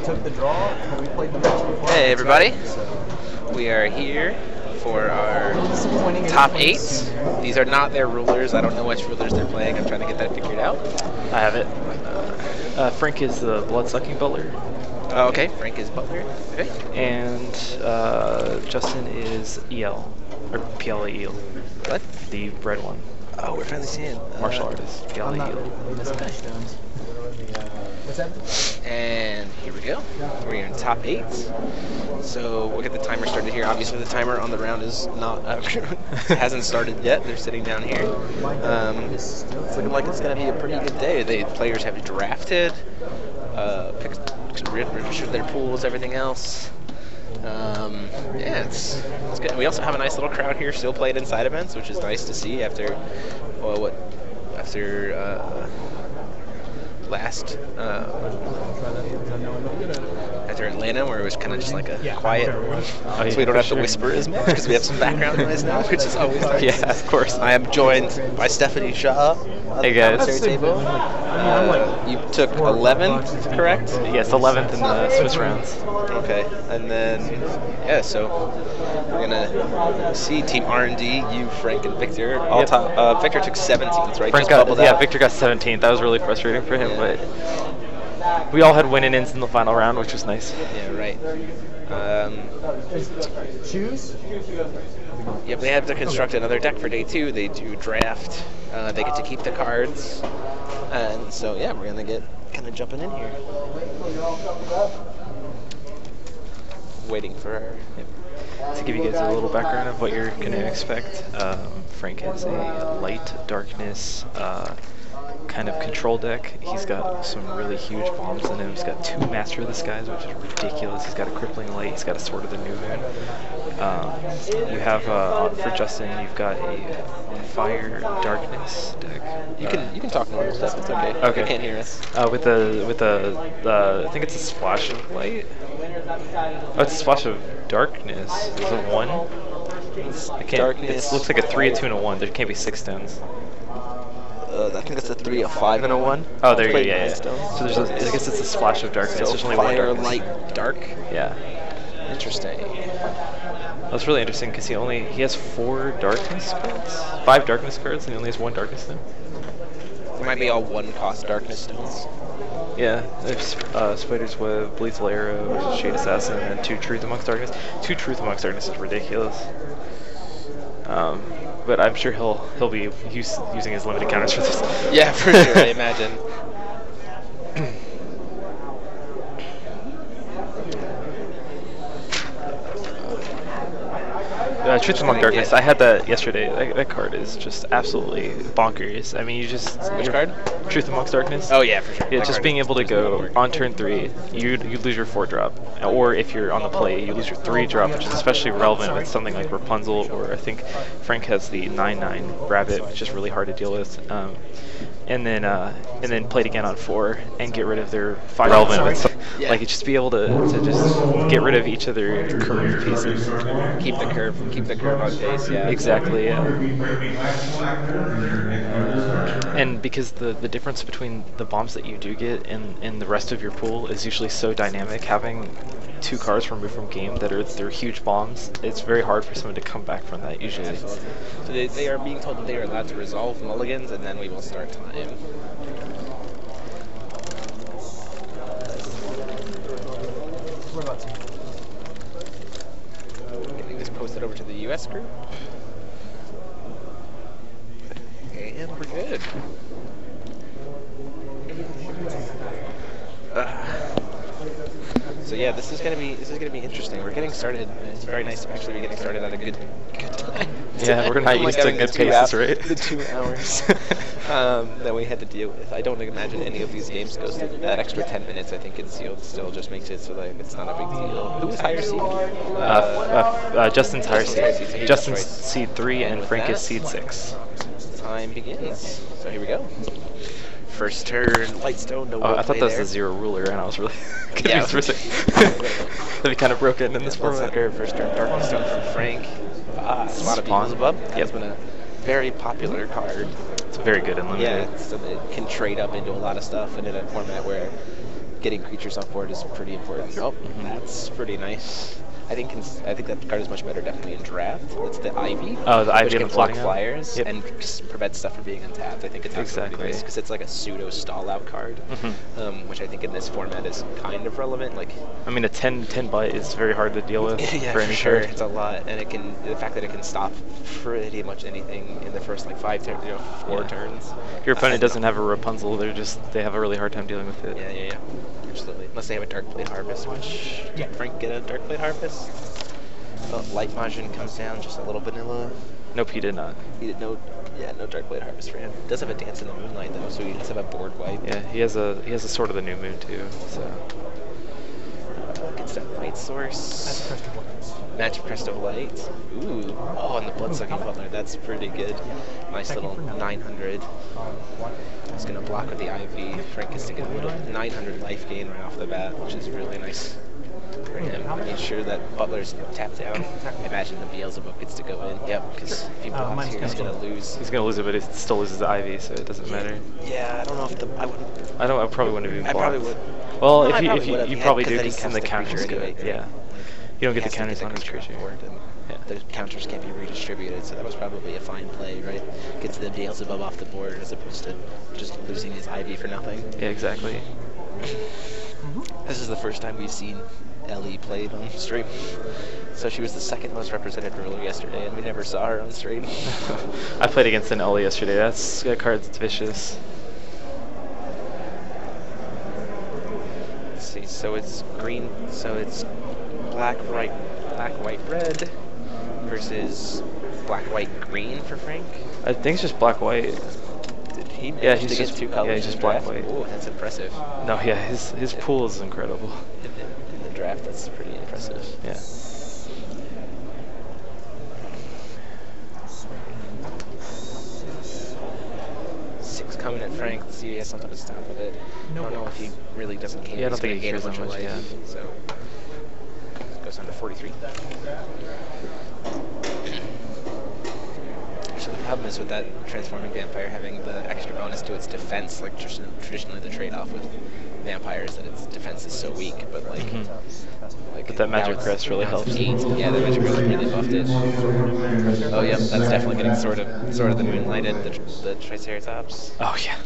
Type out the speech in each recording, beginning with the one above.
took the draw, but we played the match before. Hey everybody, we are here for our top 8. These are not their rulers. I don't know which rulers they're playing. I'm trying to get that figured out. I have it. Frank is the blood-sucking butler. Oh, okay, Frank is butler. Okay. And Justin is EL, or PLA EL. What? The red one. Oh, we're finally seeing martial artist. PLA EL. What's that? And here we go. We're in top 8. So we'll get the timer started here. Obviously, the timer on the round is not hasn't started yet. They're sitting down here. It's looking like it's going to be a pretty good day. The players have drafted, registered their pools, everything else. Yeah, it's good. We also have a nice little crowd here, still playing in side events, which is nice to see after, well, after Atlanta, where it was kind of just like a quiet, so we don't have to whisper as much because we have some background noise now, which is always nice. Yeah, of course. I am joined by Stephanie Shaw. Hey guys. Table. You took 11th, correct? Yes, 11th in the Swiss rounds. Okay, and then yeah, so we're gonna see Team R&D, you, Frank, and Victor. Top. Victor took 17th, right? Frank Victor got 17th. That was really frustrating for him, but we all had win-ins in the final round, which was nice. Yeah, right. Choose? Yep, they have to construct another deck for day 2. They do draft. They get to keep the cards. And so, yeah, we're going to get kind of jumping in here. Waiting for her. Yep. To give you guys a little background of what you're going to expect, Frank has a light darkness kind of control deck. He's got some really huge bombs in him. He's got 2 Master of the Skies, which is ridiculous. He's got a Crippling Light. He's got a Sword of the New Moon. You have for Justin, you've got a Fire Darkness deck. You can talk normal stuff. It's okay. Okay. You can't hear us. With the I think it's a Splash of Light. Oh, it's a Splash of Darkness. Is it 1? Darkness. It looks like a 3, a 2, and a 1. There can't be 6 stones. I think it's a 3, a 5, and a 1. Oh, there you go. Yeah. So there's I guess it's a Splash of Darkness. So there's only fire, 1 darkness. light, dark. Yeah. Interesting. That's really interesting because he has 4 darkness cards, 5 darkness cards, and he only has 1 darkness stone. It might be all 1-cost darkness stones. Yeah, there's Spider's Web, Lethal Arrow, Shade Assassin, and 2 Truth Amongst Darkness. 2 Truth Amongst Darkness is ridiculous. But I'm sure he'll be using his limited counters for this. Yeah, for sure, I imagine. Truth Among Darkness, I had that yesterday. That card is just absolutely bonkers. I mean, Which card? Truth Amongst Darkness. Oh yeah, for sure. Yeah, just being able to go on turn 3, you lose your 4 drop, or if you're on the play, you lose your 3 drop, which is especially relevant with something like Rapunzel, or I think Frank has the 9/9 Rabbit, which is really hard to deal with. And then play it again on 4 and get rid of their 5 relevant. Yeah. Like just be able to just get rid of each of their curve pieces. Keep the curve on base. Yeah. Exactly. Yeah. And because the difference between the bombs that you do get and the rest of your pool is usually so dynamic, having 2 cards removed from game they're huge bombs, it's very hard for someone to come back from that usually. So they are being told that they are allowed to resolve mulligans, and then we will start time. Getting this posted over to the US group. And we're good. So yeah, this is gonna be interesting. We're getting started. It's very nice to actually be getting started at a good time. Yeah, we're not used to good paces, right? The 2 hours that we had to deal with. I don't imagine any of these games goes to that extra 10 minutes. I think it's still just makes it so like it's not a big deal. Who's higher seed? Justin's higher seed. So Justin's seed 3 and Frank is seed 6. Time begins. So here we go. First turn, Lightstone. No I thought that was the 0 ruler, and I was really confused for a second. That'd be kind of broken in this format. First turn, Darkness Stone from Frank. A lot of Beelzebub. It's been a very popular card. It's very good in limited. Yeah, so it can trade up into a lot of stuff, and in a format where getting creatures off board is pretty important. Oh, that's pretty nice. I think that card is much better definitely in draft. It's the Ivy. Oh, the Ivy which and can the block floating flyers Yep. and just prevent stuff from being untapped. I think it's Exactly. really nice because it's like a pseudo stall out card, which I think in this format is kind of relevant. Like, I mean, a 10 byte is very hard to deal with yeah, for any sure, card. it's a lot, and the fact that it can stop pretty much anything in the first like 4 turns. If your opponent doesn't have a Rapunzel, they have a really hard time dealing with it. Yeah, absolutely. Unless they have a Darkblade Harvest, which did Frank get a Darkblade Harvest? Oh, Light Majin comes down, just a little vanilla. Nope, he did not. He did no Darkblade Harvest for him. Does have a Dance in the Moonlight though, so he does have a board wipe. Yeah, he has a Sword of the New Moon too. So Gets that Light Source. Magic Crest of Light. Ooh. Oh, and the Bloodsucking Butler. That's pretty good. Nice little 900. He's gonna block with the IV. Frank gets to get a little 900 life gain right off the bat, which is really nice. Made sure that Butler's tapped down. I imagine the Beelzebub gets to go in. Yep, because if he blocks here, he's going to lose. He's going to lose it, but it still loses the IV, so it doesn't matter. Yeah, I don't know if I wouldn't. I probably wouldn't have even blocked. I probably would. Well, No, if you probably do, because then the counters counters anyway. good. Yeah. You don't get the counters on his creature. Yeah. The counters can't be redistributed, so that was probably a fine play, right? Gets the Beelzebub off the board as opposed to just losing his IV for nothing. Yeah, exactly. This is the first time we've seen Ellie played on stream. So she was the second most represented ruler yesterday, and we never saw her on stream. I played against an Ellie yesterday. That card's vicious. Let's see, so it's green, so it's black, white, red versus black, white, green for Frank. I think it's just black, white. Did he Yeah, manage he's to get just 2 colors? Yeah, he's just in black, draft? white. Oh, that's impressive. No, yeah, his pool is incredible. In the draft, that's pretty impressive. Yeah. Coming at Frank, let's see if he has something to stop with it. I don't know if he really doesn't care. Yeah, I don't think he gain a cares bunch that of much, life, yeah. So goes on to 43. So the problem is with that transforming vampire having the extra bonus to its defense, like traditionally the trade-off with vampires that its defense is so weak, but like, but that magic crest really helps. Yeah, that magic crest really buffed it. Oh yep, that's definitely getting sort of the moonlighted, the Triceratops. Oh yeah.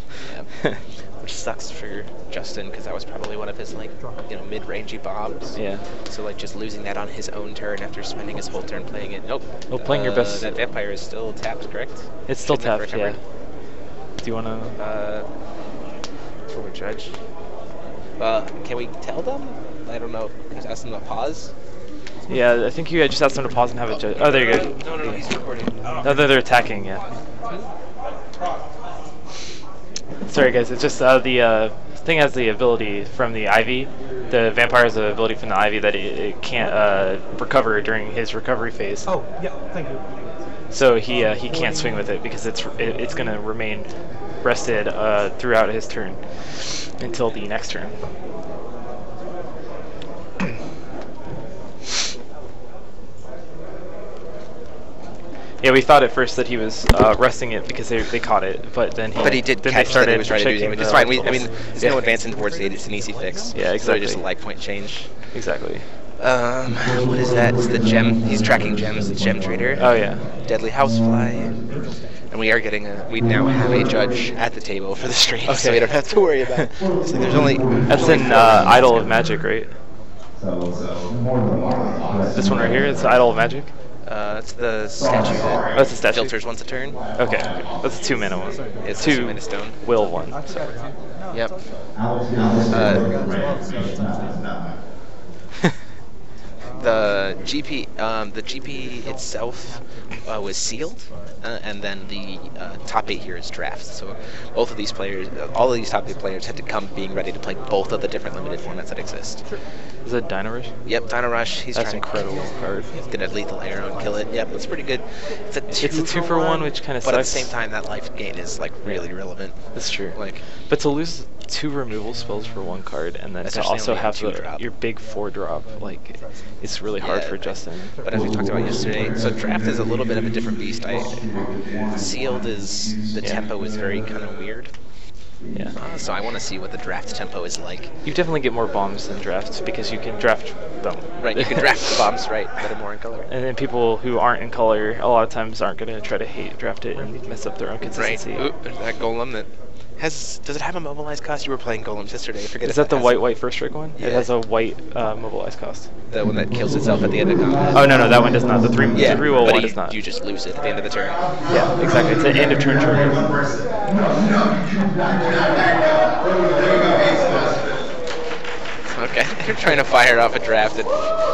Yep. Which sucks for Justin because that was probably one of his mid-rangey bombs. Yeah. So like just losing that on his own turn after spending his whole turn playing it. Nope. Oh, playing your best. That vampire is still tapped, correct? It's still tapped. Yeah. Do you want to? For judge. Can we tell them? I don't know. Can we ask them to pause? Yeah, I think you just asked them to pause and have it judge. Oh, there you go. No, he's recording. No, they're attacking. Yeah. Sorry guys, it's just the thing has the ability from the Ivy. The vampire has the ability from the Ivy that it can't recover during his recovery phase. Oh, yeah, thank you. So he can't swing with it because it's going to remain rested throughout his turn until the next turn. Yeah, we thought at first that he was resting it because they caught it, but then he did then catch they started that he was trying to do shaking damage. It's the fine. levels. There's no advance in board state. It's an easy fix. Yeah, exactly. So just a life point change. Exactly. What is that? It's the gem. He's tracking gems. The gem trader. Oh yeah. Deadly Housefly. And we are getting we now have a judge at the table for the stream, so we don't have to worry about. So there's only. That's an Idol of Magic, right? This one right here. It's Idol of Magic. It's the statue that that's the statue. filters once a turn. Okay, that's a 2-mana one. It's 2 2-mana stone. Will one. Yep. The GP itself was sealed, and then the top 8 here is drafts. So both of these players, all of these top 8 players, had to come being ready to play both of the different limited formats that exist. Is that Dino Rush? Yep, Dino Rush. He's That's trying incredible card. He's gonna lethal arrow and kill it. Yep, that's pretty good. It's a 2 for 1, which kind of but sucks. at the same time, that life gain is like really relevant. That's true. Like, but to lose 2 removal spells for 1 card and then to especially also only a have 2-drop. your big 4-drop, like it's really hard for Justin. But as we talked about yesterday, so draft is a little bit of a different beast. Sealed is the tempo is very kind of weird. Yeah. So I want to see what the draft tempo is like. You definitely get more bombs than drafts because you can draft them. Right, you can draft the bombs, right, that are more in color. And then people who aren't in color a lot of times aren't going to try to draft it and mess up their own consistency. Right. Ooh, there's that golem that has. Does it have a mobilized cost? You were playing golems yesterday. I forget. Is that the white first strike one? Yeah. It has a white mobilized cost. The one that kills itself at the end of combat. Oh no, that one does not. The three Yeah, roll but one does not. You just lose it at the end of the turn. Yeah, exactly. It's an end of turn trigger. Okay, you're trying to fire off a draft, and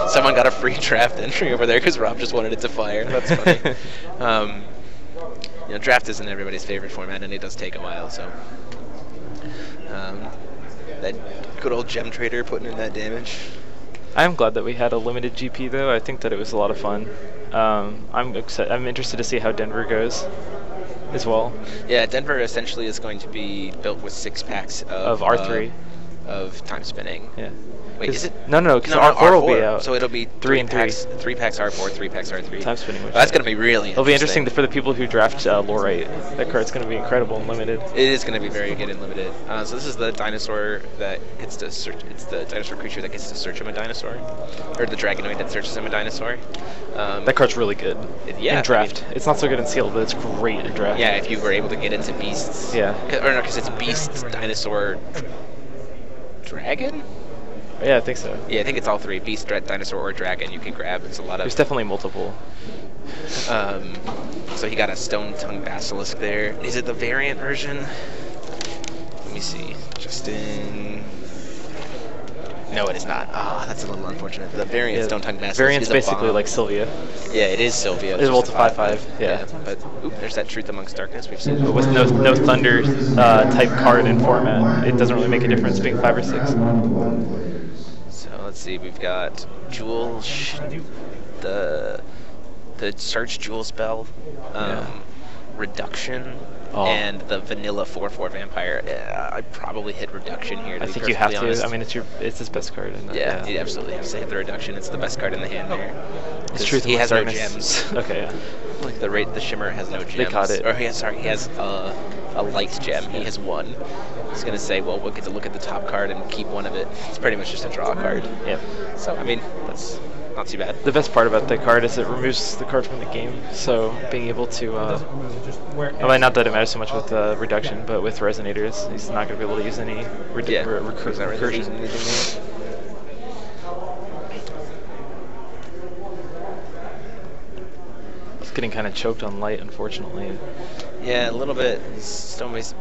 someone got a free draft entry over there because Rob just wanted it to fire. That's funny. You know, draft isn't everybody's favorite format, and it does take a while. So that good old gem trader putting in that damage. I'm glad that we had a limited GP though. I think that it was a lot of fun. I'm interested to see how Denver goes as well. Yeah, Denver essentially is going to be built with 6 packs of R3 of time spinning. Yeah. Wait, is it? No, because No, R4 will be out. So it'll be 3 packs R4, 3 packs R3. Time spinning. Well, that's going to be really It'll be interesting for the people who draft Lorite. That card's going to be incredible and limited. It is going to be very good and limited. So this is the dinosaur that gets to search. It's the dinosaur creature that gets to search him a dinosaur, or the dragonoid that searches him a dinosaur. That card's really good. Yeah, in draft. It's not so good in sealed, but it's great in draft. Yeah, if you were able to get into beasts. Yeah. Or no, because it's beast, dinosaur, dragon. Yeah, I think so. Yeah, I think it's all 3: beast, dinosaur, or dragon. You can grab. It's a lot of. There's definitely multiple. So he got a stone-tongued basilisk there. Is it the variant version? Let me see. Justin. No, it is not. Ah, that's a little unfortunate. The variant stone-tongued basilisk. Variant's is basically bomb. like Sylvia. Yeah, it is Sylvia. It's a 5/5. Yeah. But there's that Truth Amongst Darkness we've seen. But with no thunder type card in format, it doesn't really make a difference being 5 or 6. So let's see. We've got Jewel, the search Jewel spell, reduction. And the vanilla 4/4 vampire. I'd probably hit reduction here. I think you have to. I mean, it's his best card. Yeah, you absolutely have to hit the reduction. It's the best card in the hand there. It's Truth he has no Darkness. gems. Okay, yeah. Like the shimmer has no gems. They caught it. Or he has a light gem. He has 1. He's gonna say, well, we'll get to look at the top card and keep 1 of it. It's pretty much just a draw card. Yeah. So I mean, that's not too bad. The best part about that card is it removes the card from the game. So being able to, not that it matters so much with reduction, but with resonators, he's not going to be able to use any recursion. He's getting kind of choked on light, unfortunately. Yeah, a little bit.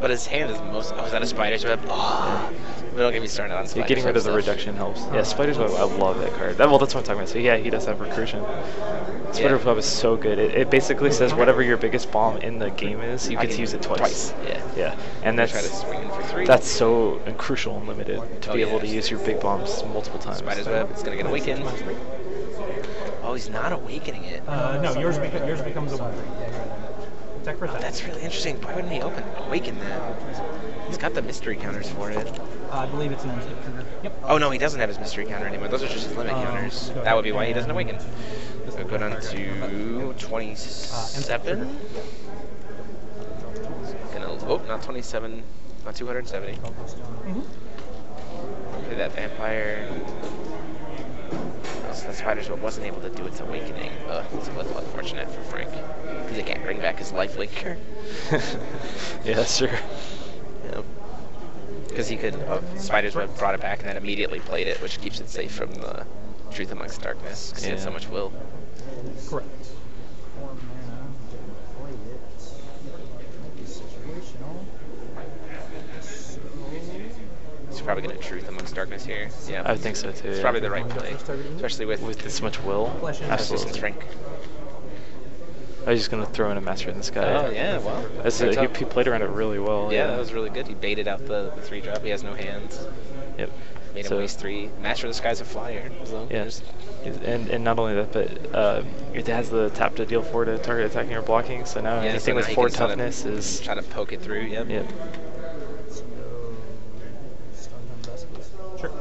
But his hand is most. Oh, is that a spider's web? Oh, don't get me started on spider's web. Getting rid of the reduction helps. Yeah, spider's web. I love that card. Well, that's what I'm talking about. So yeah, he does have recursion. Spider's web is so good. It basically says whatever your biggest bomb in the game is, you get to use it twice. Yeah. And that's try to swing in for 3. That's so crucial and limited to be able to use your big bombs multiple times. Spider's web. It's gonna get awakened. Oh, he's not awakening it. No, yours becomes a 1. Attack for attack. That's really interesting. Why wouldn't he awaken that? He's got the mystery counters for it. I believe it's an end step trigger. Yep. Oh no, he doesn't have his mystery counter anymore. Those are just his limit counters. That would be why he doesn't awaken. So go down to 27. Not 27, not 270. Play that vampire. So the spider's web wasn't able to do its awakening. It's a little unfortunate for Frank. Because he can't bring back his life linker. Yeah, sure. Because he could, Spider's Web brought it back and then immediately played it, which keeps it safe from the Truth Amongst Darkness, because he had so much will. Correct. He's probably going to Truth Amongst Darkness here. Yeah, I would think so too. It's probably the right play, especially with this much will. Absolutely. Frank. I was just going to throw in a Master in the Sky. Oh, yeah, well. He played around it really well. Yeah, that was really good. He baited out the 3-drop. He has no hands. Yep. Made him waste 3. Master of the Sky's a flyer. So yeah. And not only that, but it has the tap to deal 4 to target attacking or blocking, so now anything with 4 toughness is... Try to poke it through, yep. Sure.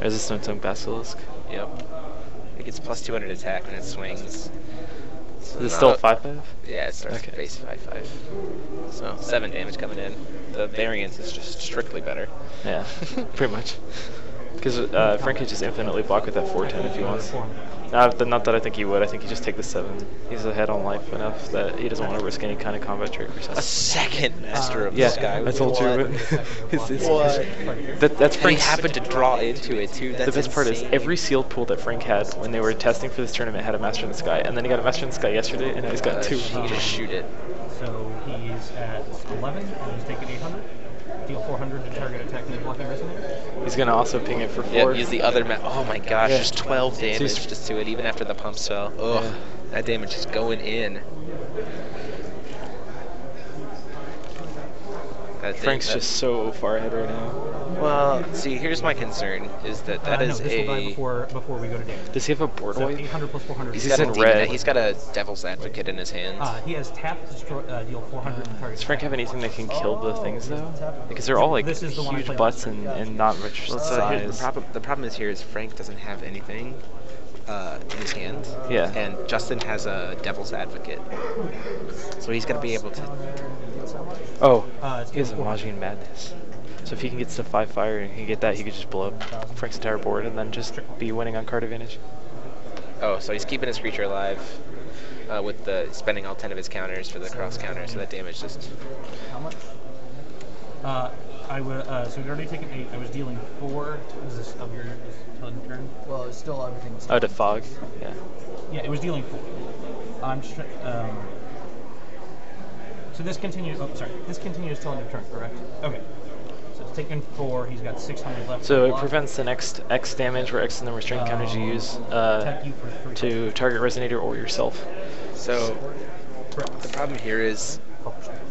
There's a Stone Tongue Basilisk. Yep. It gets plus 200 attack when it swings. Is it still 5/5? Yeah, it starts Okay. base 5/5. So 7 damage coming in. The variance is just strictly better. Yeah, pretty much. Because Frank could just infinitely block with that 410 if he wants. Not that I think he would. I think he just take the 7. He's ahead on life enough that he doesn't want to risk any kind of combat trick or something. A second Master of Yeah, the Sky. I told you. That's And he Frank's. happened to draw into it too. That's The best part is insane. every sealed pool that Frank had when they were testing for this tournament had a Master in the Sky, and then he got a Master in the Sky yesterday, and now he's got 2. He can just shoot it. So he's at 11, and he's taking 800. Deal 400 to target attack mid blocking resonator. He's gonna also ping it for 4. Yeah, use the other oh my gosh, Yeah. just 12 damage he's- just to it, even after the pump spell. Ugh, Yeah. that damage is going in. Frank's just so far ahead right now. Well, see, here's my concern: is that No, is this will die a. before we go to damage. Does he have a board So wipe? 800 plus 400. He's He's got a in demon- red. He's got a Devil's Advocate in his hand. He has tap, destroy, deal 400 to target. Does Frank have anything that can kill the things though? Because they're all like This is the one I huge played butts on. and not much Well, so here's size. the problem is here is Frank doesn't have anything in his hand. Yeah. And Justin has a Devil's Advocate, so he's gonna be able to. Oh, It's he has a deal 400. Majin Madness. So if he can get to 5 fire and he can get that, he could just blow up Frank's entire board and then just be winning on card advantage. Oh, so he's keeping his creature alive with the spending all 10 of his counters for the cross counter, so that damage just. How much? So we've already taken 8. I was dealing 4. Is this of your turn? Well, it's still everything's. Oh, to fog. Yeah. Yeah, it was dealing 4. I'm just so this continues. Oh, sorry. This continues till end of turn, correct? Okay. So it's taken 4. He's got 600 left. So to it block. prevents the next X damage, where X is the number of strength counters you use Attack you for 3. to target Resonator or yourself. So Correct. the problem here is,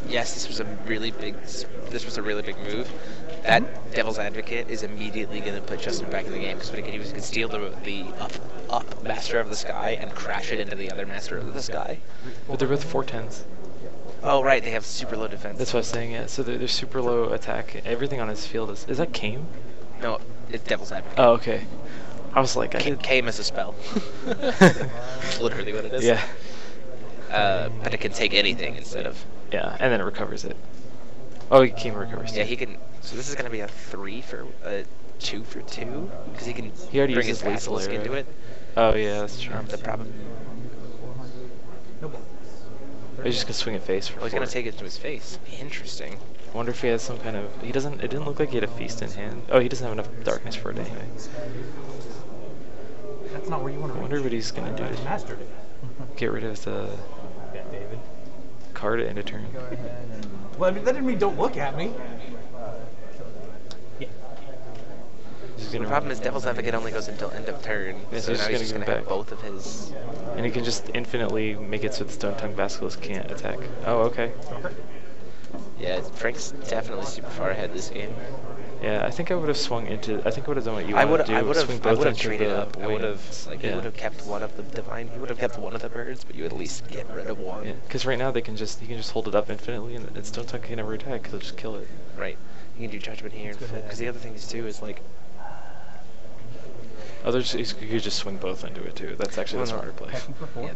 yes, this was a really big move. That Devil's Advocate is immediately going to put Justin back in the game because what he can steal the up Master of the Sky and crash it into the other Master of the Sky. But they're both 410s. Oh right, they have super low defense. That's what I was saying, yeah. So they're super low attack. Everything on his field is that Kame? No, it's Devil's Advocate. Oh, okay. I was like, I did. Came as a spell. Literally what it is. Yeah. But it can take anything instead of. Yeah, and then it recovers it. Oh, Kame recovers too. Yeah, he can. So this is going to be a 3 for 2 for 2 because he can He already bring uses his lethal Basilisk arrow. into it. Oh, yeah, that's true. The problem. He's just gonna swing at face for Well, he's 4. going to take it to his face. Interesting. I wonder if he has some kind of. He doesn't. It didn't look like he had a feast in hand. Oh, he doesn't have enough darkness for it anyway. That's not where you want to I wonder what he's gonna do to mastered it. get rid of the Yeah, David. card at end of turn. Go ahead and. Well, I mean, that didn't mean don't look at me. Yeah. He's The gonna problem is Devil's Advocate only goes until end of turn, Yeah, so so now he's he's just gonna going to give have it back. both of his. and he can just infinitely make it so the Stone Tongue Basilisk can't attack. Oh, okay. Yeah, Frank's definitely super far ahead this game. Yeah, I think I would have swung into. I think I would have done what you want to do. Swing both into traded the up. I would have wings. you Yeah. would have kept one of the divine. You would have kept one of the birds, but you at least get rid of one. Yeah, because right now he can just hold it up infinitely, and Stone Tongue can never attack. He'll just kill it. Right. You can do judgment here, because the other thing is too is like. Oh, you could just swing both into it too. That's actually the smarter play. Yeah.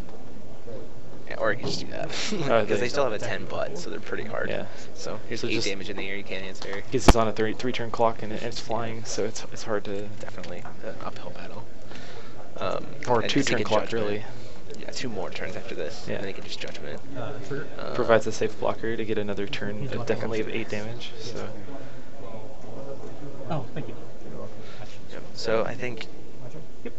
Yeah, or you can just do that. Oh, Because they still have a 10 butt, so they're pretty hard. Yeah. So here's So 8 just- damage in the air, you can't answer. Because it's on a three-turn clock and it's flying, so it's hard to. Definitely an uphill battle. Or and 2-turn he can clock, judgment. really. Yeah, 2 more turns after this, Yeah. and then he can just judgment. Provides a safe blocker to get another turn, definitely of 8 damage. So Oh, thank you. Yep. So I think, Yep.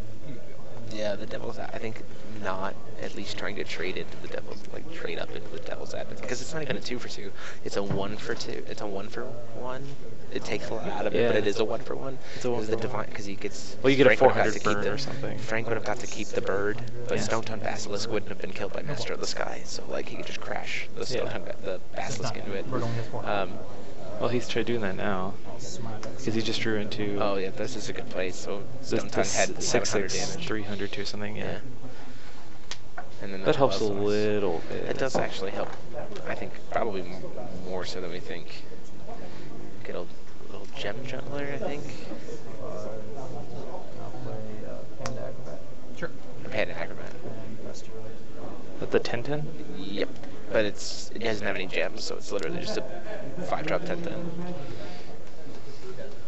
yeah, the Devil's. I think not at least trying to trade into the Devil's, like trade up into the Devil's Advocate, because it's not even a 2 for 2. It's a 1 for 2. It's a 1 for 1. It takes a lot out of it, but Yeah. it is a 1 for 1. It's a 1 the for divine, because he gets. Well, you get a Frank would have got 400 to keep burn the- or something. Frank would have got to keep the bird, but Yeah. Stone Tongue Basilisk wouldn't have been killed by Master of the Sky, so like he could just crash the Stone Yeah. Tongue, the Basilisk into it. Bird only has 400. well, he's tried doing that now because he just drew into Oh yeah, this is a good place. So Stone Tongue had 700 damage. 300 or something. Yeah. And then That helps a plus ones. little bit. It does actually help. I think probably more so than we think. Get a little gem juggler, I think. I'll play Panda Acrobat Sure. Or Panda Acrobat. and Fester. But the 10/10 10-10? Yep. But it doesn't have any gems, so it's literally just a 5-drop 10-10.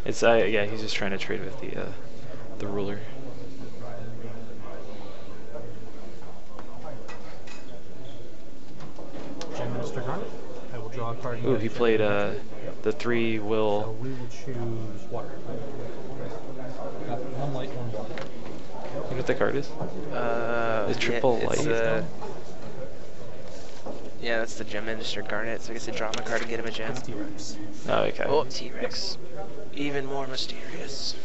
It's yeah, he's just trying to trade with the ruler. Gem Minister Garnet. I will draw a card. Ooh, he played the 3 So will. we will choose water. Got one light, one black. You know what the card is? It's triple yeah, light. Yeah, that's the Gem Minister Garnet, so I guess I draw him a card and get him a gem. It's T-Rex. Oh, okay. Oh, T-Rex. Even more mysterious.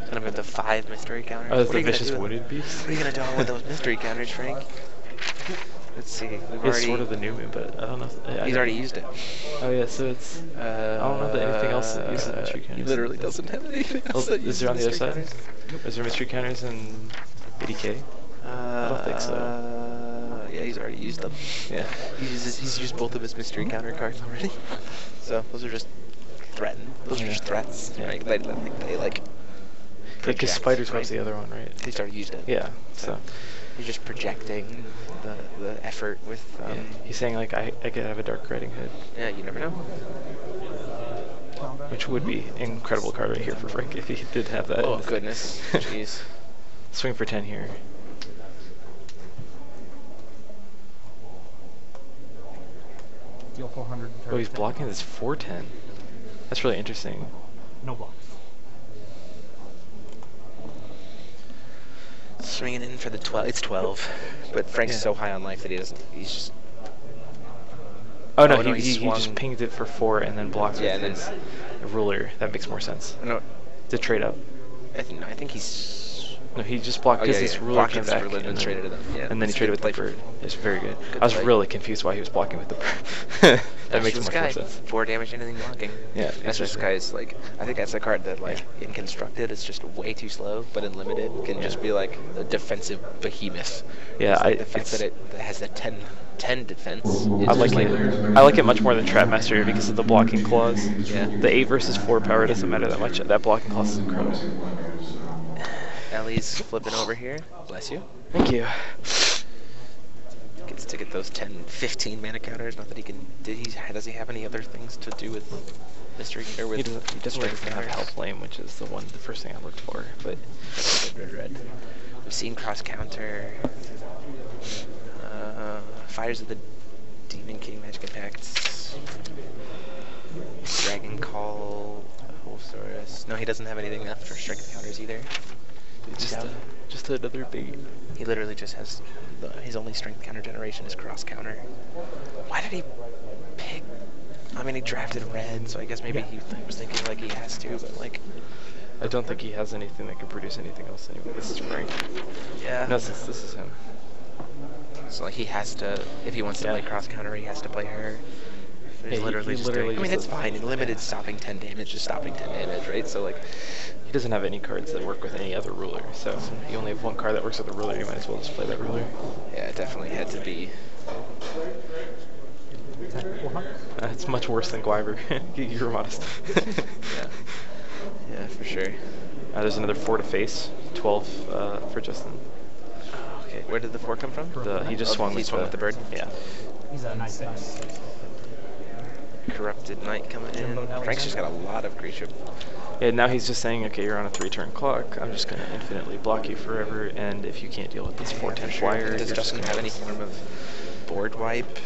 Gonna put the 5 mystery counters. Oh, that's What are the you gonna vicious do with- wounded beast. What are you gonna do with those mystery counters, Frank? Let's see. We've It's already. sort of the new move, but I don't know. He's already used it. Oh yeah, so it's. I don't know that anything else that uses mystery He counters. literally doesn't have anything else that Is uses there on the other mystery side? counters. Is there mystery counters in 80K? I don't think so. Yeah, he's already used them. Yeah. He's used both of his mystery counter cards already. So those are just threaten. Those are just threats. Yeah. Right? They like. Because project, Spider's right? was the other one, right? He's already used it. Yeah. So. He's just projecting the effort with. Yeah. He's saying like I could have a Dark Riding Hood, Yeah, you never know. which would be an incredible card right here for Frank if he did have that. Oh goodness, jeez. Swing for 10 here. Deal 400. Oh, he's blocking this 410. That's really interesting. No blocks. Swinging in for the 12. It's 12, but Frank's Yeah. so high on life that he doesn't. He's just. Oh no, Oh, no, he he just swung. pinged it for 4 and then blocked Yeah, with and his ruler. That makes more sense. No, To trade up. I think he's. No, he just blocked Oh, because yeah, his yeah. ruler Blocked came his back ruler and then traded it up. Yeah, and then he that's traded good with the play. bird. It's very good. Good I was play. really confused why he was blocking with the bird. that That's makes this much guy. more sense. 4 damage, anything blocking. Yeah, That's this exactly. guy's like. I think that's a card that like in constructed is just way too slow, but in limited can just be like a defensive behemoth. Yeah, It's like the fact that it has a 10 defense. It's I like just it. I like it much more than Trap Master because of the blocking clause. Yeah. The 8 versus 4 power doesn't matter that much. That blocking clause is incredible. Ellie's flipping over here. Bless you. Thank you. Gets to get those 10, 15 mana counters. Not that he can. Does he have any other things to do with mystery or with? He definitely strength doesn't have counters? Hellflame, which is the first thing I looked for. But Red. We've seen cross counter. Fires of the Demon King Magic Impacts. Dragon Call. Holsaurus. No, he doesn't have anything left for strength counters either. just another bait. He literally just has his only strength counter generation is cross counter. Why did he pick? I mean, he drafted red, so I guess maybe he was thinking like he has to, but like. I don't think he has anything that can produce anything else anyway. This is Frank. Yeah. No, this is him. So like he has to, if he wants to Yeah. play cross counter, he has to play her. He's Yeah, he literally just literally doing. I mean, just it's does- fine. In limited, stopping 10 damage, just stopping 10 damage, right? So like, He doesn't have any cards that work with any other ruler, so you only have one card that works with a ruler, you might as well just play that ruler. yeah, it definitely had to be. Is that 400? It's much worse than Gwyver. You're modest. Yeah. Yeah, for sure. There's another 4 to face, 12 for Justin. Okay, where did the 4 come from? He just swung He with swung with the bird. Yeah. He's a nice guy. Corrupted Knight coming in. Frank's just got a lot of creature. Yeah, now he's just saying, okay, you're on a 3-turn clock. I'm just going to infinitely block you forever, and if you can't deal with this 4/10 flyer, Does you're Justin just have any form of board wipe?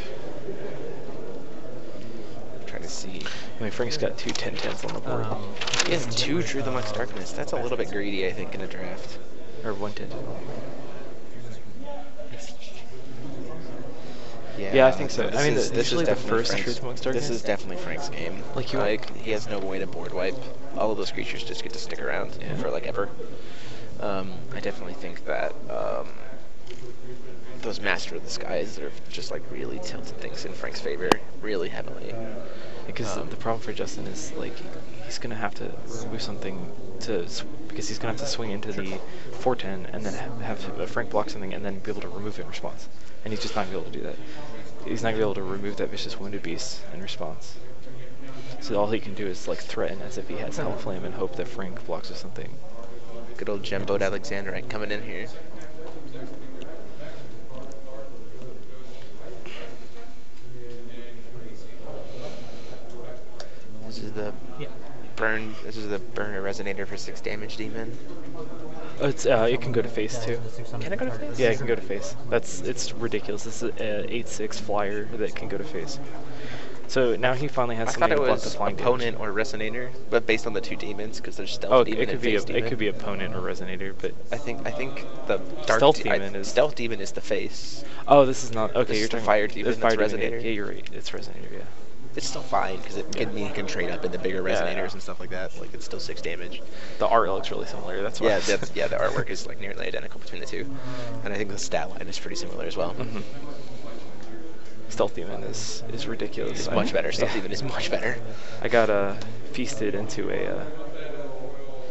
I'm trying to see. I mean, Frank's got 2 10/10s on the board. He has 2 Truth Amongst Darkness. That's a little bit greedy, I think, in a draft. Or 1 10. Yeah, I think so. I mean, this usually is the definitely first Frank's- Truth Amongst Darkness. This is definitely Frank's game. Like, he has no way to board wipe. All of those creatures just get to stick around for like ever. I definitely think that those Master of the Skies are just like really tilted things in Frank's favor really heavily. Because the problem for Justin is like he's gonna have to remove something because he's gonna have to swing into the 4/10 and then have Frank block something and then be able to remove it in response. And he's just not gonna be able to do that. He's not gonna be able to remove that vicious wounded beast in response. So all he can do is like threaten as if he has Hellflame and hope that Frank blocks with something. Good old Gemboat Alexandrite coming in here. This is the Yeah. burn. This is the burner resonator for 6 damage demon. It's it can go to face too. Can it go to face? Yeah, it can go to face. It's ridiculous. This is an 8/6 flyer that can go to face. So now he finally has I something thought it to block was the flying opponent damage. or resonator, but based on the 2 demons, because there's stealth Oh, demon it and could be face demon. it could be opponent or resonator, but I think the dark Stealth demon is- stealth demon is the face. oh, this is not okay. This You're is the talking fire demon, it's that's fire demon, resonator. Yeah, you're right. It's resonator. Yeah. It's still fine because it can mean it can trade up into bigger Yeah, resonators yeah. and stuff like that. Like it's still 6 damage. The art looks really similar. That's why. Yeah, the artwork is like nearly identical between the 2, and I think the stat line is pretty similar as well. Mhm. Stealth demon is ridiculous. It's much better. Stealth demon is much better. I got feasted into a.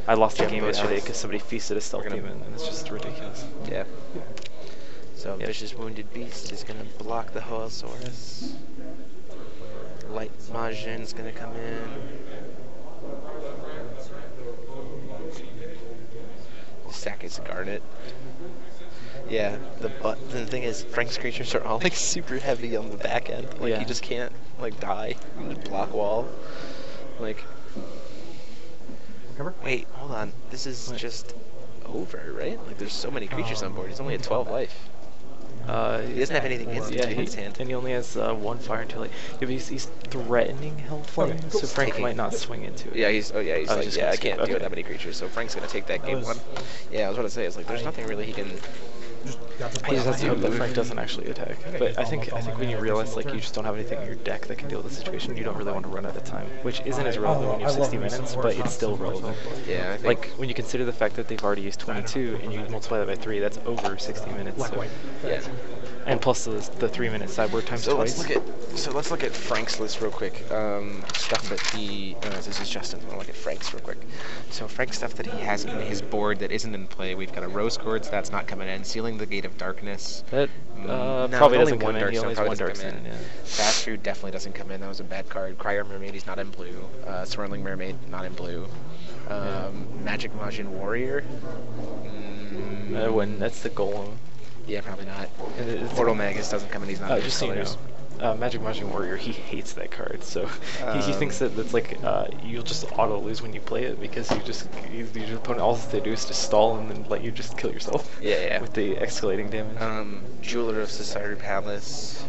I lost a Jump game boat yesterday house. because somebody feasted a stealth We're gonna- demon, and it's just ridiculous. Yeah. So Yep. Vicious Wounded Beast is gonna block the Hoelsaurus. Light Majin's gonna come in. Sack is a Garnet. Yeah, the thing is, Frank's creatures are all like super heavy on the back end. Like Yeah. you just can't like die. You just block wall. Like, Recover? wait, hold on. This is Wait. just over, right? Like there's so many creatures on board. He's only at 12 life. He doesn't have anything instant Yeah, in his hand. and he only has 1 fire until like. Yeah, but he's threatening Hellflame, Okay, so Frank Taking- might not swing into it. Yeah, he's I was like, just yeah, gonna I skip. can't deal Okay. with that many creatures, so Frank's gonna take that game was- 1. Yeah, I was about to say, it's like there's nothing really he can. Just got to I play just have to hope that Move. Frank doesn't actually attack. But I think when you realize like you just don't have anything in your deck that can deal with the situation, you don't really want to run out of time, which isn't as relevant when you have 60 minutes, but it's still relevant. Yeah, I think. Like when you consider the fact that they've already used 22 and you multiply that by 3, that's over 60 minutes. Black So. white. Yeah. And plus the 3-minute sideboard times So twice. let's look at Frank's list real quick. Stuff that he. This is Justin. I want to look at Frank's real quick. So Frank's stuff that he has in his board that isn't in play. We've got a Rose Chords that's not coming in. Sealing the Gate of Darkness. That No, probably only doesn't come one in. Dark He Stone only has probably one Dark doesn't come Stone. in. Yeah. Fast Food definitely doesn't come in. That was a bad card. Crier Mermaid, he's not in blue. Swirling Mermaid, not in blue. Magic Majin Warrior. That's the golem. Yeah, probably not. And it's- Portal Magus doesn't come in. He's not in just so you colors. know, Magic Majin Warrior, he hates that card, so he thinks that that's like you'll just auto lose when you play it because your opponent all they do is just stall and then let you just kill yourself. Yeah, yeah. With the escalating damage. Jeweler of Society Palace.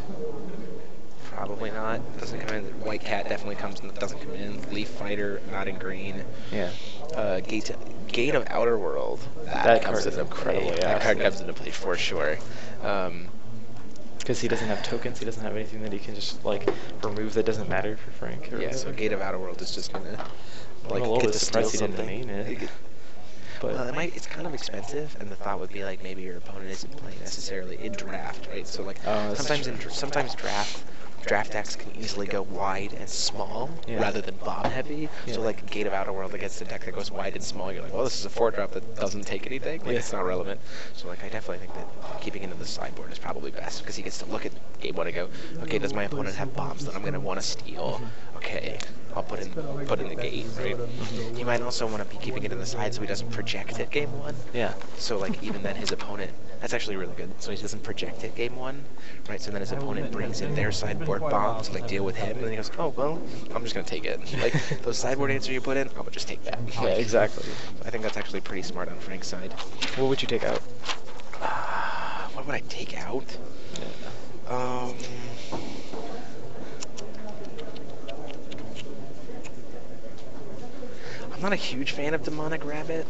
Probably not. Doesn't come in. White Cat definitely doesn't come in. Leaf Fighter, not in green. Yeah. Gate of Outer World. That comes card is into play. incredible, yeah. That card comes into play for sure. Because he doesn't have tokens, he doesn't have anything that he can just like remove that doesn't matter for Frank. Yeah, so Gate of Outer World is just gonna I'm a little get bit to surprised he steal didn't something. main it. But Well, it's kind of expensive, and the thought would be like maybe your opponent isn't playing necessarily in draft, right? So like that's sometimes draft decks can easily go wide and small Yeah. rather than bomb heavy. Yeah. So like Gate of Outer World against a deck that goes wide and small, you're like, well, this is a 4-drop that doesn't take anything. Like Yeah. it's not relevant. So like I definitely think that keeping it in the sideboard is probably best because he gets to look at game 1 and go, okay, does my opponent have bombs that I'm gonna want to steal? Okay, I'll put in the gate, right? He might also want to be keeping it in the side so he doesn't project it game 1. yeah. So like even then his opponent, that's actually really good. So he doesn't project it game 1, right? So then his opponent brings in their sideboard bomb to like deal with him, and then he goes, oh well, I'm just gonna take it. Like those sideboard answers you put in, I would just take that. Yeah, Like, exactly. I think that's actually pretty smart on Frank's side. What would you take out? What would I take out? I'm not a huge fan of Demonic Rabbit.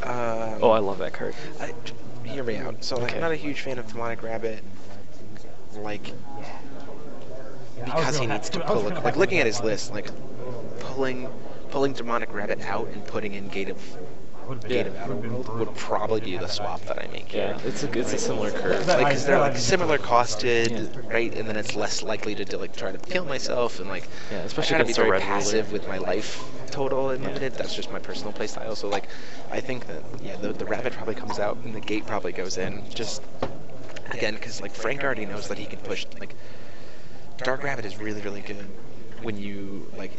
Oh, I love that card. Hear me out. So, like, Okay. I'm not a huge fan of Demonic Rabbit, like, because he needs to pull it. Like, looking at his list, like, pulling Demonic Rabbit out and putting in Gate of Outer World would probably be the swap that I make here. Yeah, it's a similar curve. Like, because they're like similar costed, right? And then it's less likely to like try to kill myself and like Yeah, I especially try to be against a very red passive ruler. with my life total and limited. That's just my personal play style. So like, I think that the rabbit probably comes out and the gate probably goes in. Just again, because like Frank already knows that he can push. Like, Dark Rabbit is really good when you like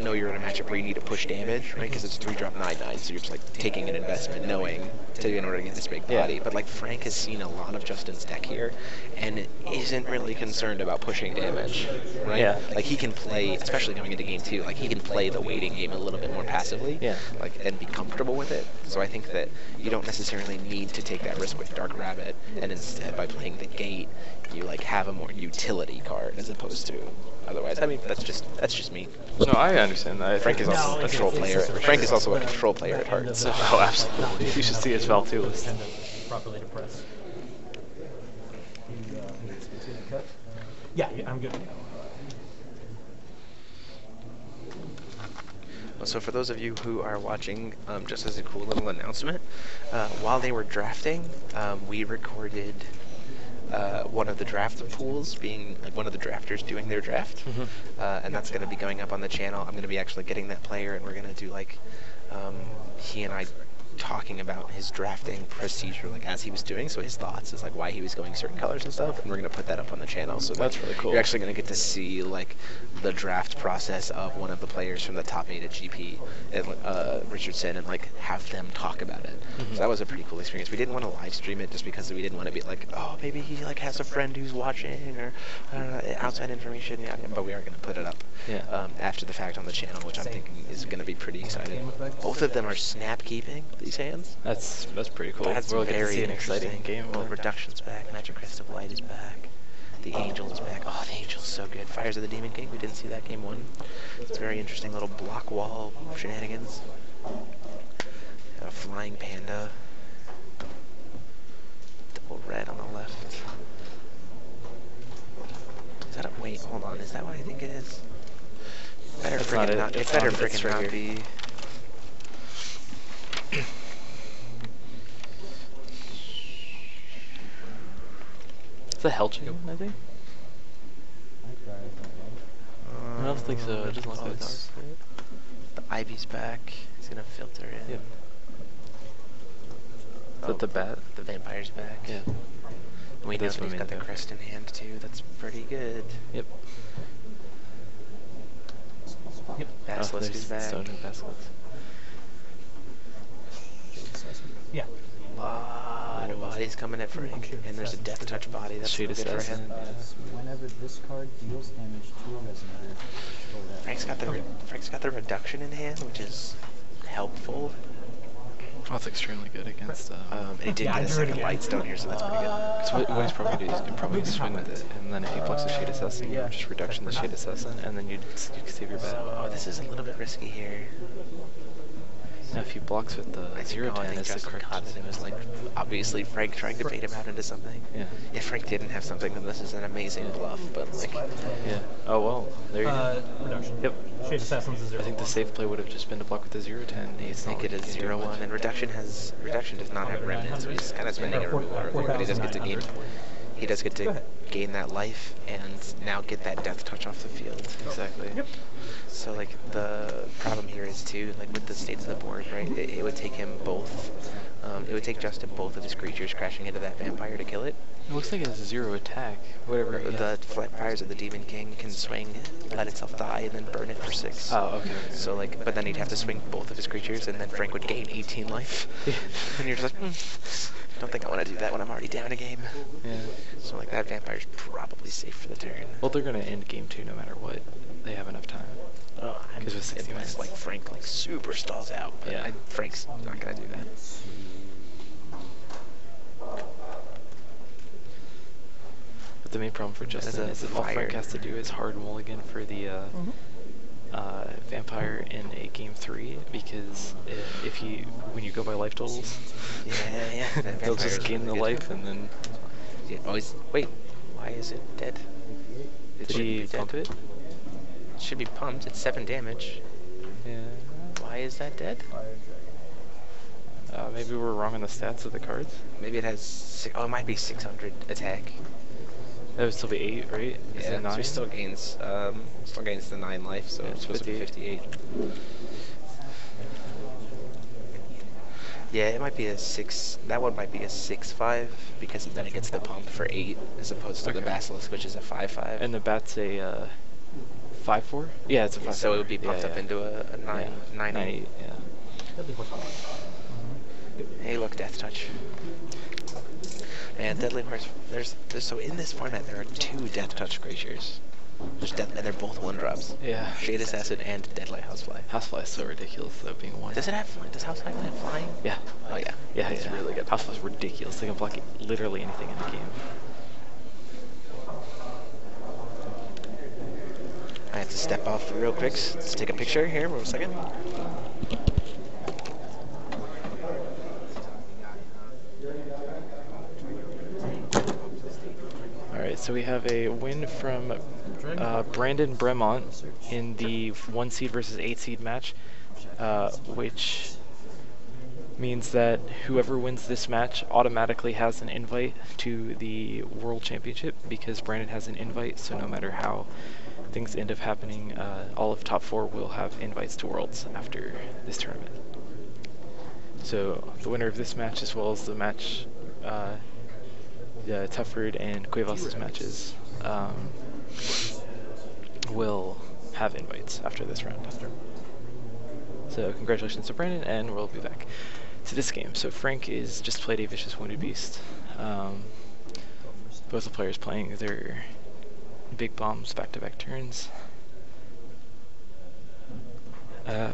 know you're in a matchup where you need to push damage, right? Because it's 3-drop 9/9, so you're just like taking an investment, knowing in order to get this big body. But like Frank has seen a lot of Justin's deck here, and isn't really concerned about pushing damage, right? Yeah. Like he can play, especially going into game 2, like he can play the waiting game a little bit more passively, Yeah. like and be comfortable with it. So I think that you don't necessarily need to take that risk with Dark Rabbit, and instead by playing the gate, you like have a more utility card as opposed to otherwise. I mean, that's just me. No, I understand that. Frank is also a control player. Frank is also a control player at heart. So. Oh, absolutely. You should see his Valtu list. Tend to properly depress. Yeah, I'm good. So for those of you who are watching, just as a cool little announcement, while they were drafting, we recorded one of the draft pools being like one of the drafters doing their draft, and that's going to be going up on the channel. I'm going to be actually getting that player, and we're going to do like he and I talking about his drafting procedure, like as he was doing, so his thoughts is like why he was going certain colors and stuff, and we're going to put that up on the channel. So that's really cool. You're actually going to get to see like the draft process of one of the players from the top 8 at GP, and, Richardson, and like have them talk about it. So that was a pretty cool experience. We didn't want to live stream it just because we didn't want to be like, oh, maybe he like has a friend who's watching, or I don't know, outside information. Yeah, but we are going to put it up after the fact on the channel, which I'm thinking is going to be pretty exciting. Both of them are snap keeping these hands. That's pretty cool. That's we'll very get to see an exciting game. Well, Reduction's back. Magic Crest of Light is back. The Angel is back. Oh, the Angel's so good. Fires of the Demon King. We didn't see that game 1. It's very interesting little block wall shenanigans. A Flying Panda. Double red on the left. Is that a wait? Hold on. Is that what I think it is? Better freaking not. It better freaking not be. It's a Hell Chicken, I think. I don't think so. It doesn't look like it's The Ivy's back. He's gonna filter in. Yep. Is that the bat? The Vampire's back. Yeah. We know That's that he's what I got the mean. crest in hand too. That's pretty good. Yep. Yep. Basilisk is back. Stone and Basilisk. Yeah. Lot of bodies coming at Frank, and there's a Death Touch body. That's Shade good for Assassin. him. Whenever this card deals damage to a resonator, Frank's got the reduction in hand, which is helpful. Oh, it's extremely good against. And he did get a second light stone here, so that's pretty good. So what he's probably going to do is you can probably swing with it, and then if he blocks the Shade Assassin, you just reduction the Shade Assassin, and then you save your bat. Oh, this is a little bit risky here. Now if he blocks with the I think 0-10, it's the Justin correct. caught it. It was like obviously Frank trying to bait him out into something. Yeah. If Frank didn't have something, then this is an amazing bluff. But like, Yeah. Oh well. There you go. Reduction. Yep. Shade Assassin's a 0. I think the safe play would have just been to block with the 0-10. He's make it a 0-1, and reduction does not have remnant, so he's kind of spending a removal early, but he does get to gain. He does get to gain that life and now get that death touch off the field. Exactly. Yep. So like the problem here is too, like with the states of the board, right? It would take him both. It would take Justin both of his creatures crashing into that vampire to kill it. It looks like it has 0 attack. Whatever. The fires of the Demon King can swing, let itself die, and then burn it for 6. Oh, okay. So like, but then he'd have to swing both of his creatures, and then Frank would gain 18 life. And you're just like, I don't think I want to do that when I'm already down a game. Yeah. So like that vampire's probably safe for the turn. Well, they're gonna end game 2 no matter what. They have enough time. Because with 60 Unless minutes. like Frank like super stalls out. But Yeah. Frank's not gonna do that. But the main problem for Justin is that all Frank has to do is hard mulligan for the vampire in a game 3, because if you when you go by life totals, Yeah. That they'll just vampire's gain the really good. life and then. Yeah, wait, why is it dead? It Did shouldn't he be dead. pump it? It should be pumped. It's 7 damage. Yeah. Why is that dead? Maybe we're wrong on the stats of the cards. Maybe it has. It might be 600 attack. That would still be 8, right? Is Yeah, it 9? so he still gains the 9 life, so Yeah, it's supposed to be 58. Yeah, it might be a 6. That one might be a 6/5 because then it gets the pump for 8 as opposed to the Okay. Basilisk, which is a 5/5. And the bat's a 5-4? Yeah, it's a 5-4. So it would be bumped up into a 9-8. Yeah. Deadly horse. Hey, look, Death Touch. And Deadly Horse, so in this format there are 2 Death Touch creatures. And they're both 1-drops. Yeah. Shade Assassin and Deadly Housefly. Housefly is so ridiculous though, being 1. Does Housefly have flying? Yeah. Oh yeah. Yeah, it's really good. Housefly is ridiculous. They can block literally anything in the game. I have to step off real quick. Let's take a picture here for a second. Alright, so we have a win from Brandon Bremont in the 1 seed versus 8 seed match, which means that whoever wins this match automatically has an invite to the World Championship because Brandon has an invite, so no matter how things end up happening, all of top 4 will have invites to Worlds after this tournament. So the winner of this match, as well as the match Tufford and Cuevas' matches, will have invites after this round. So congratulations to Brandon, and we'll be back to this game. So Frank is just played a Vicious Wounded Beast. Both the players playing their big bombs back-to-back turns.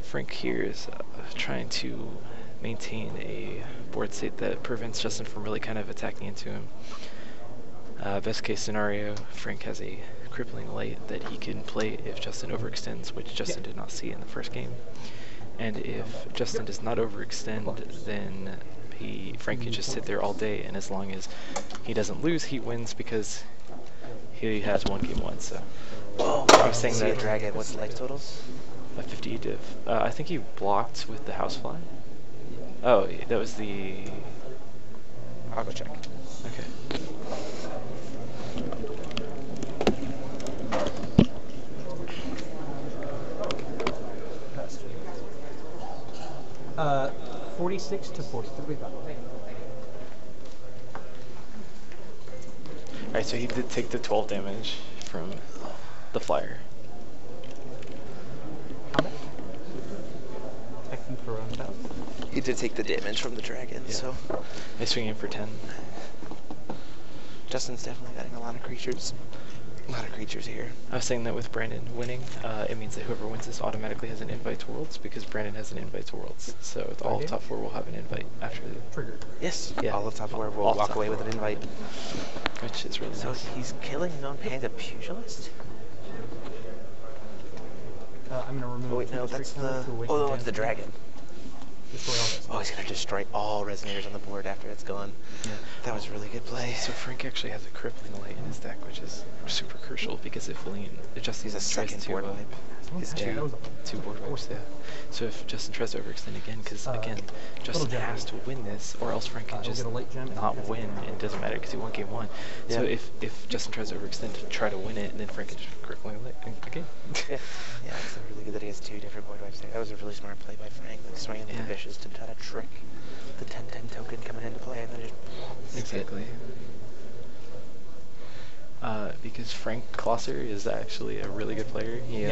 Frank here is trying to maintain a board state that prevents Justin from really kind of attacking into him. Best case scenario, Frank has a crippling light that he can play if Justin overextends, which Justin did not see in the first game. And if Justin does not overextend, then Frank can just sit there all day, and as long as he doesn't lose, he wins because he has 1 game won. So I was saying that Dragon, what's the life totals? A 50 div. I think he blocked with the Housefly. Oh, that was the... I'll go check. Okay. Uh, 46 to 43. Alright, so he did take the 12 damage from the flyer. How much? Attack you for around about. He did take the damage from the dragon, so I swing in for 10. Justin's definitely getting a lot of creatures. A lot of creatures here. I was saying that with Brandon winning, it means that whoever wins this automatically has an invite to Worlds because Brandon has an invite to Worlds. So all of top 4 will have an invite after the Trigger. Yes, Yeah. all of top 4 will All walk top away with an invite. which is really So nice. he's killing his own Panda Pugilist? I'm gonna remove. Oh wait, no, that's the... Oh no, it's the dragon. Destroy all this. Oh, he's gonna destroy all Resonators on the board after it's gone. Yeah. That was really good play. So Frank actually has a crippling light in his deck, which is super crucial because if Justin He's a tries second to board wipe. his Actually, that was a- 2 board wipes, yeah. So if Justin tries to overextend again, because again, Justin gem. has to win this, or else Frank can I'll just get a late gem. not win, and it doesn't matter because he won game 1. So Yeah. if Justin tries to overextend to try to win it, and then Frank can just crippling light again. Yeah, it's really good that he has 2 different board wipes there. That was a really smart play by Frank, like swinging with the Vicious to try to trick the 10/10 token coming into play, and then just... Exactly. Because Frank Klosser is actually a really good player. He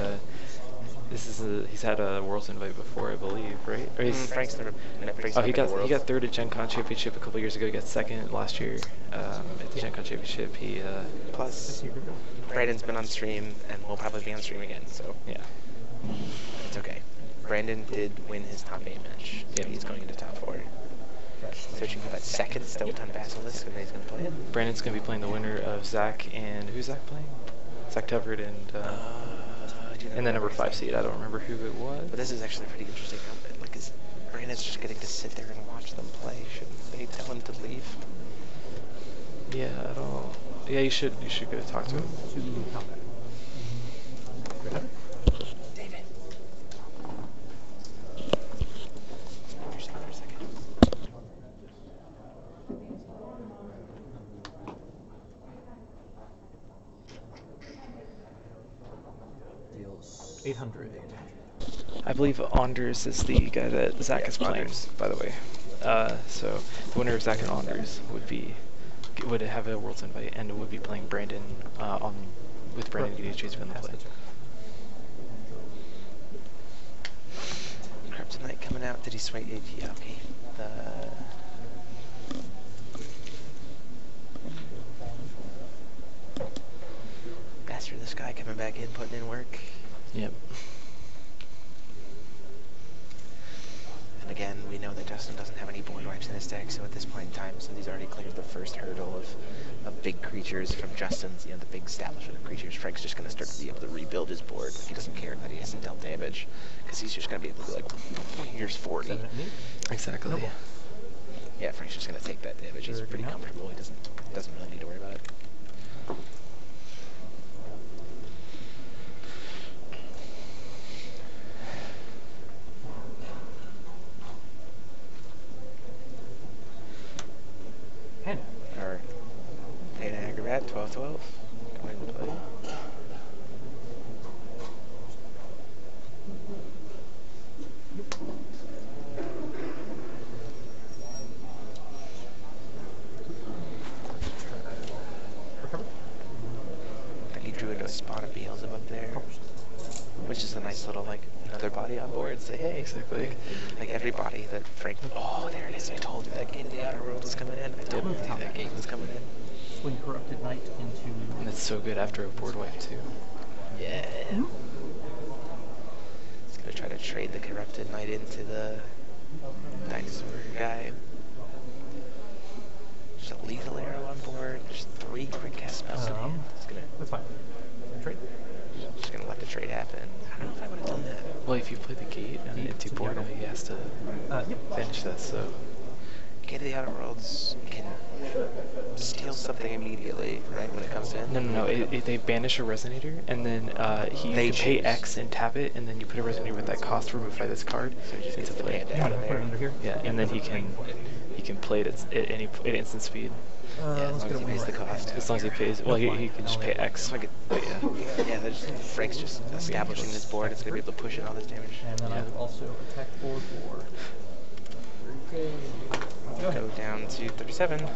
he's had a Worlds invite before, I believe, right? Or Frank's never... he got 3rd at Gen Con Championship a couple years ago. He got 2nd last year at the Gen Con Championship. He Plus, Brandon's been on stream and will probably be on stream again, so yeah. it's okay. Brandon did win his top 8 match. Yeah, he's going into top 4. Searching for that 2nd Stoneton Basilisk, and then he's going to play it. Brandon's going to be playing the winner of Zach and... Who's Zach playing? Zach Tufford and the number 5 seed. I don't remember who it was. But this is actually pretty interesting. Like, Brandon's just getting to sit there and watch them play. Shouldn't they tell him to leave? Yeah, I don't... Yeah, you should go talk to him. David. Deals 800. I believe Anders is the guy that Zach is playing, Anders. by the way. So the winner of Zach and Anders would have a Worlds invite and would be playing Brandon with Brandon getting a chance to win the play. did he swing? Yeah, okay. Master of the Sky coming back in, putting in work. Yep. And again, we know that Justin doesn't have any board wipes in his deck, so at this point in time, since he's already cleared the first hurdle of big creatures from Justin's, the big establishment of creatures, Frank's just going to start to be able to rebuild his board. He doesn't care that he hasn't dealt damage, because he's just going to be able to be like, here's 40. Exactly. Noble. Yeah, Frank's just going to take that damage. He's pretty comfortable. He doesn't really need to worry about it. Hand. Or Data Acrobat, 12-12. Come in and play. Recover. Then he drew into a spot of Beelzebub up there, which is a nice little, like, another body on board. Say, hey, Exactly. like every body that Frank. Oh, there it is. I told you that Gate of the Outer World was coming in. I told you that gate was coming in. Swing Corrupted Knight into. And it's so good after a board wipe too. Yeah. He's gonna try to trade the Corrupted Knight into the Dinosaur guy. Just a lethal arrow on board. There's 3 quick cast spells in hand. It's gonna. That's fine. Trade. Just gonna let the trade happen. I don't know if I would have done that. Well, if you play the gate and the empty board, now he has to Yep. finish that. So Gate of the Outer Worlds can steal something immediately, right, when it comes in? no. They banish a resonator, and then you can pay X and tap it, and then you put a resonator with that cost removed by this card So he just into gets the play. hand You out want of to put it there. under here? Yeah, and then he can play it at instant speed. Yeah, Let's as get long a as he wing pays the right. cost. As long as he pays, well, he can just pay X. But yeah, Frank's just establishing this board. It's going to be able to push in all this damage. And then I would also attack for 4. Go ahead. Go down to 37.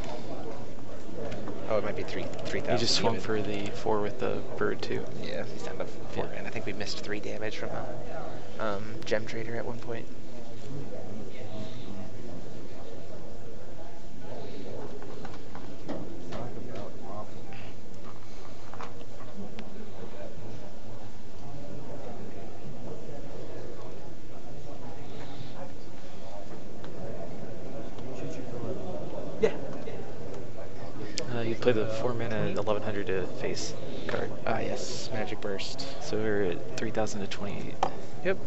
Oh, it might be 3,000. He just swung for the 4 with the bird too. Yeah, he's down to 4 Yeah. grand. I think we missed 3 damage from a gem trader at one point. Yeah. You play the 4 mana 1100 to face card. Ah, yes, Magic Burst. So we're at 3000 to 28. Yep.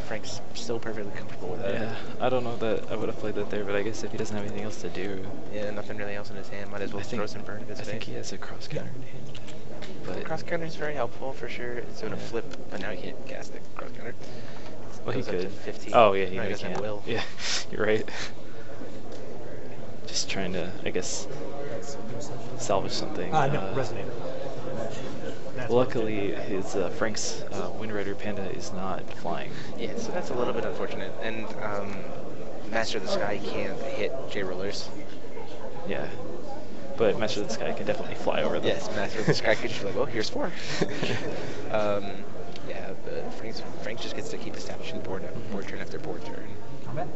Frank's still perfectly comfortable with that. Yeah, I don't know that I would have played that there, but I guess if he doesn't have anything else to do, Yeah, nothing really else in his hand. Might as well throw some burn in his I face. think he has a cross counter in hand. But Cross counter is very helpful for sure. It's going to flip, but now he can't cast the cross counter. well, he Goes up to could. 15. Oh yeah, No, he he doesn't can. have will. Yeah, you're right. Just trying to, I guess, salvage something. No, Resonator. That's Luckily, his Frank's Wind Rider Panda is not flying. Yeah, so that's a little bit unfortunate. And Master of the Sky can't hit J-Rollers. Yeah, but Master of the Sky can definitely fly over them. Yes, Master of the Sky could just be like, oh, here's 4. Yeah, but Frank just gets to keep establishing board turn after board turn. Combat.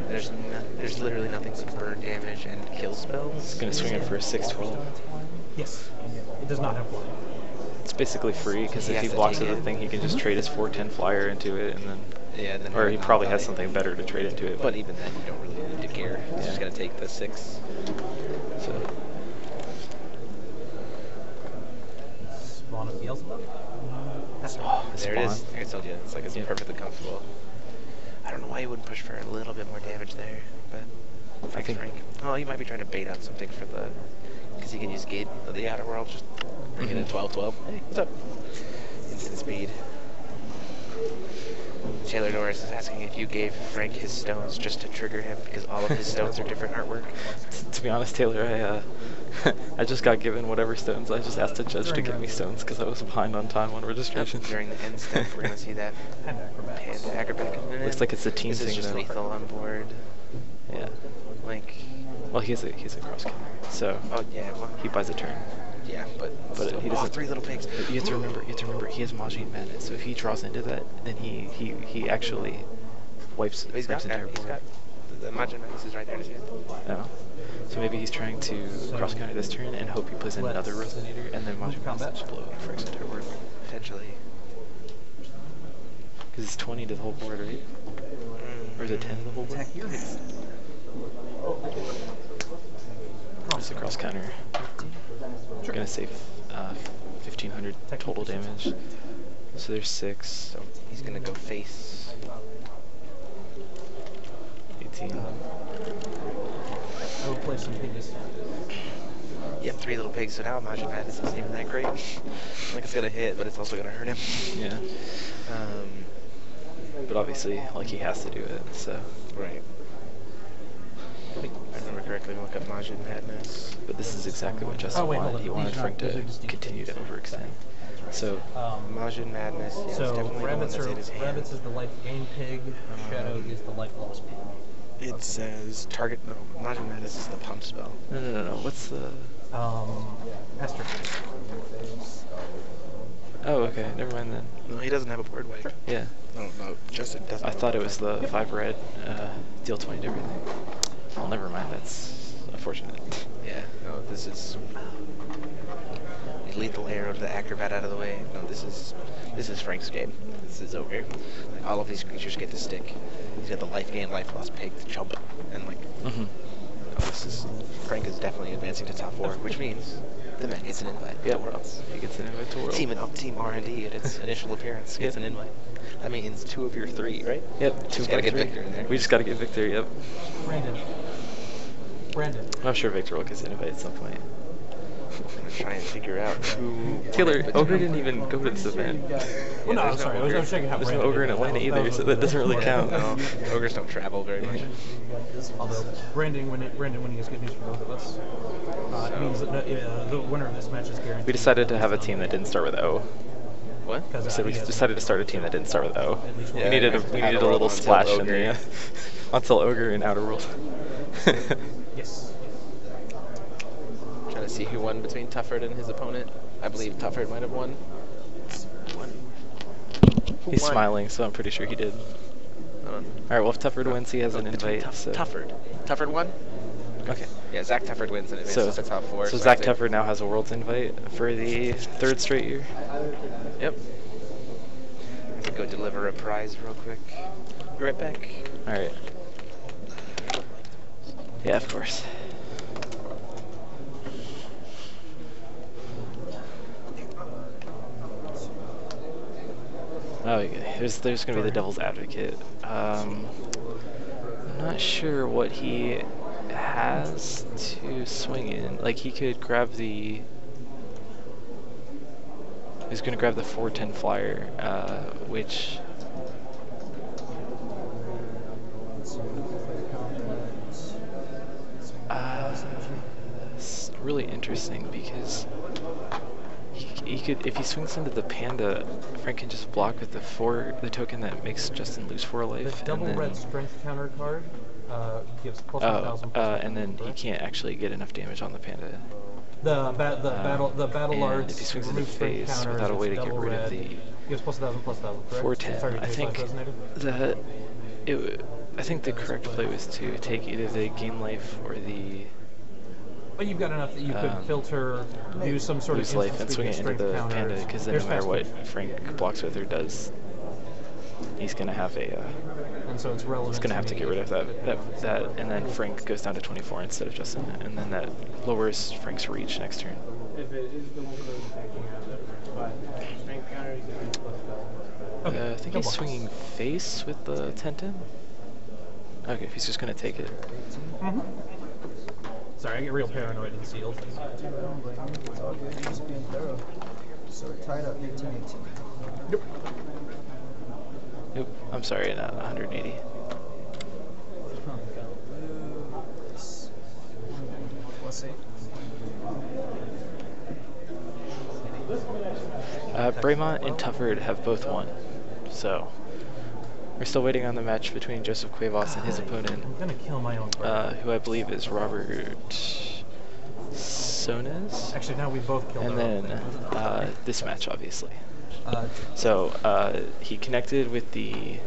There's literally nothing but burn damage and kill spells. He's gonna swing in for a 6/12. Yes. It does not have flying. It's basically free because He if has he to blocks take with the it. thing, he can just trade his 4/10 flyer into it, and then, Yeah, then or he probably has something better to trade into it. But even then, you don't really need to care. He's just gonna take the 6. So Spawn of Beelzebub. There it is. I told you, it's like it's Yeah. perfectly comfortable. I don't know why you wouldn't push for a little bit more damage there, but I think- Frank. Oh, he might be trying to bait out something for the, because he can use Gate of the Outer World, just bring it in 12-12. Hey, what's up? Instant speed. Taylor Norris is asking if you gave Frank his stones just to trigger him, because all of his stones are different artwork. to be honest, Taylor, I just got given whatever stones. I just asked the judge to give me stones because I was behind on time on registration. During the end step, we're gonna see that And Acrobat. Panda Acrobat coming in. Looks like it's a team This is thing, just though. lethal on board. Yeah. Like, Well, he has a cross counter, so oh yeah, well, he buys a turn. yeah, but still, he oh, doesn't. 3 little pigs. You have to remember. He has Majin Madness. So if he draws into that, then he actually wipes He's got entire that. He's board. got the Majin Madness is right there in his hand. Oh. So maybe he's trying to cross counter this turn and hope he plays another Resonator and then Majin Madness just blow up Frank's entire board. Potentially. Because it's 20 to the whole board, right? Or is it 10 to the whole board? Just a cross counter. We're gonna save 1500 total damage. So there's 6. So he's gonna go face. 18. I will play some pigs. Yep, 3 little pigs. So now Majin Madness isn't even that great. Like it's gonna hit, but it's also gonna hurt him. Yeah. But obviously, like, he has to do it, so. Right. I think I remember correctly. Look up Majin Madness. But this is exactly what Justin wanted. He wanted Frank to continue to overextend. So, Majin Madness. Yeah, it's So definitely rabbits the one that's in his hand. rabbits is the life gain pig. Shadow is the life loss pig. It says target. No, Majin Madness is the pump spell. no. What's the... Hester. Oh, okay. Never mind then. No, he doesn't have a board wipe. Yeah. No, Justin doesn't. I thought it was the 5 red, deal 20 to everything. Well, never mind. That's unfortunate. Yeah. No, this is lethal arrow to the acrobat out of the way. No, this is Frank's game. This is over. Like, all of these creatures get to stick. He's got the life gain, life loss pig to jump, and like. Frank is definitely advancing to top 4, which means the man gets an invite to Worlds. He gets an invite to Worlds. Team R&D at its initial appearance gets an invite. That means 2 of your 3, right? Yep, 2 Just gotta get Victor in there. We just gotta get Victor, yep. Brandon. I'm sure Victor will get an invite at some point. I'm gonna try and figure out who. Taylor, Ogre didn't even go to this event. Well, no, I'm sorry. I was checking how There's no Brandon Ogre in did. Atlanta either, so that doesn't really count. No, ogres don't travel very much. Although Brandon winning is good news for both of us. It means that the winner of this match is guaranteed. We decided to have a team that didn't start with O. What? We said we decided to start a team that didn't start with O. Yeah, we needed a little splash in the until Ogre in Outer World. Yes. Trying to see who won between Tufford and his opponent. I believe Tufford might have won. He's smiling, so I'm pretty sure he did. Hold on. Alright, well if Tufford wins, he has an invite. So. Tufford won? Okay. Yeah, Zach Tufford wins and advances to top 4. So Zach Tufford now has a World's invite for the 3rd straight year. Yep. I have to go deliver a prize real quick. Be right back. Alright. Yeah, of course. Oh, there's going to be the Devil's Advocate. I'm not sure what he has to swing in. Like, he could grab the... He's going to grab the 410 flyer, which... It's really interesting because he could, if he swings into the Panda, Frank can just block with the token that makes Justin lose 4 life. The double red strength counter card gives plus 1,000. And then he can't actually get enough damage on the Panda. The battle arts. If he swings into face without a way to get rid of the gives plus 1,000, correct? 410, I think the correct play was to take either the game life or the. But you've got enough that you could filter, use some sort of life and swing it into the Panda, because then no matter what Frank blocks with or does, he's gonna have a. And so it's relevant. He's gonna have to get rid of that, and then Frank goes down to 24 instead of Justin, and then that lowers Frank's reach next turn. I think he's swinging face with the 10-10. Okay, if he's just gonna take it. Mm-hmm. Sorry, I get real paranoid and sealed. So we're tied up 18-18. Yep. Yep. I'm sorry, not 180. Let's see. Braymont and Tufford have both won, so we're still waiting on the match between Joseph Cuevas and his opponent, I'm gonna kill my own who I believe is Robert Sones. Actually, now we both killed and our then own. this match, obviously. So he connected with the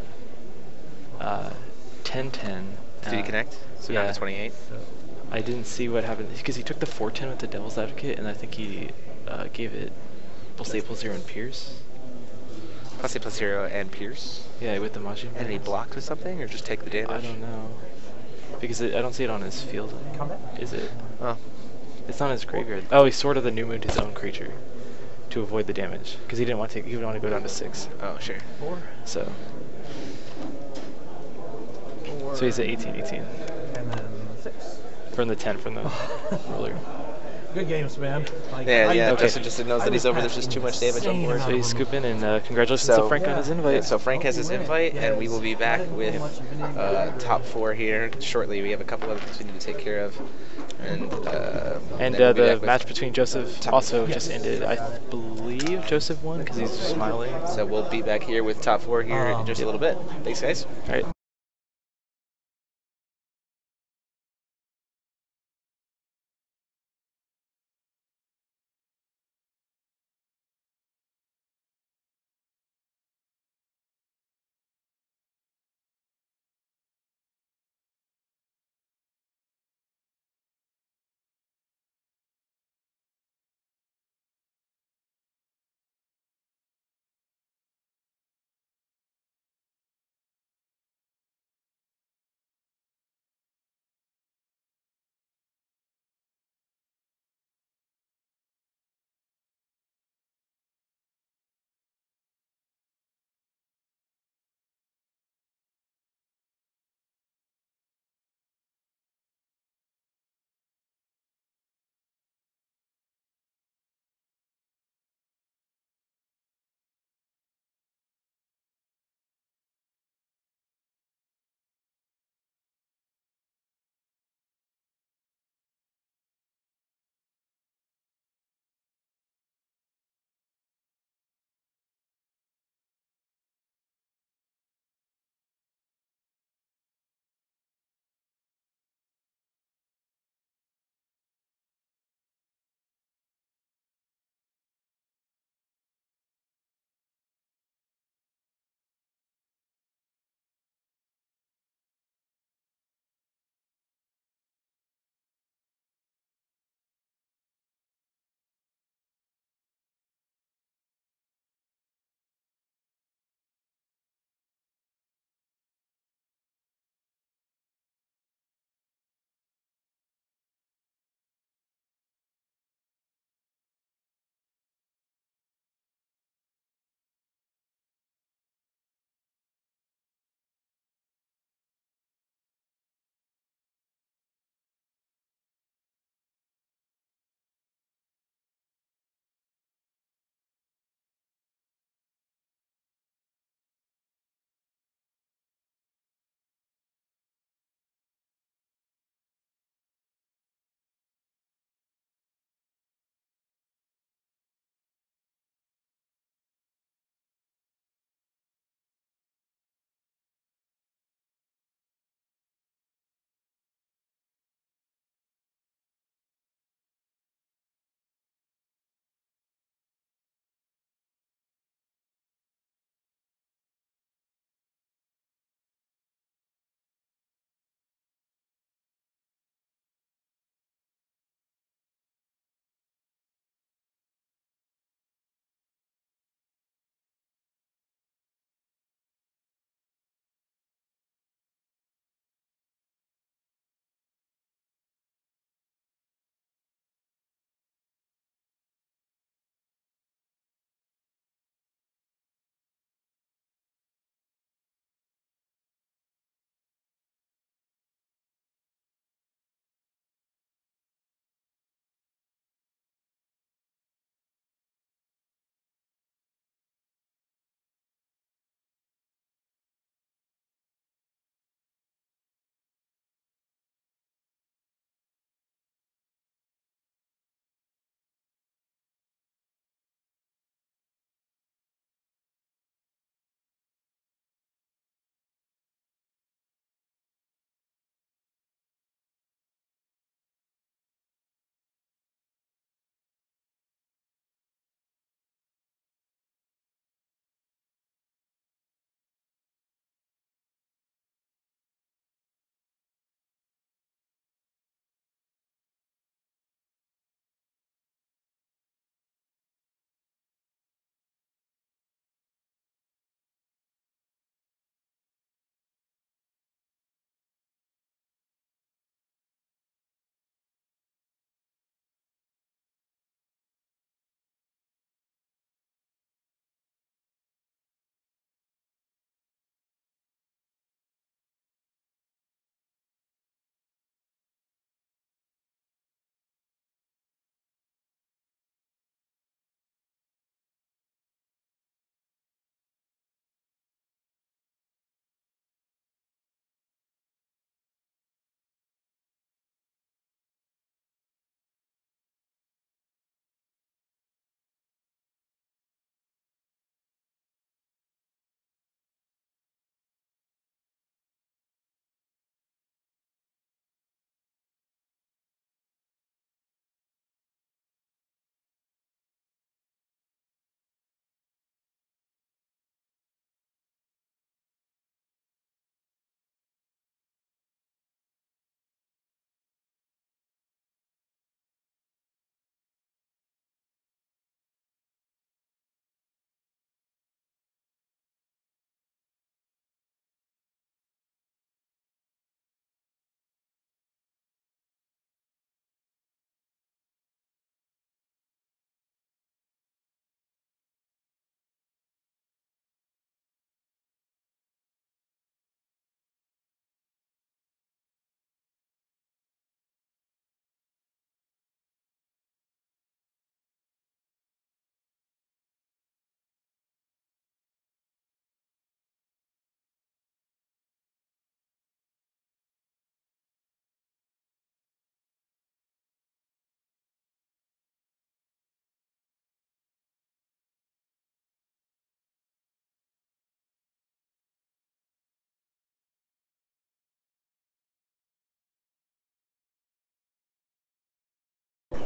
10-10. Did he connect? So down yeah. to 28. I didn't see what happened because he took the 4-10 with the Devil's Advocate, and I think he gave it +8/+0 and Pierce. +8/+0 and Pierce. Yeah, with the Majin. And he blocked with something, or just take the damage? I don't know. Because I don't see it on his field. Is it? Oh. It's on his graveyard. Oh, he sort of the New Mooned his own creature to avoid the damage because he didn't want to. He would want to go down to 6. Oh, sure. 4. So. So he's at 18-18 And then 6. from the 10 from the ruler. Good games, man. Like, Yeah. Okay. Justin just knows that he's over. There's just too much damage on board. So he's scooping, and congratulations to Frank on his invite. So Frank has his invite, and we will be back with top 4 here shortly. We have a couple other things we need to take care of. And And then we'll be the back with match between Joseph also just ended. I believe Joseph won because he's smiling. So we'll be back here with top 4 here in just a little bit. Thanks, guys. All right.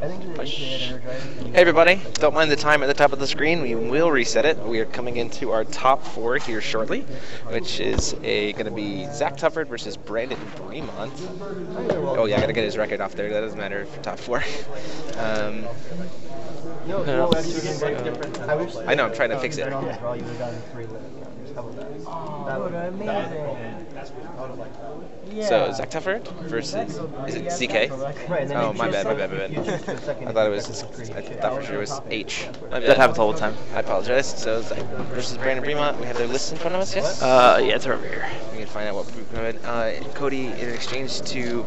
Hey everybody, don't mind the time at the top of the screen. We will reset it. We are coming into our top 4 here shortly, which is going to be Zach Tufford versus Brandon Bremont. Oh yeah, I gotta get his record off there. That doesn't matter for top 4. I know, I'm trying to fix it. So Zach Tufford versus, is it ZK? Oh, my bad. I thought it was, I thought for sure it was H. That happens all the time. I apologize. So Zach versus Brandon Bremont. We have their list in front of us, yes? Yeah, it's over here. We can find out what Cody, in exchange to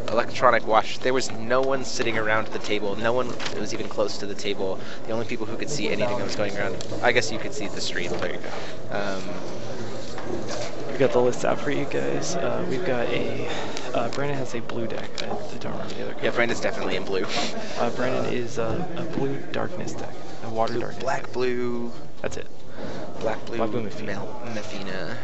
electronic watch, there was no one sitting around the table. No one was even close to the table. The only people who could see anything that was going around, I guess you could see the stream. There you go. We've got the list out for you guys. We've got a Brandon has a blue deck. I don't remember the other color. Yeah, Brandon's definitely in blue. Brandon is a blue darkness deck, a water darkness. Black, blue. That's it. Black, blue Mefina.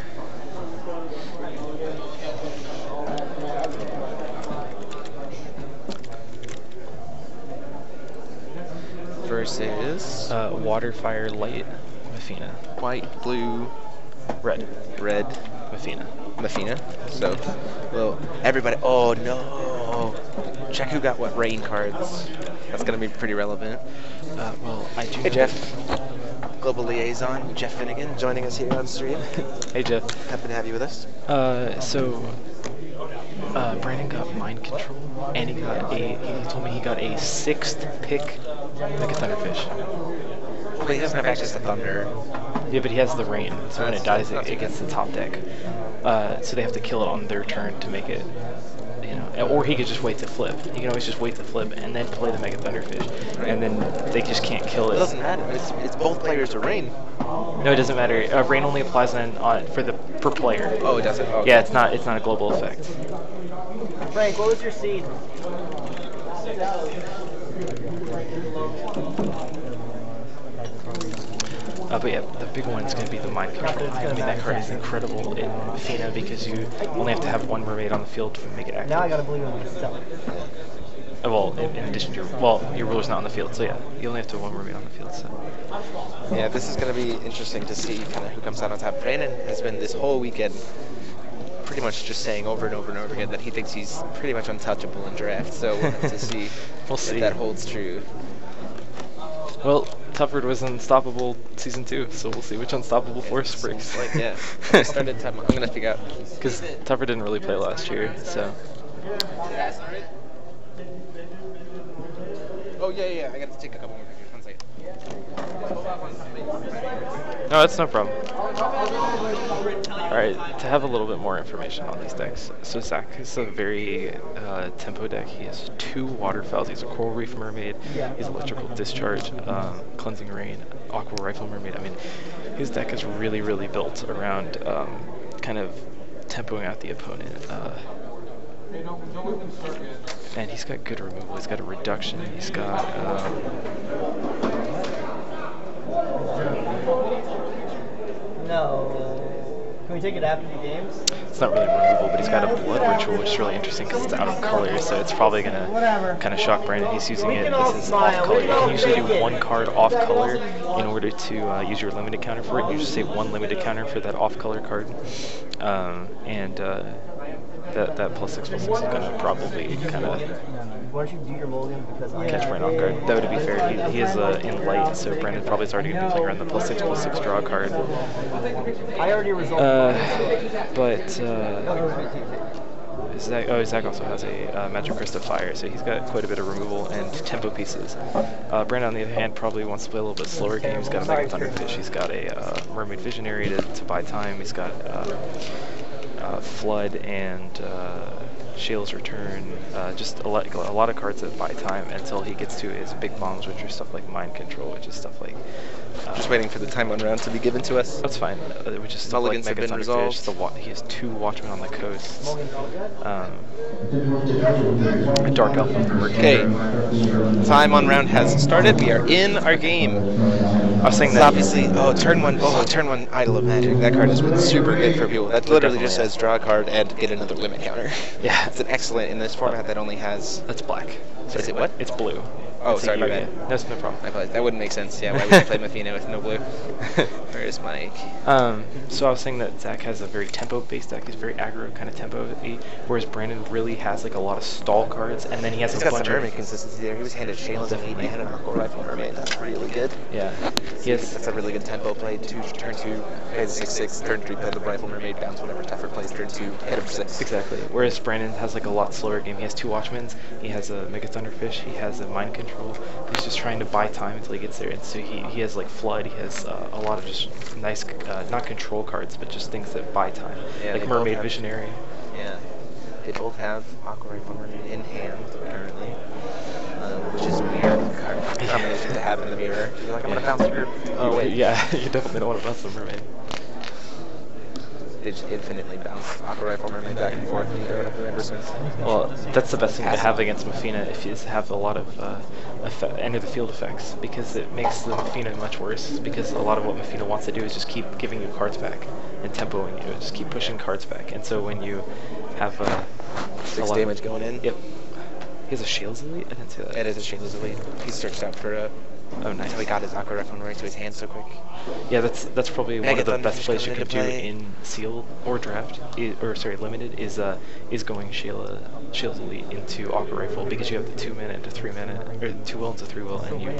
Versus water, fire, light, Mefina. White, blue, red Mefina. So, well, everybody. Oh no! Check who got what rain cards. That's gonna be pretty relevant. Well, I do. Hey Jeff, Global Liaison, Jeff Finnegan, joining us here on stream. Hey Jeff. Happy to have you with us. Brandon got mind control, and he told me he got a 6th pick Mega Thunderfish. But he doesn't have access to Thunder. Yeah, but he has the rain, so when it dies, it gets the top deck. So they have to kill it on their turn to make it, or he could just wait to flip. He can always just wait to flip and then play the Mega Thunderfish, and then they just can't kill it. It doesn't matter. It's both players to rain. No, it doesn't matter. Rain only applies per player. Oh, it doesn't. Oh, okay. Yeah, it's not a global effect. Frank, what was your seed? But yeah, the big one is going to be the mind control. I mean, that card is incredible in Mefina because you only have to have 1 mermaid on the field to make it active. Now I gotta believe in myself. Well, in addition to your ruler's not on the field, so yeah, you only have to have 1 mermaid on the field. So yeah, this is going to be interesting to see kind of who comes out on top. Brandon has been this whole weekend pretty much just saying over and over and over again that he thinks he's pretty much untouchable in draft. So we'll have to see if that holds true. Well, Tufford was unstoppable season 2, so we'll see which unstoppable force breaks. Like, yeah. Started time. I'm gonna figure out because Tufford didn't really play last year, so. Oh yeah. I got to take a couple more pictures. 1 second. No, that's no problem. Alright, to have a little bit more information on these decks. So Zach is a very tempo deck. He has 2 waterfowls. He's a Coral Reef Mermaid. He's Electrical Discharge, Cleansing Rain, Aqua Rifle Mermaid. I mean, his deck is really, really built around kind of tempoing out the opponent. And he's got good removal. He's got a reduction. He's got No. Can we take it after the games? it's not really removal, but he's got a blood ritual, which is really interesting because it's out of color, so it's probably going to kind of shock Brandon. He's using it as his off color. You can usually do 1 card off color in order to use your limited counter for it. You just say 1 limited counter for that off color card. That +6/+6 is going to probably kind of Why don't you do your mulligan because catch Brandon off guard. That would be fair. He is in light, so Brandon probably is already going to be playing around the +6/+6 draw card. I already resolved. Zach also has a Magic Crystal Fire, so he's got quite a bit of removal and tempo pieces. Brandon, on the other hand, probably wants to play a little bit slower game. He's got a Mega Thunderfish. He's got a Mermaid Visionary to buy time. He's got Flood and Shale's Return, just a lot of cards that buy time until he gets to his big bombs, which are stuff like Mind Control, which is stuff like... just waiting for the time on round to be given to us. That's fine, which is stuff like Mega Thunderfish. He has 2 Watchmen on the coasts. A Dark Elf of the Mercury. Okay, time on round has started. We are in our game. I was saying that... Obviously, turn one, Idol of Magic. That card has been super good for people. That literally just says draw a card and get another limit counter. Yeah. It's an excellent in this format that only has. That's black. Is it what? It's blue. Oh, It's a sorry, my UA. bad. No, it's no problem. I apologize. That wouldn't make sense. Yeah, why would you play Mafina with no blue? Where's Mike? So I was saying that Zach has a very tempo-based deck. He's very aggro kind of tempo-y, whereas Brandon really has like a lot of stall cards, and then he has He's a got bunch some of mermaid consistency there. He was handed Shayla's and he had an Aqua Rifle Mermaid. That's really good. yeah. He has That's a really good tempo play. Turn 2, play the 6/6. Turn 3, play the Rifle Mermaid. Bounce whatever tougher plays. Turn 2, hit him for 6. exactly. Whereas Brandon has like a lot slower game. He has 2 Watchmens. He has a Mega Thunderfish. He has a Mind Control. He's just trying to buy time until he gets there. And so he has like Flood. He has a lot of just nice, not control cards, but just things that buy time. Yeah, like they both Mermaid have- Visionary. Yeah. They both have Aqua Rifle Mermaid in hand currently, which is a weird combination to have in the mirror. You're like, I'm going to bounce your... Oh, wait. Yeah, you definitely don't want to bounce the Mermaid. They just infinitely bounce Aqua Rifle Mermaid back and forth and throw it up the Richardson. Well, that's the best thing to have against Mafina if you have a lot of end of the field effects, because it makes the Mafina much worse, because a lot of what Mafina wants to do is just keep giving you cards back and tempoing you, just keep pushing cards back. And so when you have a 6 lot damage going in. Yep. He has a Shields Elite? I didn't see that. It is a Shayla's Elite. He searched out for a... Oh, nice. Until he got his Aqua Rifle Mermaid to his hand so quick. Yeah, that's probably one Mega of the best Thunderfish plays you coming can do into play. in sealed or draft, limited is going Shayla's Elite into Aqua Rifle, because you have the 2 minute into 3 minute, or 2 will into 3 will, and you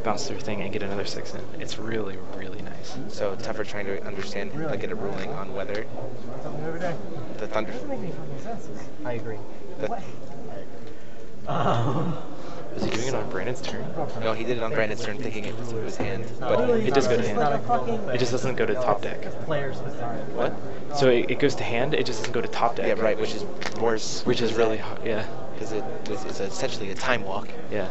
bounce their thing and get another 6 in. It's really, really nice. So tougher trying to understand, like get a ruling on whether the Thunder... I agree. The, Was he doing it on Brandon's turn? no, he did it on Brandon's turn thinking it was through his hand. But It does go to hand. It just doesn't go to top deck. Players decide. what? So it goes to hand, it just doesn't go to top deck. Yeah, right, which is worse. Which is really hard, yeah. Because it's essentially a time walk. Yeah.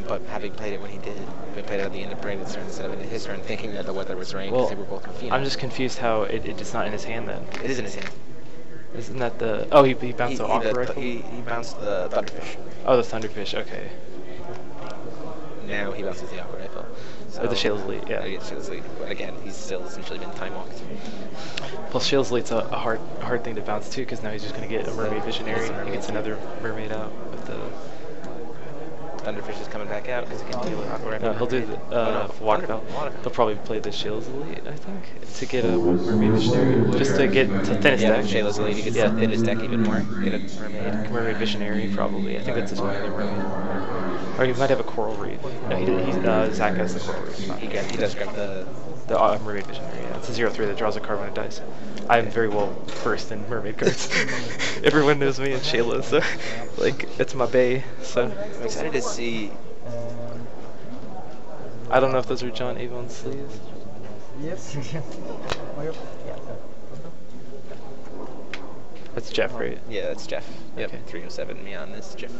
But having played it when he did, we played it at the end of Brandon's turn instead of in his turn, thinking that the weather was rain because Well, they were both Mafina. I'm just confused how it's not in his hand then. It is in his hand. Isn't that the... Oh, he bounced the Aqua Rifle? He bounced the Thunderfish. Oh, the Thunderfish, okay. Now he bounces the Aqua Rifle. So, Or the Shayla's Elite, yeah. Against Shayla's Elite. But again, he's still essentially been time walked. Plus, Shayla's Elite's a hard thing to bounce too, because now he's just going to get a Mermaid Visionary. He gets another Mermaid out with the... Thunderfish is coming back out because he can deal with Aqua Rifle. He'll do the Waterfowl. Waterfowl. They'll probably play the Shayla's Elite, I think, to get a Mermaid Visionary. Just to get to thin his Yeah, deck. Shayla's Elite, he gets Yeah. in his deck even more. Get a Mermaid. Mermaid Visionary, probably. I think that's his only other Mermaid. Or he might have a Coral Reef. No, Zach has the Coral Reef. He does grab the... The Mermaid Visionary, yeah. It's a 0/3 that draws a card when it dies. I'm very well versed in mermaid cards. Everyone knows me and Shayla, so like it's my bae. So I'm excited to see... I don't know if those are John Avon's sleeves. Yes. That's Jeff, right? Yeah, that's Jeff. Yep, Okay. 307 me on this, Jeff.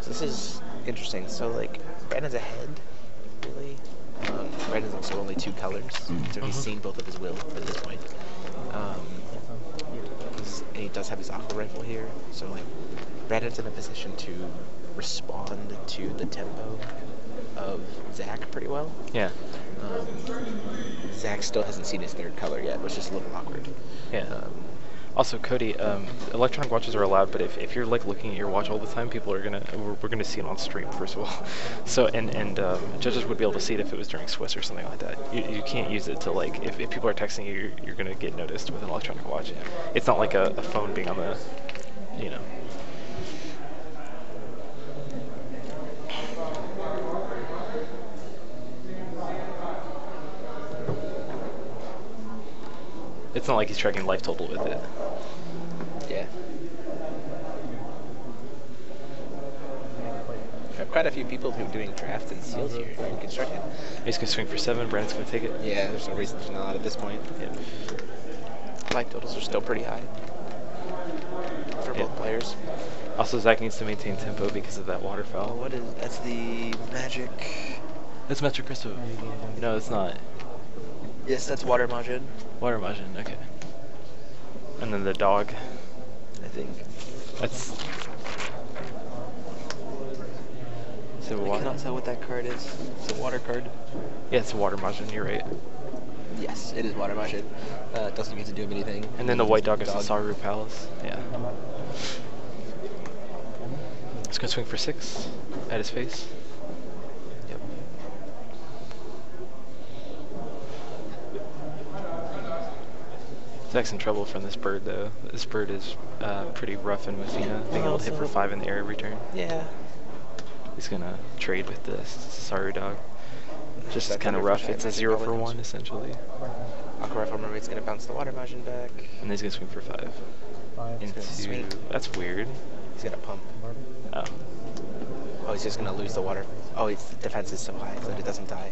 So this is interesting. So, like, Brandon's ahead, really. Brandon's also only 2 colors, so he's seen both of his will at this point. And he does have his Aqua Rifle here, so, like, Brandon's in a position to respond to the tempo of Zach pretty well. Yeah. Zach still hasn't seen his 3rd color yet, which is a little awkward. Yeah. Also, Cody, electronic watches are allowed, but if you're like looking at your watch all the time, people are we're gonna see it on stream first of all. So and judges would be able to see it if it was during Swiss or something like that. You can't use it to like if people are texting you, you're gonna get noticed with an electronic watch. It's not like a phone being on the, you know. It's not like he's tracking life total with it. Yeah. There are quite a few people who are doing drafts and seals here in constructed. He's gonna swing for 7. Brandon's gonna take it. Yeah, there's no reason to not at this point. Yeah. Life totals are still pretty high for both players. Also, Zach needs to maintain tempo because of that waterfowl. What is that's the magic? That's Metro Crystal. No, it's not. Yes, that's water Majin, Water Majin, okay. And then the dog. I think. That's. Is it I water? cannot tell what that card is. It's a water card. Yeah, it's a Water Majin, you're right. Yes, it is water Majin. It doesn't get to do anything. And then the white dog is the Saru Palace. Yeah. He's gonna swing for 6 at his face. Yep. Zach's in trouble from this bird though. This bird is pretty rough in Messina, being able to hit for 5 in the air every turn. Yeah. He's gonna trade with the Saru dog. Just kind of rough. It's a 0 for 1 essentially. Aqua Rifle Mermaid's gonna bounce the water Majin back. And then he's gonna swing for 5. Into, swing. that's weird. He's gonna pump. Oh. Oh, he's just gonna lose the water. Oh, its defense is so high that it doesn't die.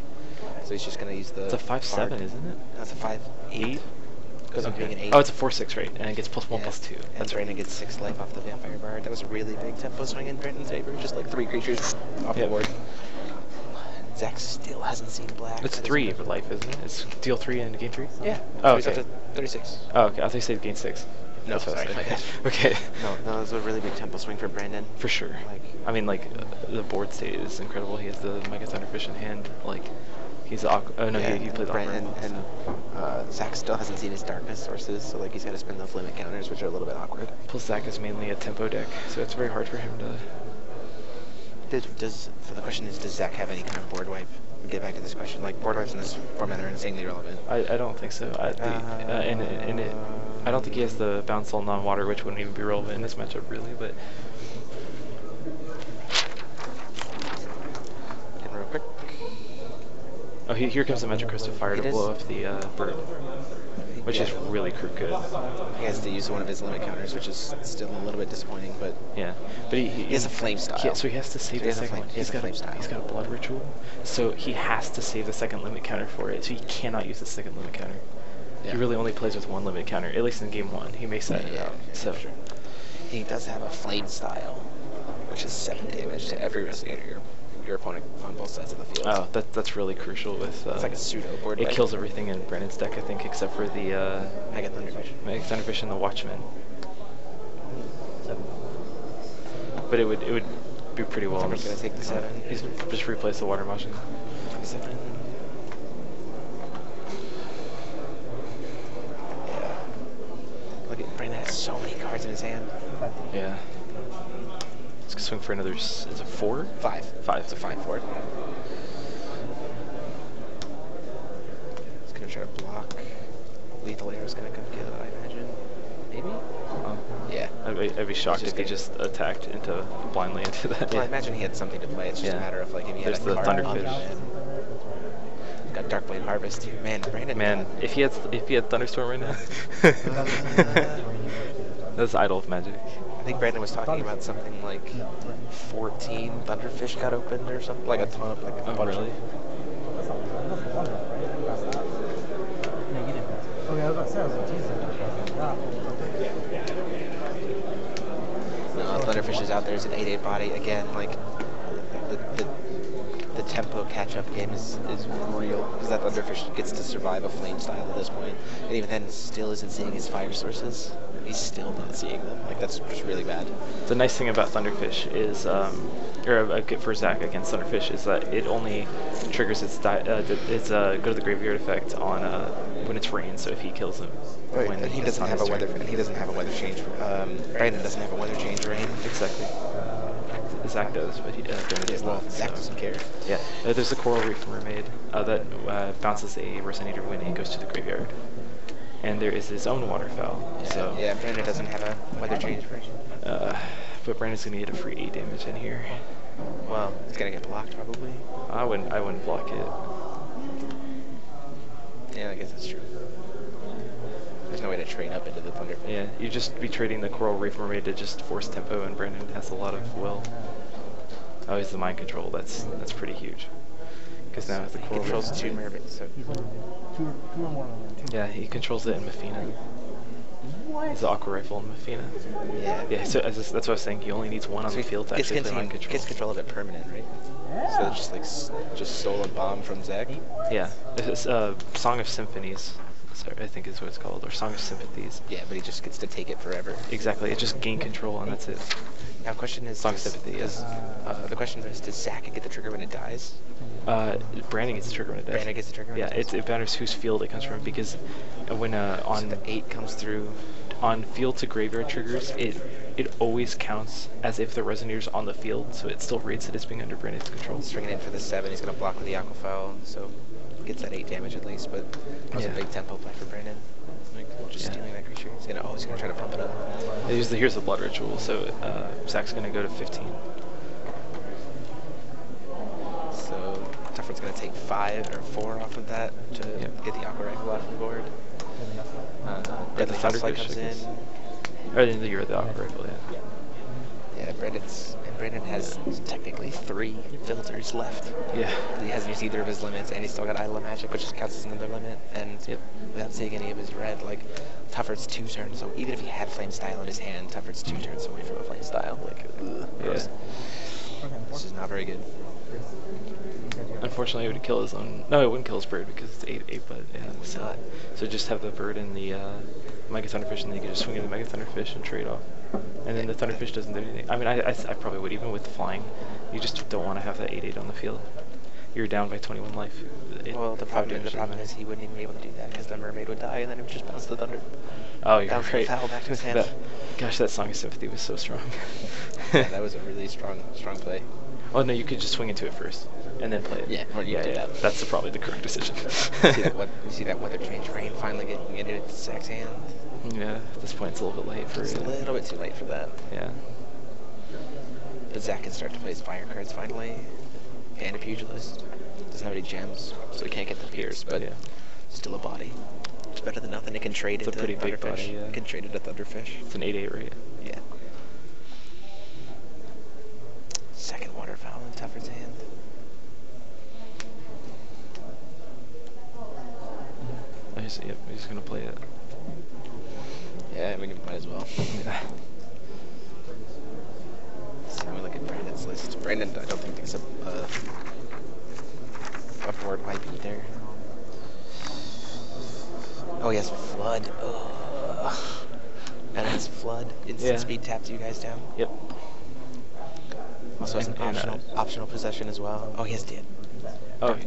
So he's just gonna use the. It's a 5/7, isn't it? That's a 5/8. Goes on being an 8. Oh, it's a 4/6, right? And it gets +1/+2. And That's Brandon right. gets 6 life off the Vampire Bard. That was a really big tempo swing in Brandon's favor. Just like 3 creatures off the board. Zach still hasn't seen black. It's 3 for life, isn't it? It's deal 3 and gain 3? Yeah. Oh, He's up okay. to 36. Oh, okay. I thought you said gain 6. No, That's what I sorry. said. Okay. No, that was a really big tempo swing for Brandon. For sure. Like, I mean, like, the board state is incredible. He has the Mega Thunderfish in hand. Like, he's oh no, yeah, he plays Brandon Aqua. and Zach still hasn't seen his darkness sources, so like he's got to spend those limit counters, which are a little bit awkward. Plus, Zach is mainly a tempo deck, so it's very hard for him to. So the question is, does Zach have any kind of board wipe? We'll get back to this question. Like, board wipes in this format are insanely relevant. I don't think so. I don't think he has the bounce all non-water, which wouldn't even be relevant in this matchup, really. But Getting real quick. oh, here comes the Magic Crystal Fire to blow up the bird, which is really good. He has to use one of his limit counters, which is still a little bit disappointing, but Yeah, but he has a flame style. Yeah, so he has to save the second one. He's got a blood ritual, so he has to save the second limit counter for it. So he cannot use the second limit counter. Yeah. He really only plays with 1 limit counter, at least in game 1. He may set it out. So sure. He does have a flame style, which is 7 damage to every resonator your opponent on both sides of the field. oh, that's really crucial with. It's like a pseudo board. It kills everything in Brennan's deck, I think, except for the Mega Thunderfish. Mega Thunderfish and the Watchman. But it would be pretty well. Thunder's gonna take the 7. He's just replace the Water Motion. 7. Yeah. Look at Brandon has so many cards in his hand. Yeah. Let's go swing for another. Is it 4? 5. 5. It's a 5/4. He's gonna try to block. Lethal Arrow's gonna come kill it, I imagine. Maybe? Yeah. I'd be shocked if he just attacked blindly into that. Well, I imagine he had something to play. It's just a matter of like if he had There's a the card on Thunderfish. him. He's got Darkblade Harvest too. Man, Brandon. Man, if he had Thunderstorm right now, that's Idol of Magic. I think Brandon was talking about something like 14 Thunderfish got opened or something. Like a ton of like a Oh, bunch really? Okay, I was about to say, I was like, Jesus. No, Thunderfish is out there as an 8/8 body again. Like the tempo catch-up game is real because that Thunderfish gets to survive a flame style at this point, and even then still isn't seeing his fire sources. He's still not seeing them. Like that's just really bad. The nice thing about Thunderfish is, for Zach against Thunderfish, is that it only triggers its go to the graveyard effect on when it's rain. So if he kills him, Right, when and he it's doesn't on have a his weather. turn. And he doesn't have a weather change. Brandon doesn't have a weather change rain. Exactly. Zach does, but Brandon does Well, not. Zach so. doesn't care. Yeah, there's a Coral Reef Mermaid that bounces a Resonator when it goes to the graveyard. And there is his own waterfowl. So Yeah, Brandon doesn't have a weather change rain. but Brandon's gonna get a free 8 damage in here. Well, he's gonna get blocked probably. I wouldn't block it. Yeah, I guess that's true. There's no way to train up into the Thunderfish. Yeah, you just be trading the Coral Reef Mermaid to just force tempo, and Brandon has a lot of will. Oh, he's the mind control. That's pretty huge. Because now the He Coral controls Reef. 2 mermaids. So Two or more than two. Yeah, he controls it in Mafina. He's the Aqua Rifle in Mafina. yeah. Yeah, so that's what I was saying. He only needs 1 on the field to actually play mind control. Gets control of it permanent, right? So it's just like just stole a bomb from Zach. Yeah, it's Song of Symphonies. Sorry, I think is what it's called, or Song of Sympathies. Yeah, but he just gets to take it forever. Exactly. It just gain control, and that's it. Now, question is, Song of Sympathy, the question is, does Zach get the trigger when it dies? Brandon gets the trigger when it dies. Brandon gets the trigger when Yeah, it dies? it matters whose field it comes from, because when on So the 8 comes through. on field to graveyard triggers, it always counts as if the Resonator's on the field, so it still rates it as being under Brandon's control. Stringing in for the 7, he's going to block with the Aquafoul, so gets that 8 damage at least, but that was a big tempo play for Brandon. Like, just stealing that creature. He's going to try to pump it up. Here's the Blood Ritual, so Zach's going to go to 15. So Tuffert's going to take 5 or 4 off of that to get the Aqua Rifle off the board. Deadly Thunderflight Thunderfish comes in. Or in the year of the Aqua Rifle, yeah. Yeah, Brandon has technically 3 filters left. Yeah. He hasn't used either of his limits, and he's still got Isla Magic, which counts as another limit. And without seeing any of his red, like, Tuffert's 2 turns. So even if he had Flame Style in his hand, Tuffert's 2 turns away from a Flame Style. Like, gross. This is not very good. Unfortunately, it would kill his own. No, it wouldn't kill his bird because it's 8, but yeah. So just have the bird and the Mega Thunderfish, and then you can just swing in the Mega Thunderfish and trade off. And then the Thunderfish doesn't do anything. I mean, I probably would, even with flying. You just don't want to have that 8/8 on the field. You're down by 21 life. Well, the problem is he wouldn't even be able to do that because the Mermaid would die, and then it would just bounce the Thunder. Oh, you're Bounce the right. foul back to his hand. Gosh, that Song of Sympathy was so strong. Yeah, that was a really strong play. Oh no, you could just swing into it first and then play it. Yeah. That's probably the correct decision. You see that Weather Change Rain finally getting into Zach's hand? Yeah, at this point it's a little bit late for It's it. a little bit too late for that. Yeah. But Zach can start to play his fire cards finally. And a Pugilist. Doesn't have any gems, so he can't get the Pierce, but still a body. It's better than nothing. It can trade It's a into pretty big Thunderfish. body, yeah. It can trade into Thunderfish. It's an 8/8, right? Yeah. Second Waterfowl in Tuffert's hand. He's gonna play it. Yeah, I mean, you might as well. Yeah. So we look at Brandon's list. Brandon, I don't think thinks a board might be there. Oh, he has Flood. Ugh. And his Flood instant speed taps you guys down. Yep. Also has an optional possession as well. Oh, he has Dead. Oh,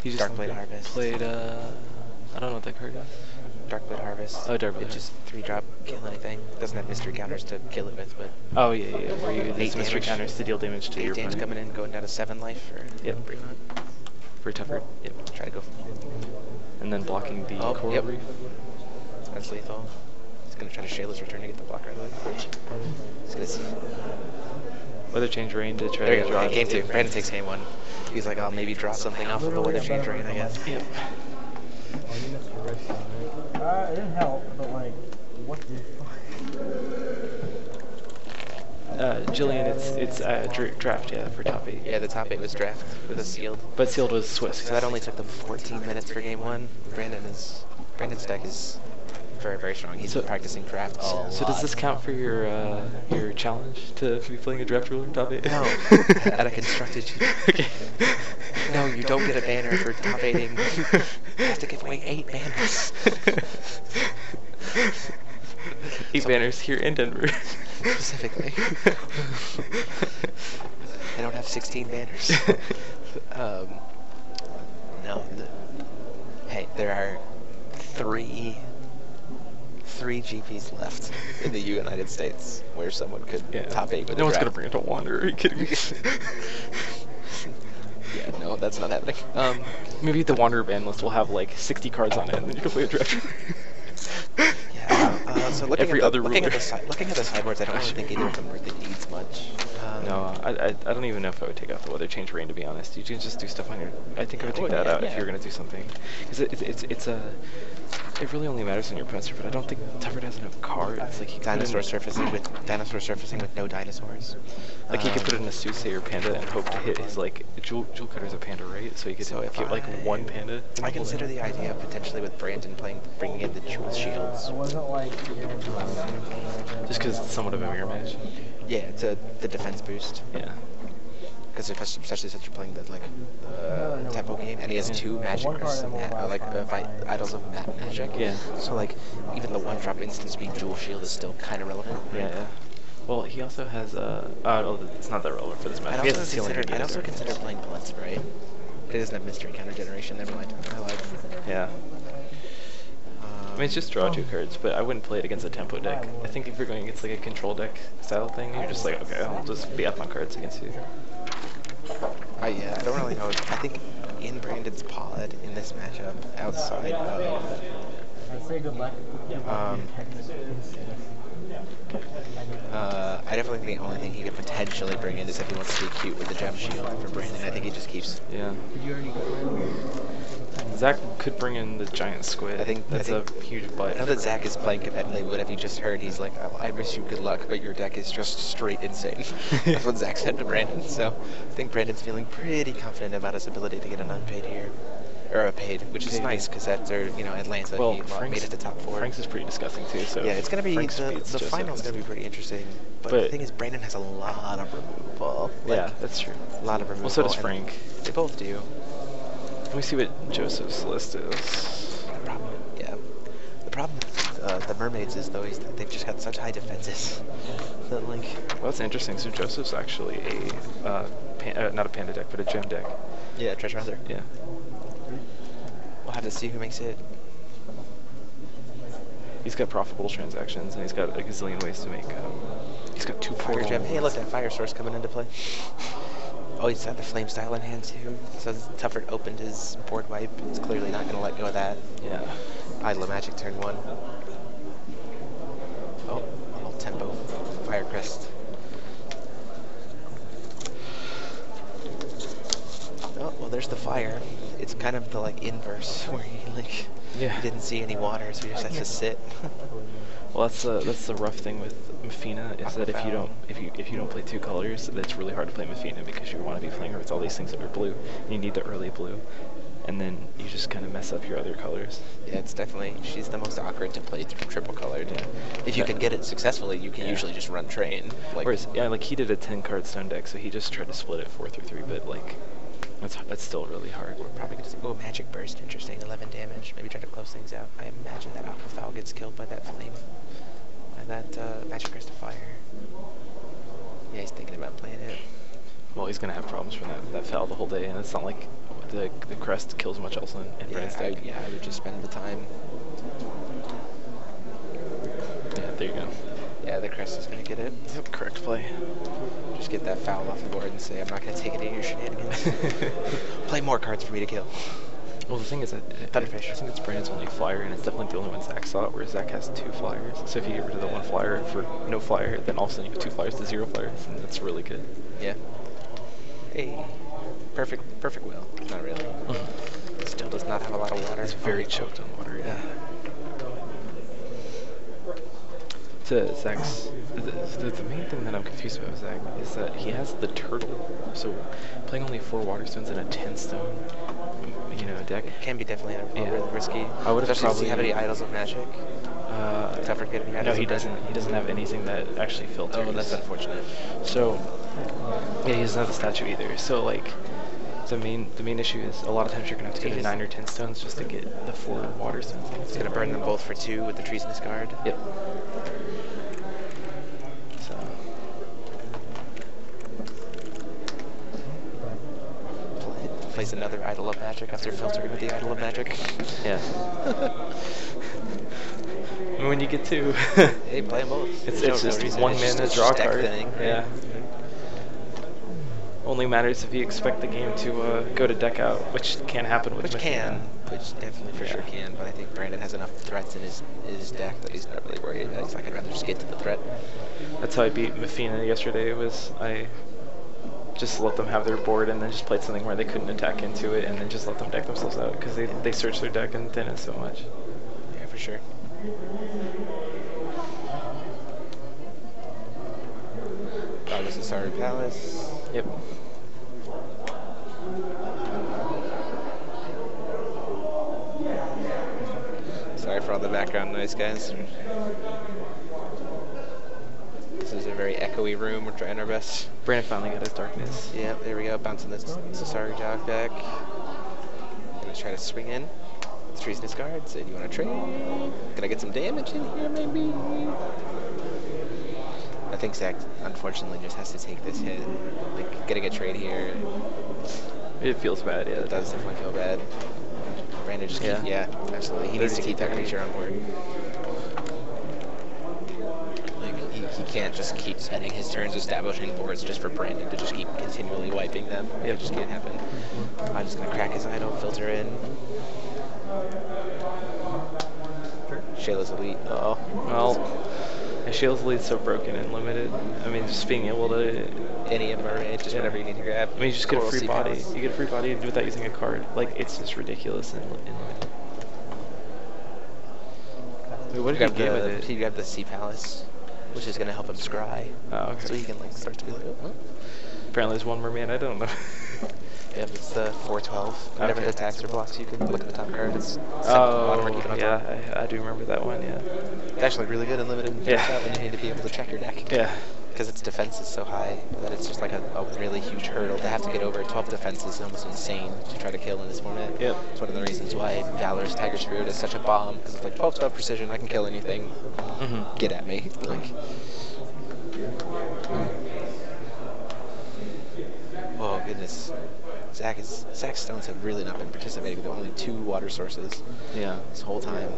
he just Darkblade Harvest. played. I don't know what that card is. Darkblade Harvest. Oh, Darkblade. It just 3-drop, kill anything. Doesn't have mystery counters to kill it with, but Oh yeah. Where you use 8 mystery damage. counters to deal damage to 8 your damage opponent. coming in, going down to 7 life for Bremont. For Tuffert. Yep. Try to go. And then blocking the Coral Reef. That's lethal. He's gonna try to Shayla's return to get the block right away. He's gonna see. Weather Change Rain to try There to you go. draw. Okay, game 2. Brandon takes game 1. He's like, I'll maybe draw something off of the Weather Change Rain, I guess. Yep. Oh, you missed your red shot, right? It didn't help, but like, what the fuck? Jillian, it's draft, for top 8. Yeah, the top 8 was draft with a sealed. But sealed was Swiss. So that only took them 14 minutes for game 1. Brandon's deck is very, very strong. He's been practicing draft a lot. So does this count for your challenge to be playing a draft ruler top 8? No, at a constructed. Okay. No, you don't get a banner for top 8ing. You have to give away 8 banners. 8 banners here in Denver. Specifically. I don't have 16 banners. No. Hey, there are three GPs left in the United States where someone could top 8 with No a one's draft. gonna bring it to Wander. Are you kidding me? Yeah, no, that's not happening. Maybe the Wanderer ban list will have like 60 cards on it, and then you can play a draft. Yeah. So looking Every at other looking at ruler. looking at the sideboards, I don't really think either of them really needs much. No, I don't even know if I would take out the Weather Change Rain, to be honest. You can just do stuff on your. I think I would take that out if you're gonna do something, because it really only matters on your opponent's turn. But I don't think Tuffert has enough cards. Like he could Dinosaur surfacing with no dinosaurs. Like he could put in a Susei or Panda and hope to hit his like Jewel Cutter's a Panda, right? So he could get like one Panda. I consider the idea of potentially with Brandon bringing in the Jewel Shields. It wasn't like Just because it's somewhat of a mirror match. Yeah, it's the defense boost. Yeah. Because especially since you're playing the tempo game, and he has 2 magic idols of magic. Yeah. So like even the 1-drop instant speed Jewel Shield is still kind of relevant. Yeah. Well, he also has oh, it's not that relevant for this match. He has a ceiling I'd also indicator. consider playing Blood Spray. But it doesn't have mystery counter generation. Never mind. I lied. Yeah. I mean, it's just draw 2 cards, but I wouldn't play it against a tempo deck. I think if you're going against like a control deck style thing, you're just like, okay, I'll just be up on cards against you. Yeah, I don't really know. I think in Brandon's pod in this matchup, outside of I'd say good luck. I definitely think the only thing he could potentially bring in is if he wants to be cute with the gem shield for Brandon. I think he just keeps. Yeah. Did you already go? Zach could bring in the giant squid. I think that's a huge butt. I know that Zach is playing competitively, but if you just heard, he's like, I wish you good luck, but your deck is just straight insane. That's what Zach said to Brandon. So I think Brandon's feeling pretty confident about his ability to get an unpaid here. Or a paid, which is nice because that's Atlanta. Well, he made it to top 4. Frank's is pretty disgusting too. So yeah, it's gonna be the final's gonna be pretty interesting. But the thing is, Brandon has a lot of removal. Yeah, that's true. A lot of removal. Well, so does Frank. They both do. Let me see what Joseph's list is. The problem with the mermaids is though they've just got such high defenses. That like. Well, that's interesting. So Joseph's actually a not a panda deck, but a gem deck. Yeah, treasure hunter. Yeah. We'll have to see who makes it. He's got profitable transactions, and he's got a gazillion ways to make. He's got 2 fire gem. Hey, look, that fire source coming into play. Oh, he's got the flame style in hand too. So Tufford opened his board wipe. He's clearly not going to let go of that. Yeah. Idle of Magic turn 1. Oh, little tempo fire crest. Oh, well, there's the fire. It's kind of the inverse where he he didn't see any water, so he just has to sit. Well, that's the rough thing with Mafina is that if you don't play 2 colors, it's really hard to play Mafina because you want to be playing her with all these things that are blue. And you need the early blue, and then you just kind of mess up your other colors. Yeah, it's definitely she's the most awkward to play through triple colored. Yeah. If you can get it successfully, you can usually just run train. Whereas he did a 10-card stone deck, so he just tried to split it 4 through 3, but that's still really hard. We're probably going to see... Oh, Magic Burst. Interesting. 11 damage. Maybe try to close things out. I imagine that Aquafowl gets killed by that flame. By that Magic Burst of Fire. Yeah, he's thinking about playing it. Well, he's going to have problems from that foul the whole day, and it's not like the crest kills much else in Brandon's deck. I would just spend the time. Yeah, there you go. Yeah, the crest is going to get it. Yep, correct play. Just get that foul off the board and say, I'm not going to take any of your shenanigans. Play more cards for me to kill. Well, the thing is that I think it's Brandon's only flyer, and it's definitely the only one Zach saw, whereas Zach has 2 flyers. So if you get rid of the 1 flyer for no flyer, then all of a sudden you have 2 flyers to 0 flyers, and that's really good. Yeah. Hey. Perfect will. Not really. Still does not have a lot of water. It's very choked on water, yeah. To Zach's, the main thing that I'm confused about with Zach is that he has the turtle. So playing only 4 water stones in a 10-stone, deck. It can be definitely really risky. I would have Especially probably. Does he have any Idols of Magic? Tufford get any Idols? No, he doesn't. He doesn't have anything that actually filters. Oh, that's unfortunate. So yeah, he doesn't have the statue either. So the main issue is a lot of times you're gonna have to get 9 or 10 stones just to get the 4 water stones. He's gonna burn them both for 2 with the Treasonous Guard. Yep. Plays another Idol of Magic after filtering with the Idol of Magic. Yeah. When you get 2. Hey, play them both. It's just 1 mana draw card. Thing. Yeah. Only matters if you expect the game to go to deck out, which can happen with Mafina. Which definitely for sure can, but I think Brandon has enough threats in his deck that he's not really worried about. He's like, I'd rather just get to the threat. That's how I beat Mafina yesterday, was I just let them have their board and then just played something where they couldn't attack into it and then just let them deck themselves out because they search their deck and thin it so much. Yeah, for sure. Oh, this is Sorry Palace. Yep. Sorry for all the background noise, guys. This is a very echoey room. We're trying our best. Brandon finally got his darkness. Yeah, there we go. Bouncing this Sasari Jog back. Gonna try to swing in. Treasonous Guard. Say, do you want to trade? Can I get some damage in here, maybe? I think Zach, unfortunately, just has to take this hit. Like, getting a trade here, It feels bad, yeah. it does definitely feel bad. Brandon just Yeah. absolutely. He needs to keep that creature on board. Like, he can't just keep spending his turns establishing boards just for Brandon to just keep continually wiping them. It just can't happen. I'm just going to crack his idol, filter in. Shayla's elite. Uh-oh. Well, and Shayla's lead's so broken and limited. I mean, just being able to... Any of them are just whatever you need to grab. I mean, you just get a Coral free Sea body. Palace. You get a free body without using a card. Like, it's just ridiculous and limited. Wait, what did he get with it? He grabbed the Sea Palace, which is going to help him scry. Oh, okay. So he can like start to be like, oh. Apparently there's one more man, I don't know. Yep, it's the 412. Whenever it attacks or blocks, you can look at the top card. It's Oh, keep it on top. yeah, I do remember that one, yeah. It's actually really good in limited when you need to be able to check your deck. Yeah. Because its defense is so high that it's just like a really huge hurdle to have to get over. 12 defense is almost insane to try to kill in this format. Yep. It's one of the reasons why Valor's Tiger Spirit is such a bomb, because it's like 12 precision, I can kill anything. Mm-hmm. Get at me. Like, oh goodness. Zach's stones have really not been participating. There are only 2 water sources Yeah. this whole time.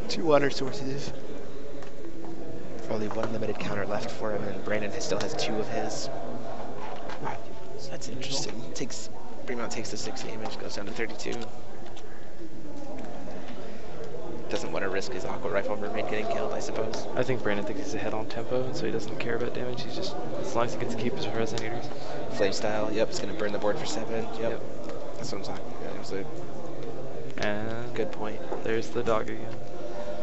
Two water sources. Only 1 limited counter left for him, and Brandon still has 2 of his. So that's interesting. Fremont takes the 6 damage, goes down to 32. Doesn't want to risk his Aqua Rifle Mermaid getting killed, I suppose. I think Brandon thinks he's ahead on tempo, and so he doesn't care about damage. He's just, as long as he gets to keep his resonators. Flame Style, yep, it's going to burn the board for 7. Yep. That's what I'm talking about. It was a And good point. there's the dog again.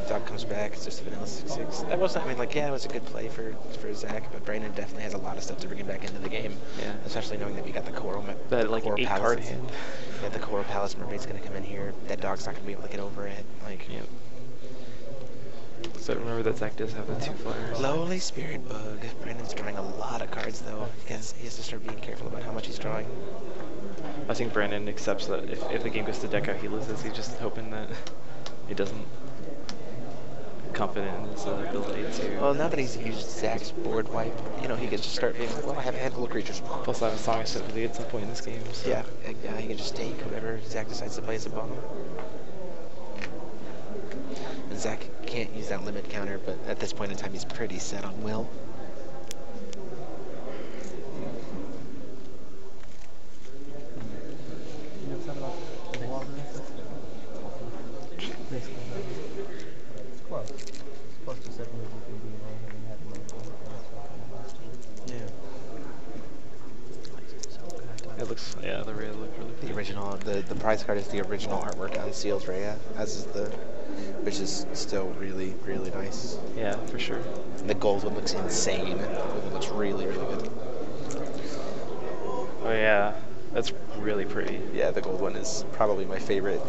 Dog comes back, it's just a vanilla 6/6. That wasn't, I mean, like, yeah, it was a good play for Zach, but Brandon definitely has a lot of stuff to bring him back into the game. Yeah. Especially knowing that we got the Coral That, like, Coral 8 card hand. Yeah, the Coral Palace Mermaid's going to come in here. That dog's not going to be able to get over it. Like, Yep. So remember that Zach does have the 2 flyers. Lowly Spirit Bug. Brandon's drawing a lot of cards, though. He has to start being careful about how much he's drawing. I think Brandon accepts that if the game goes to deck out, he loses. He's just hoping that he doesn't confident in his ability to... Well, now that he's used Zach's board wipe, you know, he can just start being like, well, I have a handful of creatures. Plus, I have a Song of Sympathy at some point in this game. So. Yeah, he can just take whatever Zach decides to play as a bomb. And Zach can't use that limit counter, but at this point in time, he's pretty set on Will. It's close. It's close to 7 years you can be in having had Yeah. It looks, yeah, the Rhea looks really The cool. original, the prize card is the original artwork on Sealed Rhea, as is which is still really, really nice. Yeah, for sure. And the gold one looks insane. The gold one looks really, really good. Oh yeah, that's really pretty. Yeah, the gold one is probably my favorite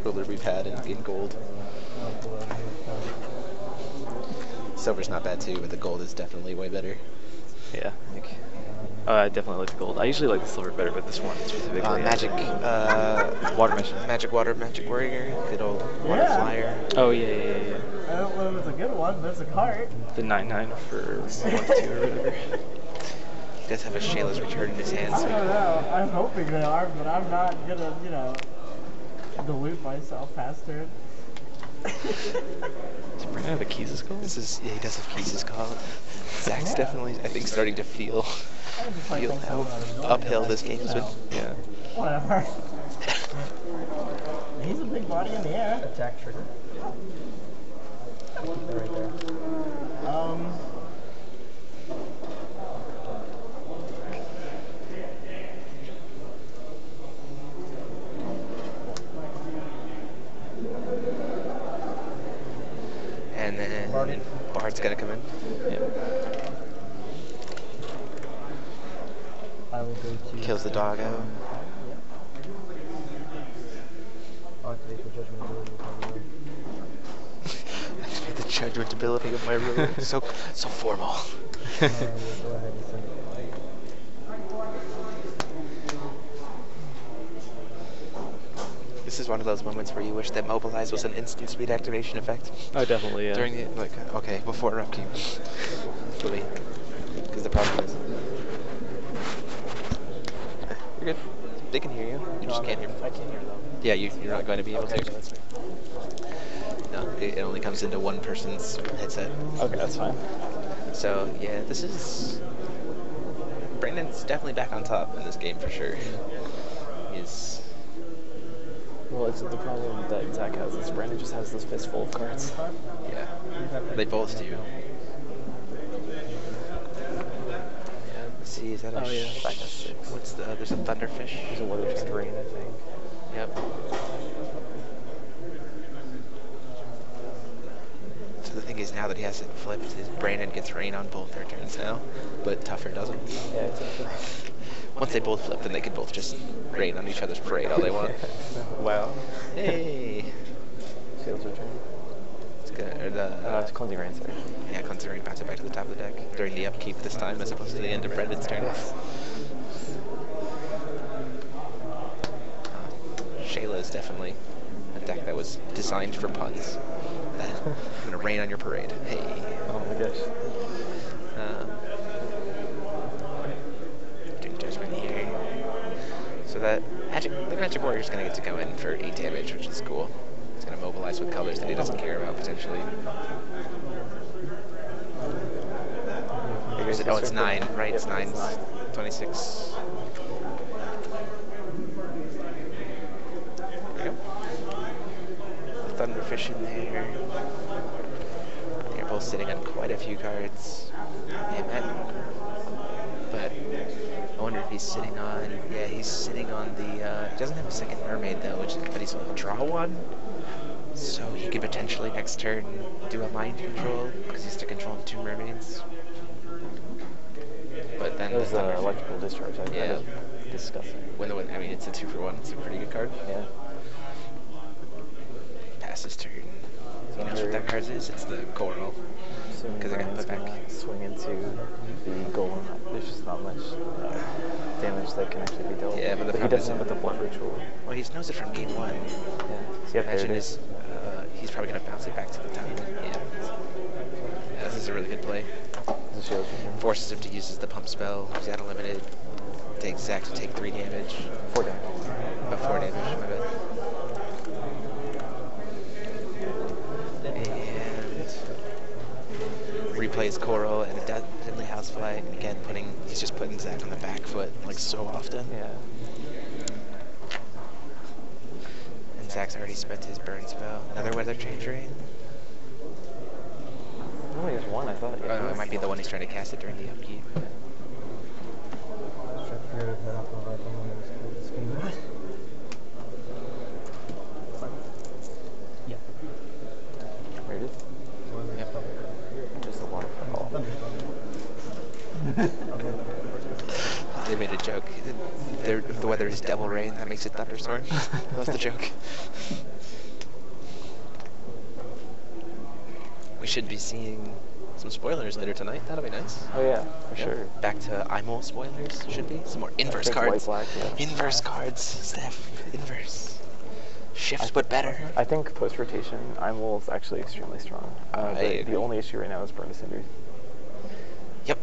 ruler we've had in gold. Silver's not bad too, but the gold is definitely way better. Yeah. I definitely like the gold. I usually like the silver better, but this one specifically. Magic Water Mission. Magic Warrior, good old water flyer. Oh yeah. I don't know if it's a good one, but it's a card. The 9/9 for 1/2 or whatever. He does have a Shayla's Return in his hand. I So don't know. I'm hoping they are, but I'm not gonna, you know, dilute myself past it. Does Brandon have a Keys' call? he does have Keys' call. Zach's definitely, I think, starting to feel how uphill this game has been. Yeah. Whatever. He's a big body in the air. Attack trigger. Keep it right there. And then Bard's gonna come in. Yeah. I will go to... Kills the doggo. I'll activate the judgment ability of my room. The judgment ability of my room. so formal. I will go ahead and send it. This is one of those moments where you wish that mobilize was an instant speed activation effect. Oh, definitely, yeah. During the, like, okay, before upkeep. Because the problem is... You're good. They can hear you. You just can't hear them. I can't hear them. Yeah, you're not going to be able Okay, to. that's fine. No, it only comes into one person's headset. Okay, that's fine. So, yeah, this is... Brandon's definitely back on top in this game for sure. He's... Well, it's the problem that Zach has is Brandon just has this fistful of cards. Yeah, they both do. Let's see, is that a... Oh, yeah, back at 6. What's the... There's a Thunderfish. There's a Weather Drain, I think. Yep. So the thing is, now that he has it flipped, Brandon gets rain on both their turns now, but Tougher doesn't. Yeah, exactly. Once they both flip, then they can both just rain on each other's parade all they want. Wow. Hey! Shields return. It's good. Or the, It's Cleansing Rain, sorry. yeah, Cleansing Rain bounce it back to the top of the deck during the upkeep this time, as opposed to the end of Brandon's turn. Shayla is definitely a deck that was designed for puns. I'm gonna rain on your parade. Hey. Oh my gosh. Doing Judgment here. So that the Magic Warrior's gonna get to go in for 8 damage, which is cool. He's gonna mobilize with colors that he doesn't care about potentially. Oh, it's 9, right? It's 9. 26. There we go. Thunderfish in there. They're both sitting on quite a few cards. But I wonder if he's sitting on... Yeah, he's sitting on the... he doesn't have a second mermaid though, but he's going to draw one. So he could potentially next turn do a mind control because he's to control 2 mermaids. But then There's the the Electrical Discharge. Yeah. Disgusting. I mean, it's a 2-for-1. It's a pretty good card. Yeah. Pass his turn. He knows what that card is. It's the coral. Because I got put back. Swing into the golem. There's just not much damage that can actually be dealt. Yeah, but the he problem doesn't is- with the blood ritual. Well, he knows it from game 1. Yeah. So yep, Imagine there it is. he's probably going to bounce it back to the top. Yeah. This is a really good play. There's a shield return. Forces him to use the pump spell. He's out of limited. Takes Zach to take 3 damage. 4 damage. About 4 damage, my bad. And replays Coral and a Deadly Housefly. And again, he's just putting Zach on the back foot like so often. Yeah. And Zach's already spent his burn spell. Another Weather Change Rain. Only has one, I thought. Oh, no, it might be the one he's trying to cast it during the upkeep. Yeah. Where it is? Yep. Just a waterfall. They made a joke. The weather is Devil Rain. That makes it Thunderstorm. That was the joke. We should be seeing some spoilers later tonight. That'll be nice. Oh yeah, for Yep. sure. Back to IMOL spoilers, should be. Some more inverse I think cards. white, black, yeah. Inverse cards, Steph. Inverse. Shift, but better. I think post-rotation, IMOL is actually extremely strong. The only issue right now is Burn to Cinders. Yep.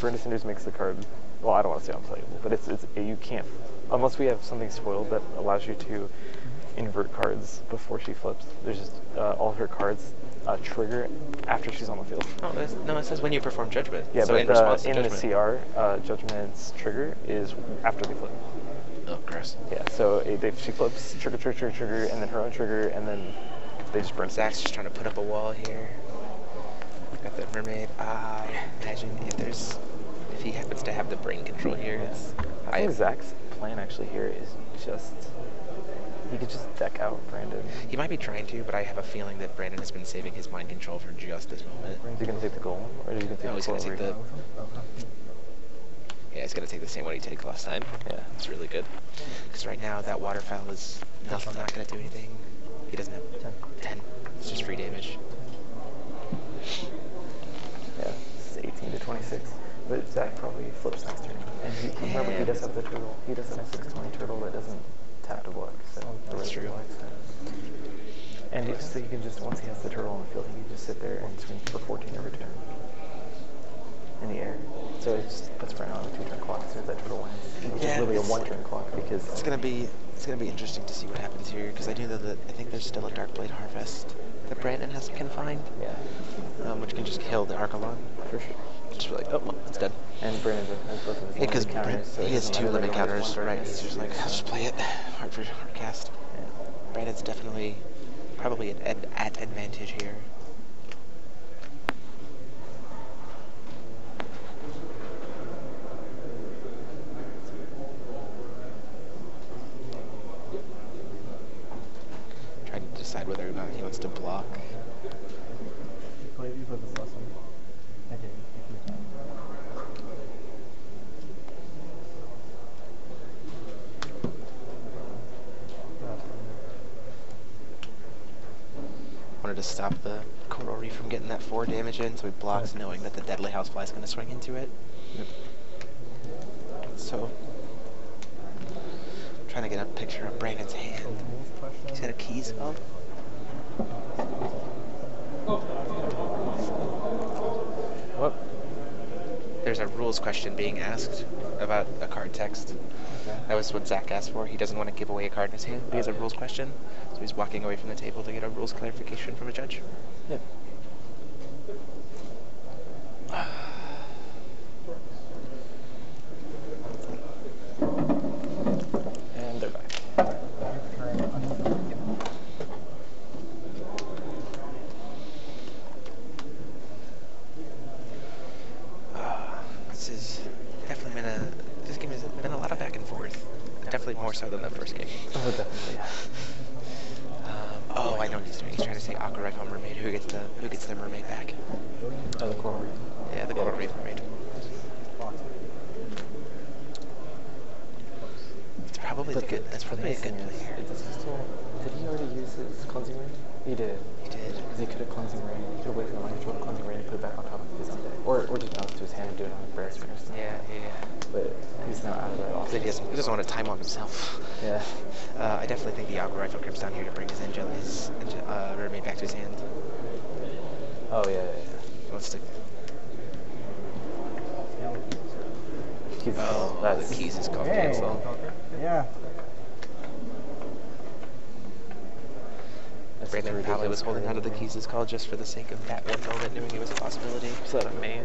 Burn to Cinders makes the card, well, I don't want to say unplayable, but you can't, unless we have something spoiled that allows you to invert cards before she flips. There's just all of her cards trigger after she's on the field. Oh, no, it says when you perform Judgment. Yeah, so but in response to in Judgment. the CR, Judgment's trigger is after they flip. Oh, gross. Yeah, so she flips, trigger, and then her own trigger, and then they just burn. Zach's just trying to put up a wall here. Got the mermaid. Imagine if he happens to have the brain control here. I think Zach's plan actually here is just, he could just deck out Brandon. He might be trying to, but I have a feeling that Brandon has been saving his mind control for just this moment. Is he going to take the goal, or is he going to take No, he's the going to take Coral the... Yeah, he's going to take the same one he took last time. Yeah. It's really good. Because right now, that waterfowl is not going to do anything. He doesn't have 10. It's just free damage. Yeah, it's 18 to 26. But Zach probably flips next turn. And remember, he does have the turtle. He does have a 620 turtle that doesn't tap to block. So That's true. And so you can just, once he has the turtle on the field, he can just sit there and swing for 14 every turn in the air. So it just puts Brandon on a 2-turn clock as soon as that turtle lands, which is really a 1-turn clock because it's gonna be interesting to see what happens here because I do know that I think there's still a Darkblade Harvest that Brandon has confined, which can just kill the Archelon. for sure. Just be like, oh, well, it's dead. And Brandon has both of his Because limit counters, so he has doesn't 2 matter limit that he only has counters, one right? darkness. He's just like, I'll just play it. Hard cast. Yeah. Brandon's definitely probably at advantage here. Trying to decide whether or not he wants to block. You played this last one. I did. Wanted to stop the Coral Reef from getting that 4 damage in, so he blocks knowing that the Deadly Housefly is going to swing into it. Yep. So, trying to get a picture of Brandon's hand. He's got a key spell. What? There's a rules question being asked about a card text. Okay. That was what Zach asked for. He doesn't want to give away a card in his hand, but he has a rules question. So he's walking away from the table to get a rules clarification from a judge. Yep. And they're back. This is definitely this game has been a lot of back and forth. Definitely more so than the first game. Oh, definitely. Oh, I know what he's doing. He's trying to say Aqua Rifle Mermaid. Who gets the mermaid back? Oh, the Coral Reef. Yeah, the Coral Reef Mermaid. It's probably that's probably a good play here. Did he already use his cleansing ring? He did. He did. Because he could have cleansing ring. He could have waited for the control cleansing ring and put it back on top of his own deck. Or just bounce to his hand and do it on a brass ring or something. Yeah. But he's now out of that option. He doesn't want to time on himself. Yeah. I definitely think the Aqua Rifle comes down here to bring his mermaid back to his hand. Oh, yeah. He wants to. That's the keys is called Hey. cancel. Yeah. Brandon probably was holding out of the keys is called just for the sake of that one moment, knowing it was a possibility. Is that a main?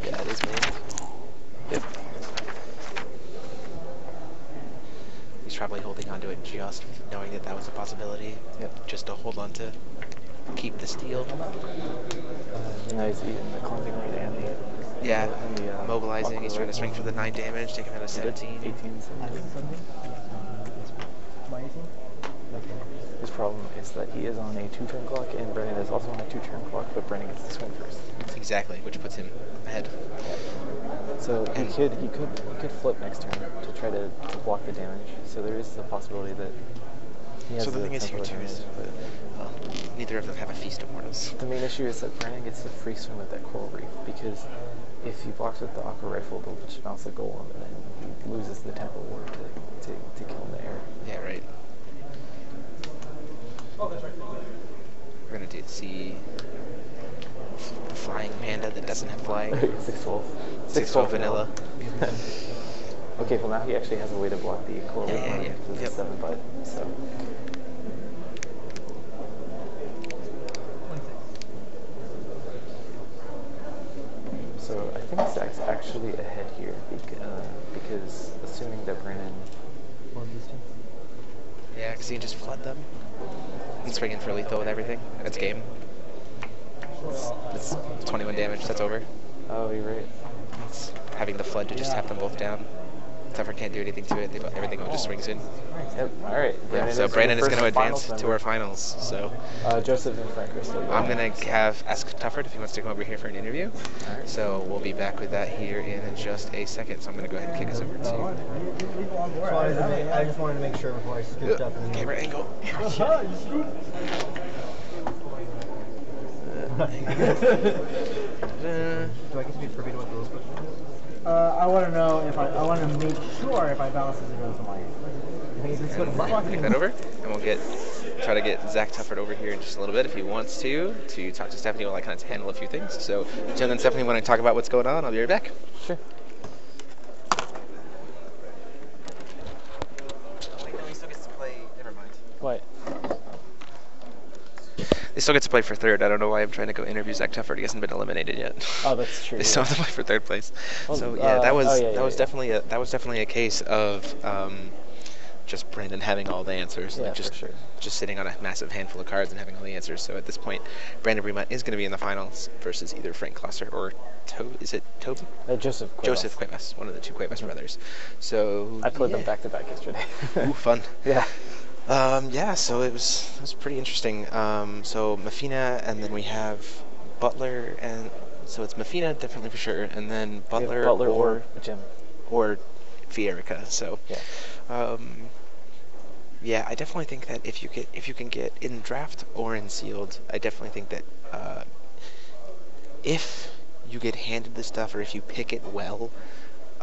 Yeah, it is main. Yep. He's probably holding on to it just knowing that was a possibility. Yep. Just to hold on to keep the steal. Now he's eating the cleansing ring and the Mobilizing. He's trying to swing for the 9 damage, taking out a 17. 18. My 18? His problem is that he is on a 2-turn clock, and Brandon is also on a 2-turn clock, but Brandon gets to swing first. Exactly, which puts him ahead. So he could flip next turn to try to block the damage. So there is the possibility that he has. So the thing is here tempo too is, neither of them have a Feast of Mortals. the main issue is that Brandon gets the free swing with that Coral Reef, because if he blocks with the Aqua Rifle, they'll just bounce the golem, and then he loses the Tempo Ward to kill in the air. Yeah, right. We're gonna see Flying Panda that doesn't have flying. 6-12. 6-12 vanilla. Okay, well now he actually has a way to block the Coral Reef. Yeah. It's Yep. a 7-5, so. So I think Zach's actually ahead here because assuming that Brandon. Yeah, because he can just flood them. And swing in for lethal with everything. That's game. It's 21 damage, that's over. Oh, you're right. It's having the flood to just tap them both down. Tuffer can't do anything to it, everything just swings in. Yep, alright. So Brandon is going to advance to our our finals. So Joseph and Frank are still I'm going to ask Tufford if he wants to come over here for an interview. Alright. So we'll be back with that here in just a second. So I'm going to go ahead and kick us over to I just wanted to make sure before I scooped up. And camera angle. Do I get to be privy to what the rules question is? I want to know if I want to make sure if I balance it goes to my hand. Take that over, and we'll try to get Zach Tufford over here in just a little bit if he wants to talk to Stephanie while I kind of handle a few things. So, Jen and Stephanie, when I talk about what's going on, I'll be right back. Sure. He still gets to play. Never mind. What? They still get to play for third. I don't know why I'm trying to go interview Zach Tufford. He hasn't been eliminated yet. Oh, that's true. They still have to play for third place. Well, So yeah, that was yeah. definitely a case of just Brandon having all the answers, Yeah, like just for sure. just sitting on a massive handful of cards and having all the answers. So at this point, Brandon Bremont is going to be in the finals versus either Frank Klosser or is it Toby? Joseph Cuevas. Joseph Cuevas, one of the two Cuevas brothers. So I played them back to back yesterday. Ooh, fun. Yeah. Yeah, so it was pretty interesting. So Mafina, and then we have Butler, and so it's Mafina definitely for sure, and then Butler or Jim or Fierica. So yeah. Yeah, I definitely think that if you can get in draft or in sealed, I definitely think that if you get handed this stuff or if you pick it well,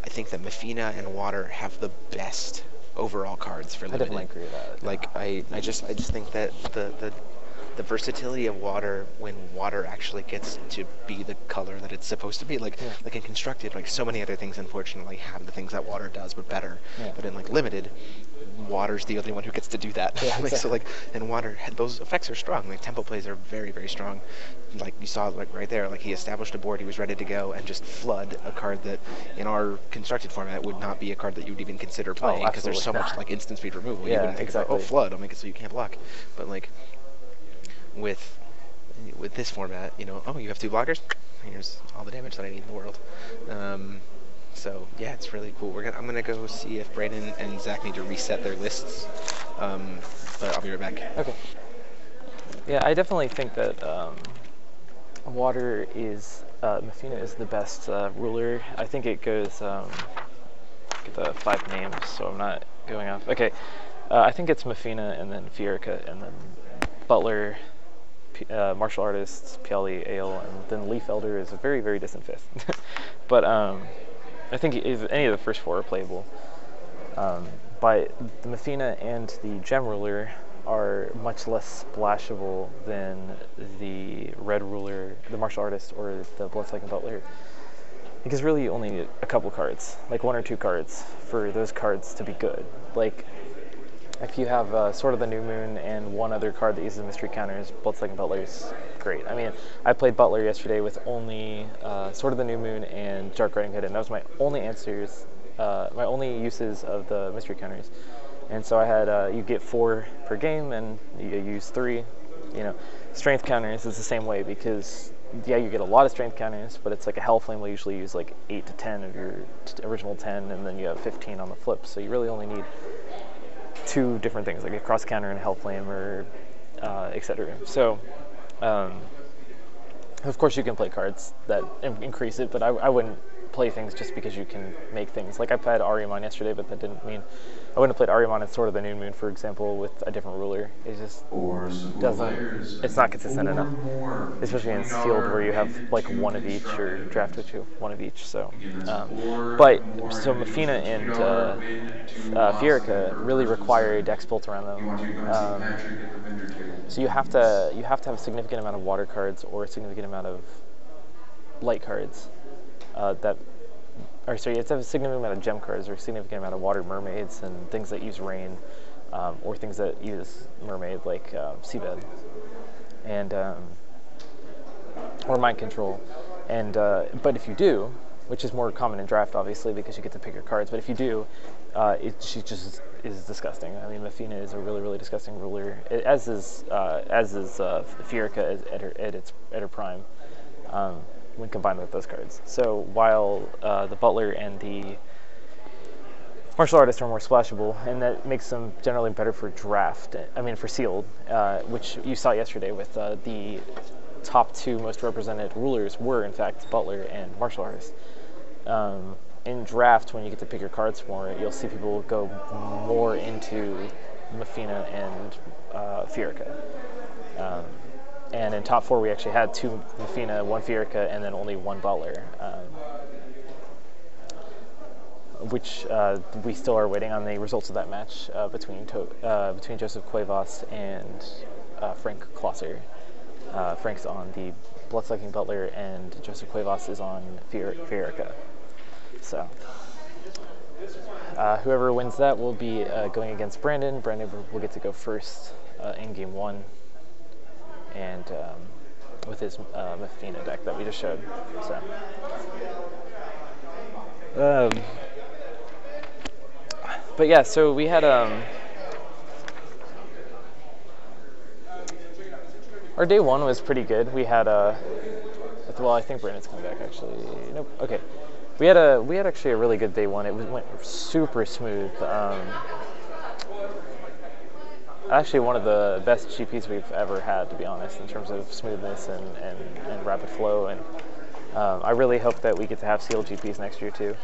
I think that Mafina and Water have the best overall cards for limited. I definitely agree with that. Like I just think that the versatility of Water when Water actually gets to be the color that it's supposed to be, like in Constructed, like so many other things unfortunately have the things that Water does but better. Yeah. But in like Limited, Water's the only one who gets to do that. Yeah, Like, so like in Water, those effects are strong. Like tempo plays are very, very strong. Like you saw like right there, like he established a board, he was ready to go and just flood a card that in our Constructed format would not be a card that you would even consider playing because there's so much like instant speed removal. You Yeah, wouldn't think exactly. about, oh, flood, I'll make it so you can't block. But like with this format, you know, oh, you have 2 blockers, here's all the damage that I need in the world. So yeah, it's really cool. I'm gonna go see if Brandon and Zach need to reset their lists, but I'll be right back. Okay. Yeah, I definitely think that Water is Mafina is the best ruler. I think it goes get the 5 names, so I'm not going off. Okay, I think it's Mafina and then Fierica and then Butler, Martial Artists, Piali, Ale, and then Leaf Elder is a very, very distant 5th. But I think if any of the first 4 are playable. But the Mafina and the Gem Ruler are much less splashable than the Red Ruler, the Martial Artist, or the Bloodsucking Butler. Because really you only need a couple cards, like 1 or 2 cards, for those cards to be good. Like, if you have Sword of the New Moon and 1 other card that uses mystery counters, Bloodsucking Butler is great. I mean, I played Butler yesterday with only Sword of the New Moon and Dark Riding Hood, and that was my only answers, my only uses of the mystery counters. And so I had, you get 4 per game, and you use 3. You know, strength counters is the same way because, yeah, you get a lot of strength counters, but it's like a Hellflame will usually use like 8 to 10 of your original 10, and then you have 15 on the flip. So you really only need 2 different things, like a cross counter and a Hellflame, or etc. So, of course, you can play cards that increase it, but I wouldn't play things just because you can make things. Like I played Ariamon yesterday, but that didn't mean I wouldn't have played Ariamon and Sword of the New Moon, for example, with a different ruler. It just doesn't. It's not consistent enough, especially in sealed where you have like 1 of each, or draft with 1 of each. So, but so Mafina and Fierica really require a dex built around them. So you have to have a significant amount of water cards or a significant amount of light cards. You have to have a significant amount of gem cards or a significant amount of water mermaids and things that use rain, or things that use mermaid like seabed, and or mind control. And but if you do, which is more common in draft, obviously, because you get to pick your cards. But if you do, she just is disgusting. I mean, Mafina is a really, really disgusting ruler, as is Fierica at her prime. When combined with those cards. So while the Butler and the Martial Artist are more splashable, and that makes them generally better for draft, I mean for sealed, which you saw yesterday with the top 2 most represented rulers were in fact Butler and Martial Artist. In draft, when you get to pick your cards more, you'll see people go more into Mafina and Fierica. And in top 4, we actually had 2 Mafina, 1 Fierica, and then only 1 Butler. which we still are waiting on the results of that match between Joseph Cuevas and Frank Klosser. Frank's on the Bloodsucking Butler, and Joseph Cuevas is on Fierica. So whoever wins that will be going against Brandon. Brandon will get to go first in game 1, and with his Mafina deck that we just showed. So, but yeah, so we had our day 1 was pretty good. We had well, I think Brandon's coming back actually. Nope. Okay. We had actually a really good day 1. It went super smooth. Actually, one of the best GPs we've ever had, to be honest, in terms of smoothness and rapid flow. And I really hope that we get to have sealed GPs next year too.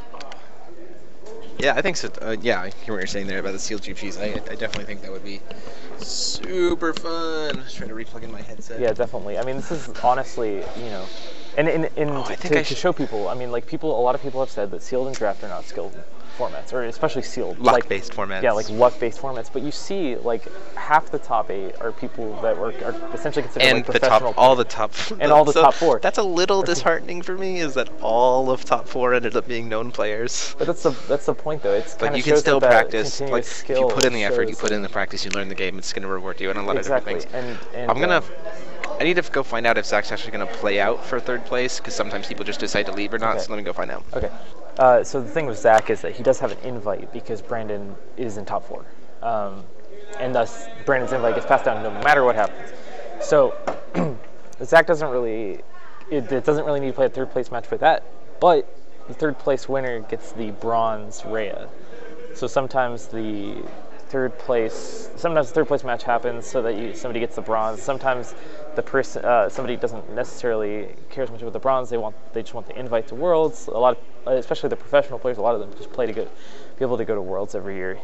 Yeah, I think so. Yeah, I hear what you're saying there about the sealed GPs. I definitely think that would be super fun. Just trying to replug in my headset. Yeah, definitely. I mean, this is honestly, and to show people. I mean, like a lot of people have said that sealed and draft are not skilled formats, or especially sealed. Luck-based formats. Yeah, like luck-based formats. But you see, like half the top 8 are people that are essentially considered like professional. All the top 4. That's a little disheartening for me. Is that all of top 4 ended up being known players? But that's the point, though. It's like you can still practice. Like if you put in the effort, you put in the practice, you learn the game. It's going to reward you in a lot of different things. And I need to go find out if Zach's actually going to play out for 3rd place, because sometimes people just decide to leave or not. Okay. So let me go find out. Okay. So the thing with Zach is that he does have an invite because Brandon is in top 4. And thus, Brandon's invite gets passed down no matter what happens. So, Zach doesn't really, it doesn't really need to play a 3rd place match for that, but the 3rd place winner gets the bronze Rhea. So sometimes the 3rd place match happens so that somebody gets the bronze. Sometimes the person, somebody doesn't necessarily care as much about the bronze. They just want the invite to Worlds. A lot of, especially the professional players, a lot of them just play to be able to go to Worlds every year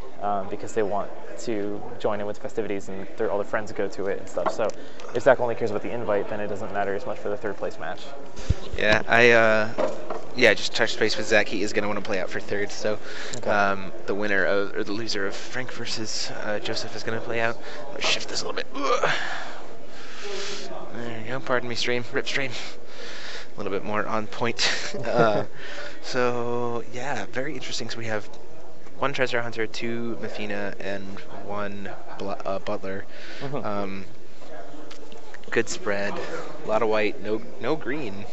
because they want to join in with festivities and all their friends go to it and stuff. So if Zach only cares about the invite, then it doesn't matter as much for the 3rd place match. Yeah, just touched base with Zach. He is going to want to play out for 3rd. So okay. The winner or the loser of Frank versus Joseph is going to play out. I'm going to shift this a little bit. There you go. Pardon me, stream. Rip stream. A little bit more on point. So yeah, very interesting. So we have 1 treasure hunter, 2 Mafina, and 1 butler. Mm-hmm. Good spread. A lot of white. No green.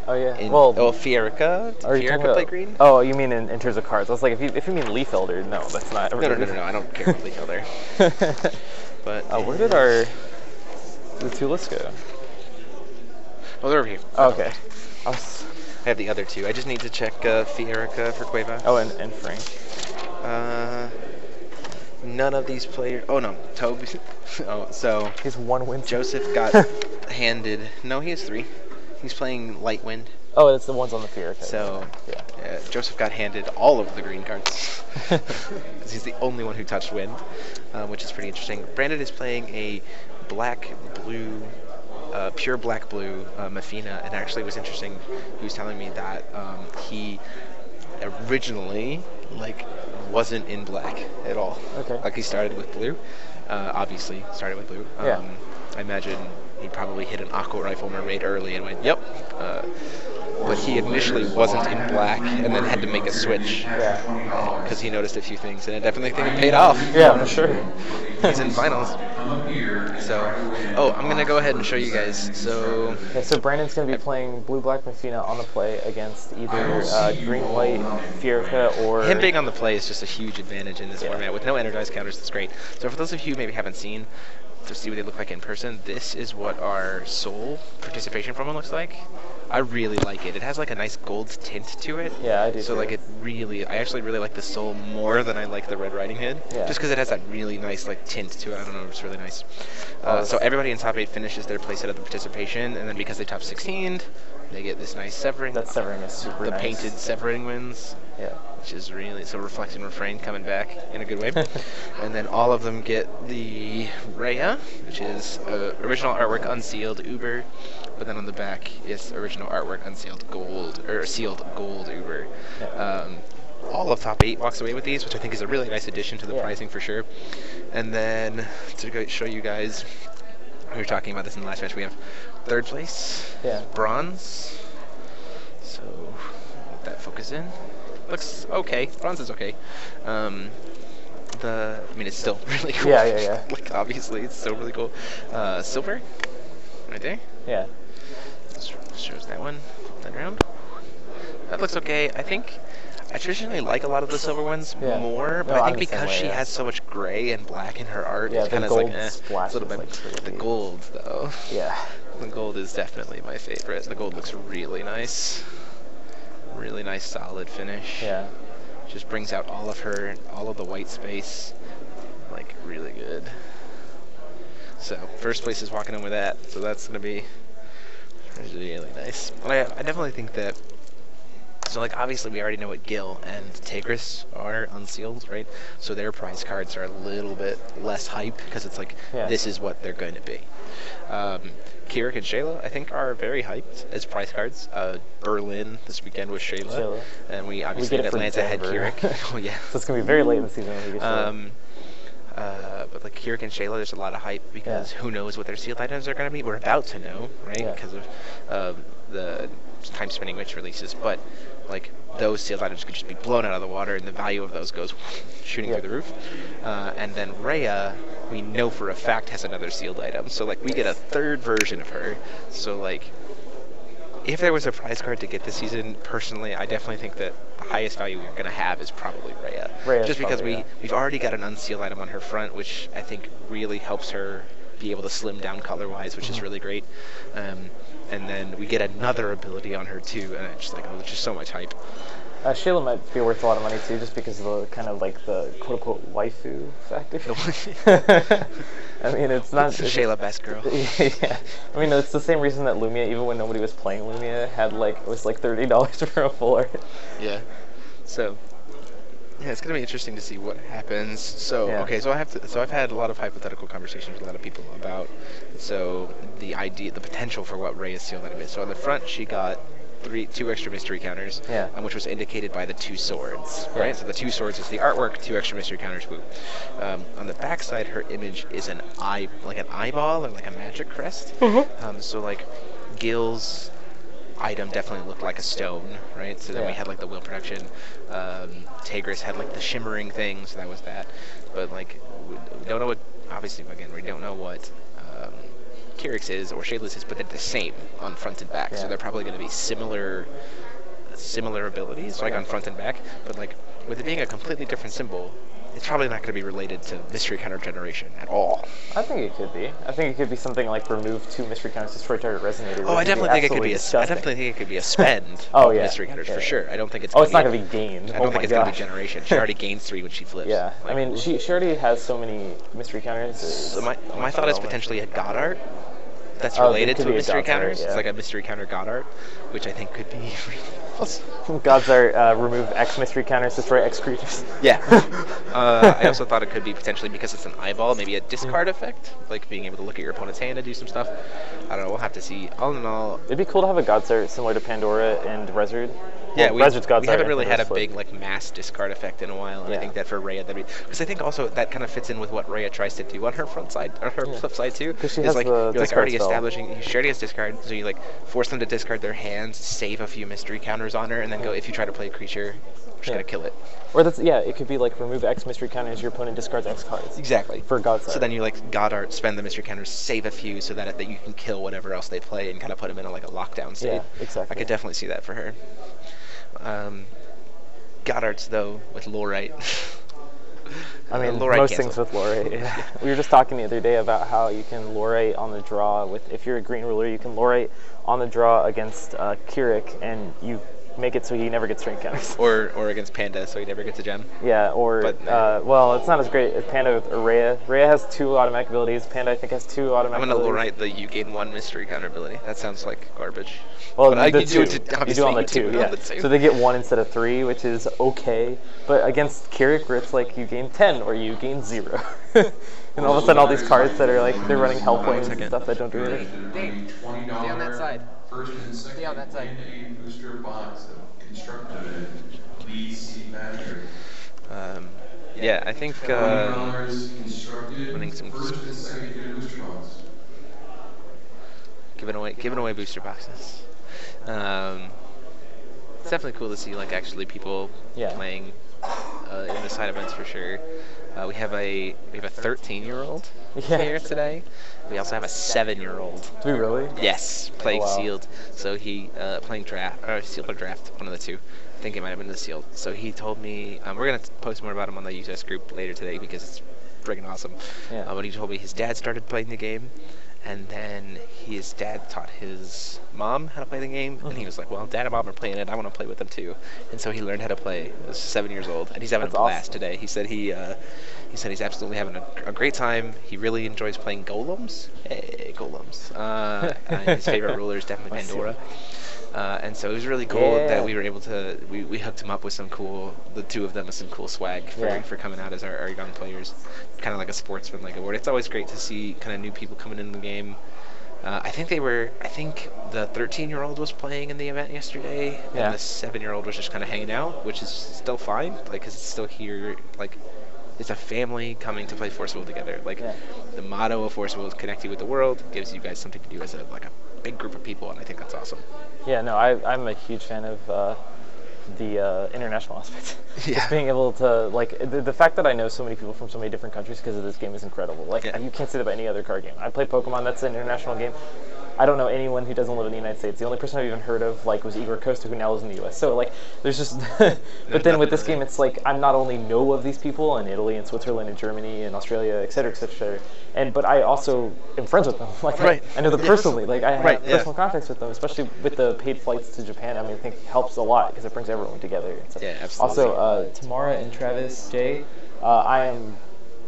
Oh yeah. Fierica. Fierica play green? Oh, you mean in terms of cards? I was like, if you mean Leaf Elder, no, that's not. No. I don't care about Leaf Elder. But where did the 2 lists go? Oh, they're over here. Oh, okay. I have the other 2. I just need to check Fierica for Cuevas. Oh, and Frank. None of these players. Oh no, Toby. Oh, so he's 1 win. Joseph got handed. No, he has 3. He's playing Light Wind. Oh, that's the ones on the Fierica. So yeah, Joseph got handed all of the green cards because he's the only one who touched Wind, which is pretty interesting. Brandon is playing a black-blue. Pure black-blue Mafina, and actually it was interesting. He was telling me that he originally wasn't in black at all. Okay. Like he started with blue. Obviously started with blue. Yeah. I imagine he probably hit an Aqua Rifle Mermaid early and went, yep. But he initially wasn't in black and then had to make a switch because he noticed a few things, and I definitely think it paid off. Yeah, for sure. He's in finals. So, I'm going to go ahead and show you guys. So Brandon's going to be playing blue-black Mafina on the play against either green-white Fierica or... Him being on the play is just a huge advantage in this format. With no energized counters, that's great. So for those of you who maybe haven't seen, to see what they look like in person, this is what our Soul participation promo looks like. I really like it. It has like a nice gold tint to it. Yeah, I do. So like I actually really like the Soul more than I like the Red Riding Hood. Yeah. Just because it has that really nice like tint to it. I don't know, it's really nice. So everybody in top 8 finishes their playset of the participation, and then because they top 16, they get this nice severing. That severing is super nice. The nice. painted severing wins. Yeah. Which is really, so Reflect and Refrain coming back in a good way. And then all of them get the Rhea, which is original artwork unsealed Uber, but then on the back is original artwork unsealed gold, or sealed gold Uber. Yeah. all of top 8 walks away with these, which I think is a really nice addition to the pricing for sure. And then to go show you guys, we were talking about this in the last match, we have 3rd place, bronze. So let that focus in. Looks okay. Bronze is okay. I mean, it's still really cool. Yeah. Like, obviously, it's still really cool. Silver, right there. Yeah. Shows that one. Flip that around. That looks okay. I think I traditionally like a lot of the silver ones more, but I think because she has so much gray and black in her art, it's kind of like, it's a little bit. The gold, though. Yeah. The gold is definitely my favorite. The gold looks really nice. Really nice, solid finish. Yeah. Just brings out all of the white space, like, really good. So, 1st place is walking in with that, so that's going to be really nice. But I definitely think that, so like obviously we already know what Gil and Tigris are unsealed, right? So their prize cards are a little bit less hype because it's like, this is what they're going to be. Kirik and Shayla, I think, are very hyped as prize cards. Berlin this weekend was Shayla. And we obviously in Atlanta had Kirik. Oh yeah. So it's going to be very late in the season when we get but like Kirik and Shayla, there's a lot of hype because who knows what their sealed items are going to be. We're about to know, right? Because of the Time Spinning Witch releases. But like those sealed items could just be blown out of the water and the value of those goes shooting through the roof. And then Rhea, we know for a fact, has another sealed item. So like we get a 3rd version of her. So like if there was a prize card to get this season, personally, I definitely think that the highest value we're going to have is probably Rhea. Just because we've already got an unsealed item on her front, which I think really helps her be able to slim down color-wise, which is really great. And then we get another ability on her too, and it's just like, oh, it's just so much hype. Shayla might be worth a lot of money too, just because of the kind of like the quote-unquote waifu factor. I mean, it's not... It's Shayla best girl. Yeah. I mean, it's the same reason that Lumia, even when nobody was playing Lumia, had like, it was like $30 for a full art. Yeah. So... yeah, it's gonna be interesting to see what happens. So okay, so I've had a lot of hypothetical conversations with a lot of people about the potential for what Rhea's sealed item is. So on the front, she got 2 extra mystery counters, which was indicated by the 2 swords, right? So the 2 swords is the artwork, 2 extra mystery counters, woo. On the back side, her image is an eyeball or like a magic crest. So like Gil's item definitely looked like a stone, right? So then we had like the wheel production. Tigris had like the shimmering thing, so that was that. But like we don't know what, obviously again, we don't know what Kirik's is or Shayla's is, but they're the same on front and back. So they're probably going to be similar abilities, like on front and back. But like with it being a completely different symbol, it's probably not going to be related to mystery counter generation at all. I think it could be. I think it could be something like remove 2 mystery counters, destroy target resonator. Oh, I definitely think it could be I definitely think it could be a spend. Mystery counters for sure. I don't think it's. It's not going to be gained. I don't think it's going to be generation. She already gains 3 when she flips. Yeah, like, I mean, she already has so many mystery counters. So my thought is potentially a God art that's related to a mystery counter. It's like a mystery counter God art, which I think could be. Gods are remove X mystery counters, destroy X creatures. Yeah. I also thought it could be potentially because it's an eyeball, maybe a discard effect, like being able to look at your opponent's hand and do some stuff. I don't know. We'll have to see. All in all, it'd be cool to have a Gods art similar to Pandora and Rezzard. Yeah, we haven't really had a big like mass discard effect in a while, and I think that for Rhea, because I think also that kind of fits in with what Rhea tries to do on her front side, or her flip side too. Because she has like you're like already establishing. She already has discard, so you like force them to discard their hands, save a few mystery counters on her, and then go. If you try to play a creature, we're just gonna kill it. Or that's it could be like remove X mystery counters, your opponent discards X cards. Exactly. For God's art. So then you like God art, spend the mystery counters, save a few, so that you can kill whatever else they play, and kind of put them in like a lockdown state. Yeah, exactly. I could definitely see that for her. God arts though with Lorite. I mean, most things with Lorite. Yeah. We were just talking the other day about how you can Lorite on the draw if you're a green ruler, you can Lorite on the draw against Kirik, and you make it so he never gets strength counters. Or against Panda, so he never gets a gem. Yeah, well, it's not as great as Panda with Rhea. Rhea has 2 automatic abilities. Panda, I think, has 2 automatic abilities. I'm going to Lorite the you gain 1 mystery counter ability. That sounds like garbage. Well, you do on the 2, yeah. So they get 1 instead of 3, which is okay. But against Kirik, where it's like you gain 10 or you gain 0. And all of a sudden, all these cards that are like, they're running hell points and stuff that don't do anything. Dave, stay on that side. Stay on that side. Booster box constructed. Yeah, I think winning some giving away booster boxes. It's definitely cool to see like actually people playing in the side events for sure. We have a 13-year-old here today. We also have a 7-year-old. Do we really? Yes, playing sealed. So he playing draft or sealed or draft, one of the two. I think it might have been the sealed. So he told me we're gonna post more about him on the USS group later today because it's friggin' awesome. Yeah. But he told me his dad started playing the game, and then his dad taught his mom how to play the game, and he was like, well, Dad and Mom are playing it, I want to play with them too. And so he learned how to play. He was 7 years old, and he's having a blast today. He said he's absolutely having a great time. He really enjoys playing golems. Hey, golems. And his favorite ruler is definitely Pandora. And so it was really cool that we were able to, we hooked him up with some cool, the two of them with some cool swag for coming out as our young players. Kind of like a sportsman-like award. It's always great to see kind of new people coming into the game. I think the 13-year-old was playing in the event yesterday, and the 7-year-old was just kind of hanging out, which is still fine, like, because it's still here, like, it's a family coming to play Force World together. Like, the motto of Force World is connect you with the world, gives you guys something to do as a big group of people, and I think that's awesome. Yeah, no, I'm a huge fan of the international aspect. Just being able to, like, the fact that I know so many people from so many different countries because of this game is incredible. Like, you can't say that about any other card game. I play Pokemon, that's an international game. I don't know anyone who doesn't live in the United States. The only person I've even heard of, like, was Igor Costa, who now lives in the US. So, like, there's just... But then with this game, it's like, I not only know of these people in Italy and Switzerland and Germany and Australia, et cetera, et cetera, but I also am friends with them. Like, I know them personally. Like, I have personal contacts with them, especially with the paid flights to Japan. I mean, I think it helps a lot because it brings everyone together. So, absolutely. Also, Tamara and Travis J,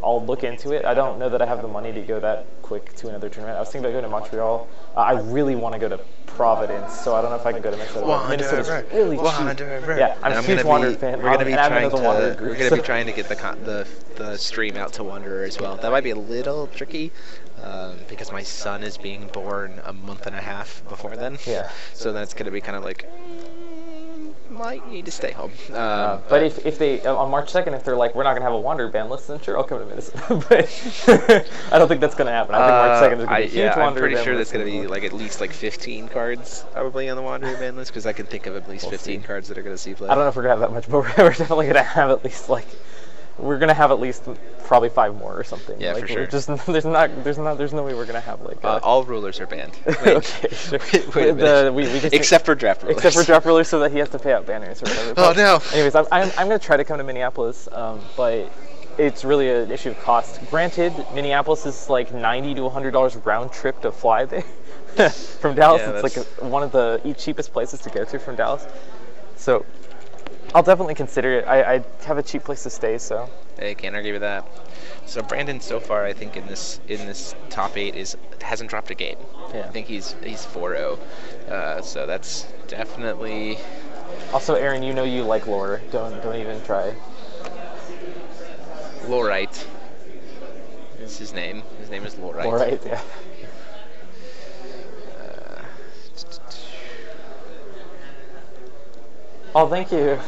I'll look into it. I don't know that I have the money to go that quick to another tournament. I was thinking about going to Montreal. I really want to go to Providence, so I don't know if I can go to Minnesota. Minnesota's really cheap. Yeah, I'm a huge Wanderer fan. We're going to be trying to get the stream out to Wanderer as well. That might be a little tricky because my son is being born a month and a half before then. Yeah. So that's going to be kind of like, might need to stay home. But if they, on March 2nd, if they're like, we're not going to have a Wanderer ban list, then sure, I'll come to Minnesota. But I don't think that's going to happen. I think March 2nd is going to be a huge Wanderer ban list. I'm pretty sure there's going to be like at least like 15 cards probably on the Wanderer ban list, because I can think of at least 15 cards that are going to see play. I don't know if we're going to have that much, but we're definitely going to have at least like, we're going to have at least probably 5 more or something. Yeah, like, for sure. Just, there's no way we're going to have like... all rulers are banned. Okay, sure. Wait a minute. Except for draft rulers. Except for draft rulers, so that he has to pay out banners or whatever. Oh, no. Anyways, I'm going to try to come to Minneapolis, but it's really an issue of cost. Granted, Minneapolis is like $90 to $100 round trip to fly there from Dallas. Yeah, it's like one of the cheapest places to go to from Dallas. So I'll definitely consider it. I have a cheap place to stay, so. Hey, can't argue with that. So Brandon, so far, I think in this top 8 hasn't dropped a game. Yeah. I think he's 4-0. So that's definitely. Also, Aaron, you know you like lore. Don't even try. Lorite is his name. His name is Lorite. Lorite, yeah. Oh, thank you.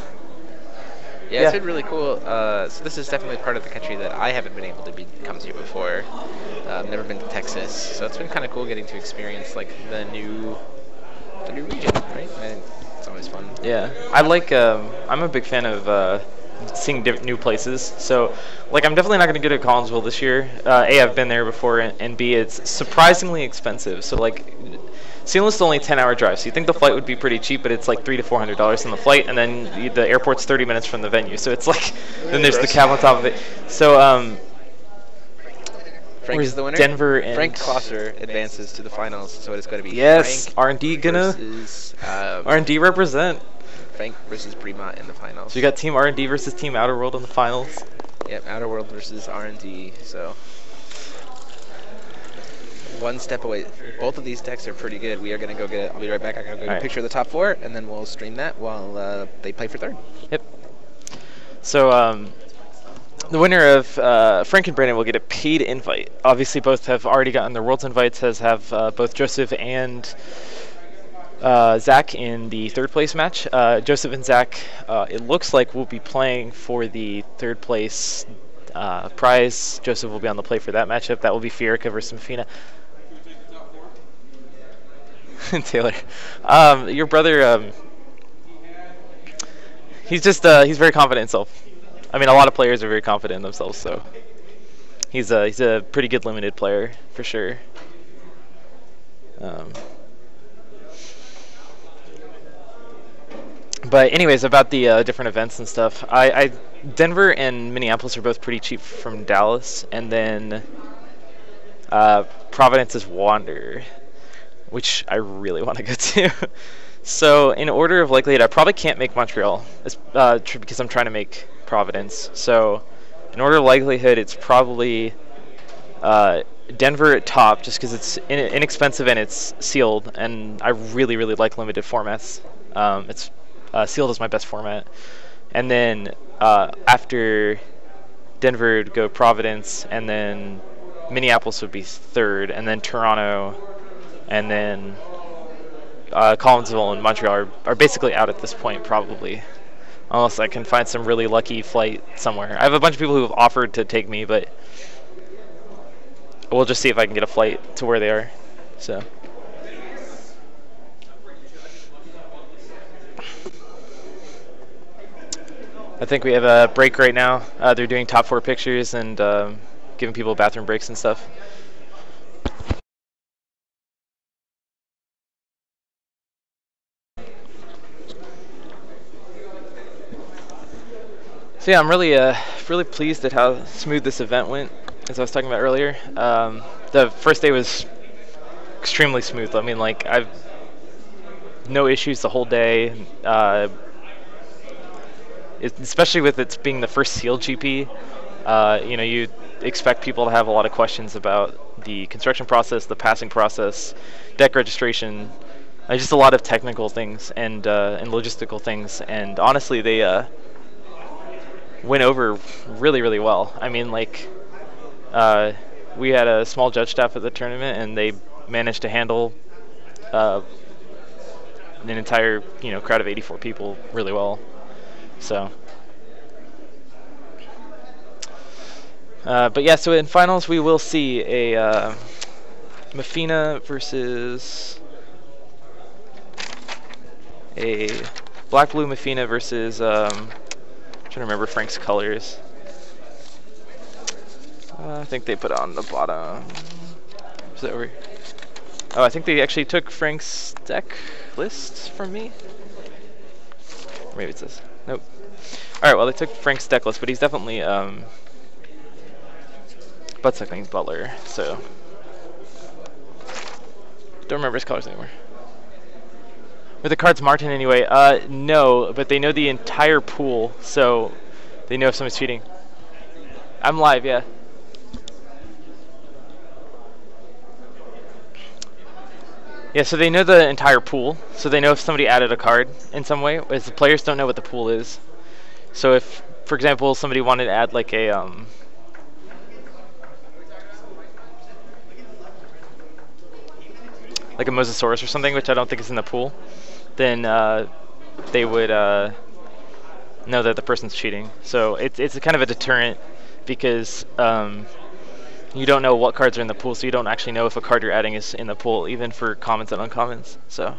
Yeah, it's been really cool. So this is definitely part of the country that I haven't been able to come to before. I've never been to Texas, so it's been kind of cool getting to experience like the new region, right? It's always fun. Yeah, I like. I'm a big fan of seeing new places. So, like, I'm definitely not going to go to Collinsville this year. A, I've been there before, and B, it's surprisingly expensive. So, like, Sealand's only a 10-hour drive, so you think the flight would be pretty cheap, but it's like $300 to $400 on the flight, and then the airport's 30 minutes from the venue. So it's like, then there's the cab on top of it. So, Frank is the winner. Denver and Frank Klosser advances to the finals, so it's going to be Frank R&D versus R&D represent. Frank versus Bremont in the finals. So you got Team R&D versus Team Outer World in the finals. Yep, Outer World versus R&D. So one step away. Both of these decks are pretty good. We are going to go get it. I'll be right back. I'm going to go get a picture of the top 4, and then we'll stream that while they play for 3rd. Yep. So the winner of Frank and Brandon will get a paid invite. Obviously, both have already gotten their Worlds invites, as have both Joseph and Zach in the third place match. Joseph and Zach, it looks like we'll be playing for the third place prize. Joseph will be on the play for that matchup. That will be Fierica versus Mafina. Taylor, your brother, he's very confident in himself. I mean, a lot of players are very confident in themselves, so he's a pretty good limited player for sure. But anyways, about the different events and stuff, Denver and Minneapolis are both pretty cheap from Dallas, and then Providence is Wander, which I really want to go to. So in order of likelihood, I probably can't make Montreal because I'm trying to make Providence. So in order of likelihood, it's probably Denver at top, just because it's inexpensive and it's sealed, and I really, really like limited formats. It's sealed is my best format. And then after Denver would go Providence, and then Minneapolis would be third, and then Toronto, and then Collinsville and Montreal are basically out at this point, probably, unless I can find some really lucky flight somewhere. I have a bunch of people who have offered to take me, but we'll just see if I can get a flight to where they are. So. I think we have a break right now. They're doing top 4 pictures and giving people bathroom breaks and stuff. So yeah, I'm really pleased at how smooth this event went, as I was talking about earlier. The first day was extremely smooth. I mean, like, I've no issues the whole day. Especially with it being the first sealed GP, you know, you expect people to have a lot of questions about the construction process, the passing process, deck registration, just a lot of technical things and logistical things. And honestly, they went over really, really well. I mean, like, we had a small judge staff at the tournament, and they managed to handle an entire, crowd of 84 people really well. So, but yeah, so in finals we will see a Mafina versus a black-blue Mafina versus, I'm trying to remember Frank's colors. I think they put on the bottom. Is that over? Oh, I think they actually took Frank's deck list from me. Or maybe it's this. Nope. Alright, well, they took Frank's deck list, but he's definitely butt-sucking Butler, so don't remember his colors anymore. Were the cards Martin anyway? No, but they know the entire pool, so they know if someone's cheating. I'm live, yeah. Yeah, so they know the entire pool, so they know if somebody added a card in some way, whereas the players don't know what the pool is. So if, for example, somebody wanted to add like a Mosasaurus or something, which I don't think is in the pool, then they would know that the person's cheating. So it's kind of a deterrent, because you don't know what cards are in the pool, so you don't actually know if a card you're adding is in the pool, even for commons and uncommons. So,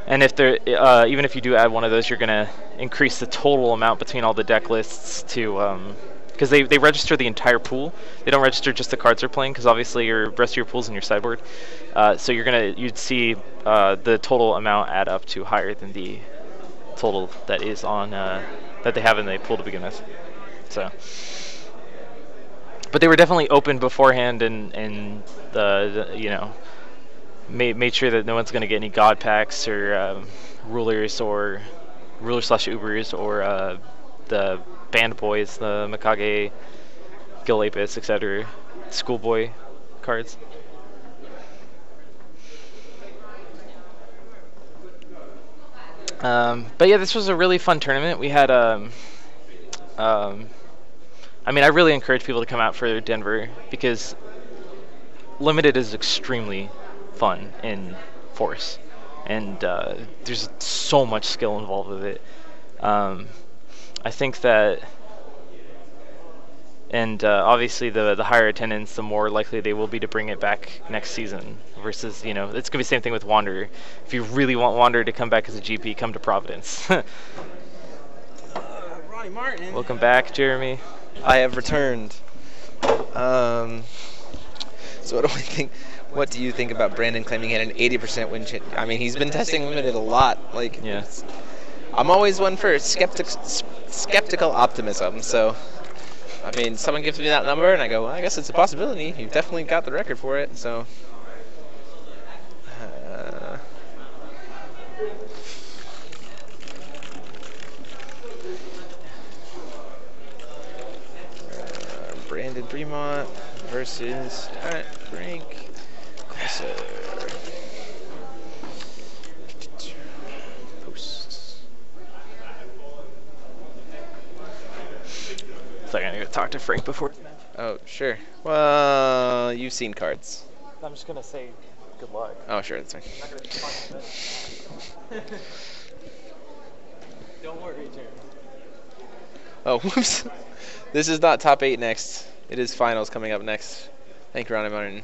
and if there, even if you do add one of those, you're gonna increase the total amount between all the deck lists to, because they register the entire pool. They don't register just the cards they're playing, because obviously your rest of your pool's in your sideboard. So you'd see the total amount add up to higher than the total that is on that they have in the pool to begin with. So. But they were definitely open beforehand, and made sure that no one's going to get any God packs or rulers or ruler/Ubers or the band boys, the Mikage, Gil Apis, etc. Schoolboy cards. But yeah, this was a really fun tournament. We had I mean, I really encourage people to come out for Denver, because Limited is extremely fun in Force. and there's so much skill involved with it. I think that, and obviously the higher attendance, the more likely they will be to bring it back next season. Versus, you know, it's gonna be the same thing with Wanderer. If you really want Wanderer to come back as a GP, come to Providence. Ronnie Martin. Welcome back, Jeremy. I have returned. So what do we think? What do you think about Brandon claiming he had an 80% win chance? I mean, he's been testing limited a lot. Like, Yeah. I'm always one for skeptical optimism. So, I mean, someone gives me that number, and I go, well, I guess it's a possibility. You've definitely got the record for it. So, Brandon Bremont versus Frank Classer. Posts. So I'm gonna go talk to Frank before. Oh, sure. Well, you've seen cards. I'm just gonna say good luck. Oh, sure, that's fine. Don't worry, Jeremy. Oh, whoops. This is not top 8 next. It is finals coming up next. Thank you, Ronnie Martin.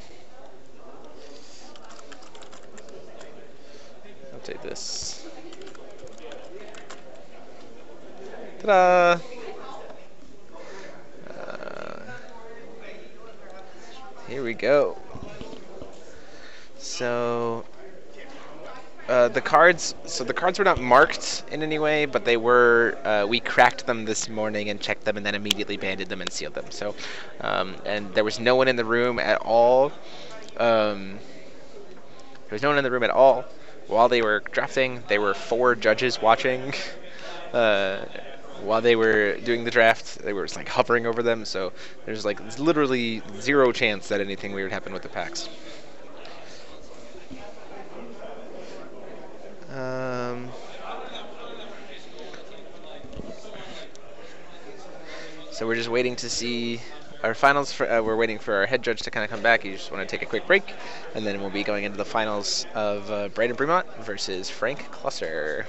I'll take this. Ta-da! Here we go. So the cards were not marked in any way, but they were, we cracked them this morning and checked them and then immediately banded them and sealed them. So, and there was no one in the room at all. There was no one in the room at all while they were drafting. There were 4 judges watching while they were doing the draft. They were just, like, hovering over them. So there's like literally 0 chance that anything weird happened with the packs. So we're just waiting to see our finals. We're waiting for our head judge to kind of come back. You just want to take a quick break, and then we'll be going into the finals of Brandon Bremont versus Frank Classer.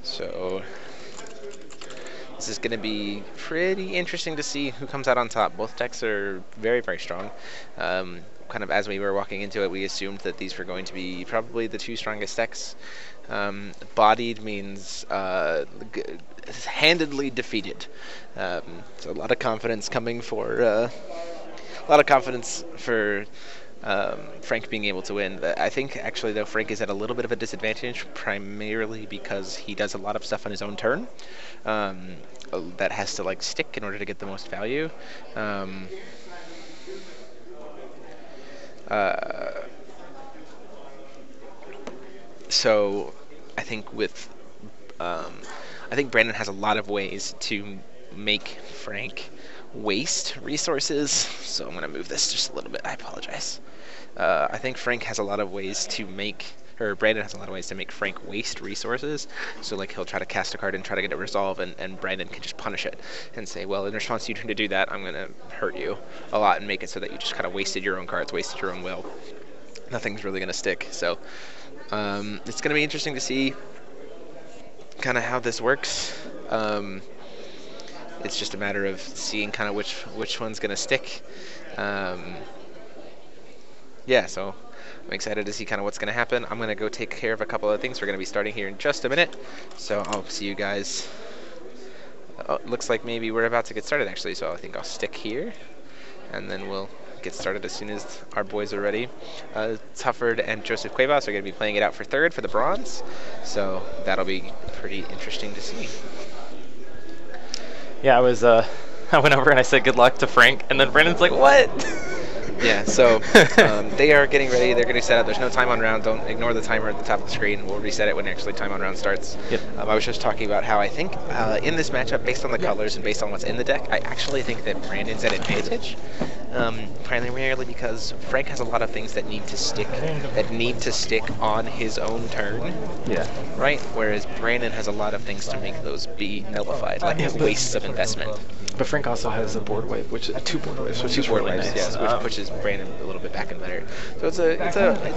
So this is going to be pretty interesting to see who comes out on top. Both decks are very, very strong. Kind of as we were walking into it, we assumed that these were going to be probably the 2 strongest decks. Bodied means handedly defeated. So a lot of confidence coming for Frank being able to win. I think actually though Frank is at a little bit of a disadvantage, primarily because he does a lot of stuff on his own turn that has to like stick in order to get the most value. So I think with I think Brandon has a lot of ways to make Frank waste resources. So I'm gonna move this just a little bit. I apologize. I think Frank has a lot of ways to make, or Brandon has a lot of ways to make Frank waste resources. So like he'll try to cast a card and try to get it resolved, and Brandon can just punish it and say, well, in response to you trying to do that, I'm gonna hurt you a lot and make it so that you just kind of wasted your own cards, wasted your own will. Nothing's really gonna stick. So it's gonna be interesting to see kind of how this works. It's just a matter of seeing kind of which one's gonna stick. Yeah, so I'm excited to see kind of what's gonna happen. I'm gonna go take care of a couple of things. We're gonna be starting here in just a minute, so I'll see you guys. Looks like maybe we're about to get started actually, so I think I'll stick here, and then we'll get started as soon as our boys are ready. Tufford and Joseph Cuevas are going to be playing it out for third for the bronze, so that'll be pretty interesting to see. Yeah, I went over and I said good luck to Frank, and then Brandon's like, what? Yeah, so they are getting ready. They're getting set up. There's no time on round. Don't ignore the timer at the top of the screen. We'll reset it when actually time on round starts. Yep. I was just talking about how I think in this matchup, based on the colors and based on what's in the deck, I actually think that Brandon's at advantage. Primarily because Frank has a lot of things that need to stick on his own turn. Yeah. Right? Whereas Brandon has a lot of things to make those be nullified, like wastes of investment. But Frank also has a board wipe, which is 2 board wipes, which is board really wipes, nice. yes, which pushes Brandon a little bit back and better. So it's a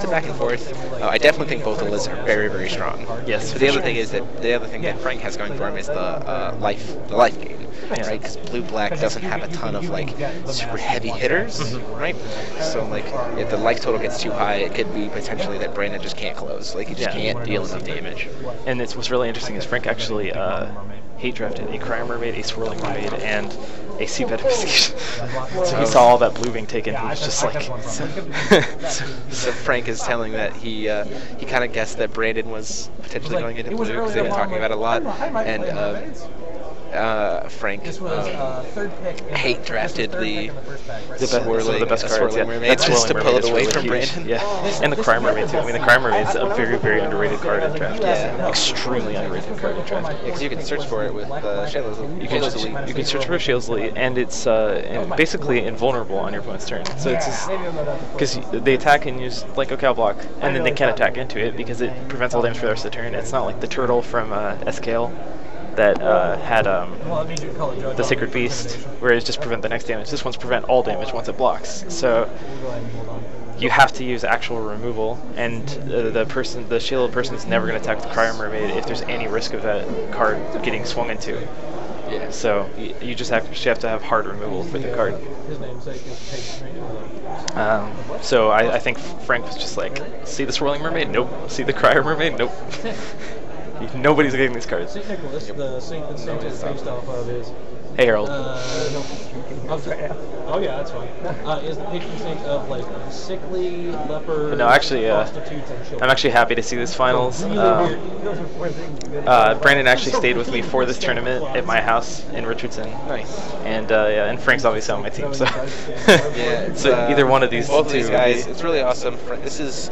back and forth. I definitely think both of the lists are very, very strong. Yes. But the other thing is that that Frank has going for him is the life gain, right? Because blue black doesn't have a ton of like super heavy hitters, right? So like if the life total gets too high, it could be potentially that Brandon just can't close. Like he just can't deal enough damage. And what's really interesting is Frank actually hate drafted a Cryo Mermaid, a Swirling Mermaid, and a Seabed Investigation. So he saw all that blue being taken, and he was just like... So Frank is telling that he kind of guessed that Brandon was potentially going into blue because they've been talking about it a lot, and Frank hate drafted the swirling, the best cards, mermaid just to pull it away from Brandon. Yeah, and the Cryo Mermaid too. I mean, the Cryo Mermaid's a very, very underrated card in draft. Yeah, extremely underrated card in draft. Yeah, because you can search for it with Shayla's Elite. You can search for Shayla's Elite, and it's basically invulnerable on your opponent's turn. So it's because they attack and use like, okay, I'll block, and then they can't attack into it because it prevents all damage for the rest of the turn. It's not like the turtle from SKL that had the Sacred Beast, where it just prevent the next damage. This one's prevent all damage once it blocks. So you have to use actual removal, and the shielded person is never going to attack the Cryo Mermaid if there's any risk of that card getting swung into. Yeah. So you just have to have hard removal for the card. So I think Frank was just like, see the Swirling Mermaid? Nope. See the Cryo Mermaid? Nope. Nobody's getting these cards. St. Nicholas, the saint that Saint is based off of is... Hey, Harold. Oh yeah, that's fine. Is the patron saint of like sickly, leper, no, actually, prostitutes, and children. I'm actually happy to see this finals. Brandon actually stayed with me for this tournament at my house in Richardson. Nice. And and Frank's obviously on my team, so yeah, so either one of these both two of these guys, it's really awesome. This is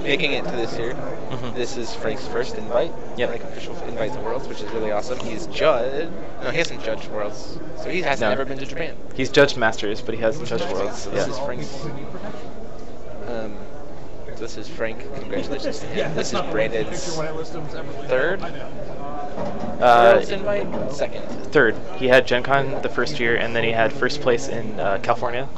making it to this year. This is Frank's first invite. Yep. Frank official invite to Worlds, which is really awesome. He's judged. No, he hasn't judged Worlds, so he hasn't ever been to Japan. He's judged Masters, but he hasn't judged Worlds. So this is Frank's. This is Frank. Congratulations to him. This is Brandon's third. Invite? Second. Third. He had Gen Con the first year, and then he had first place in California,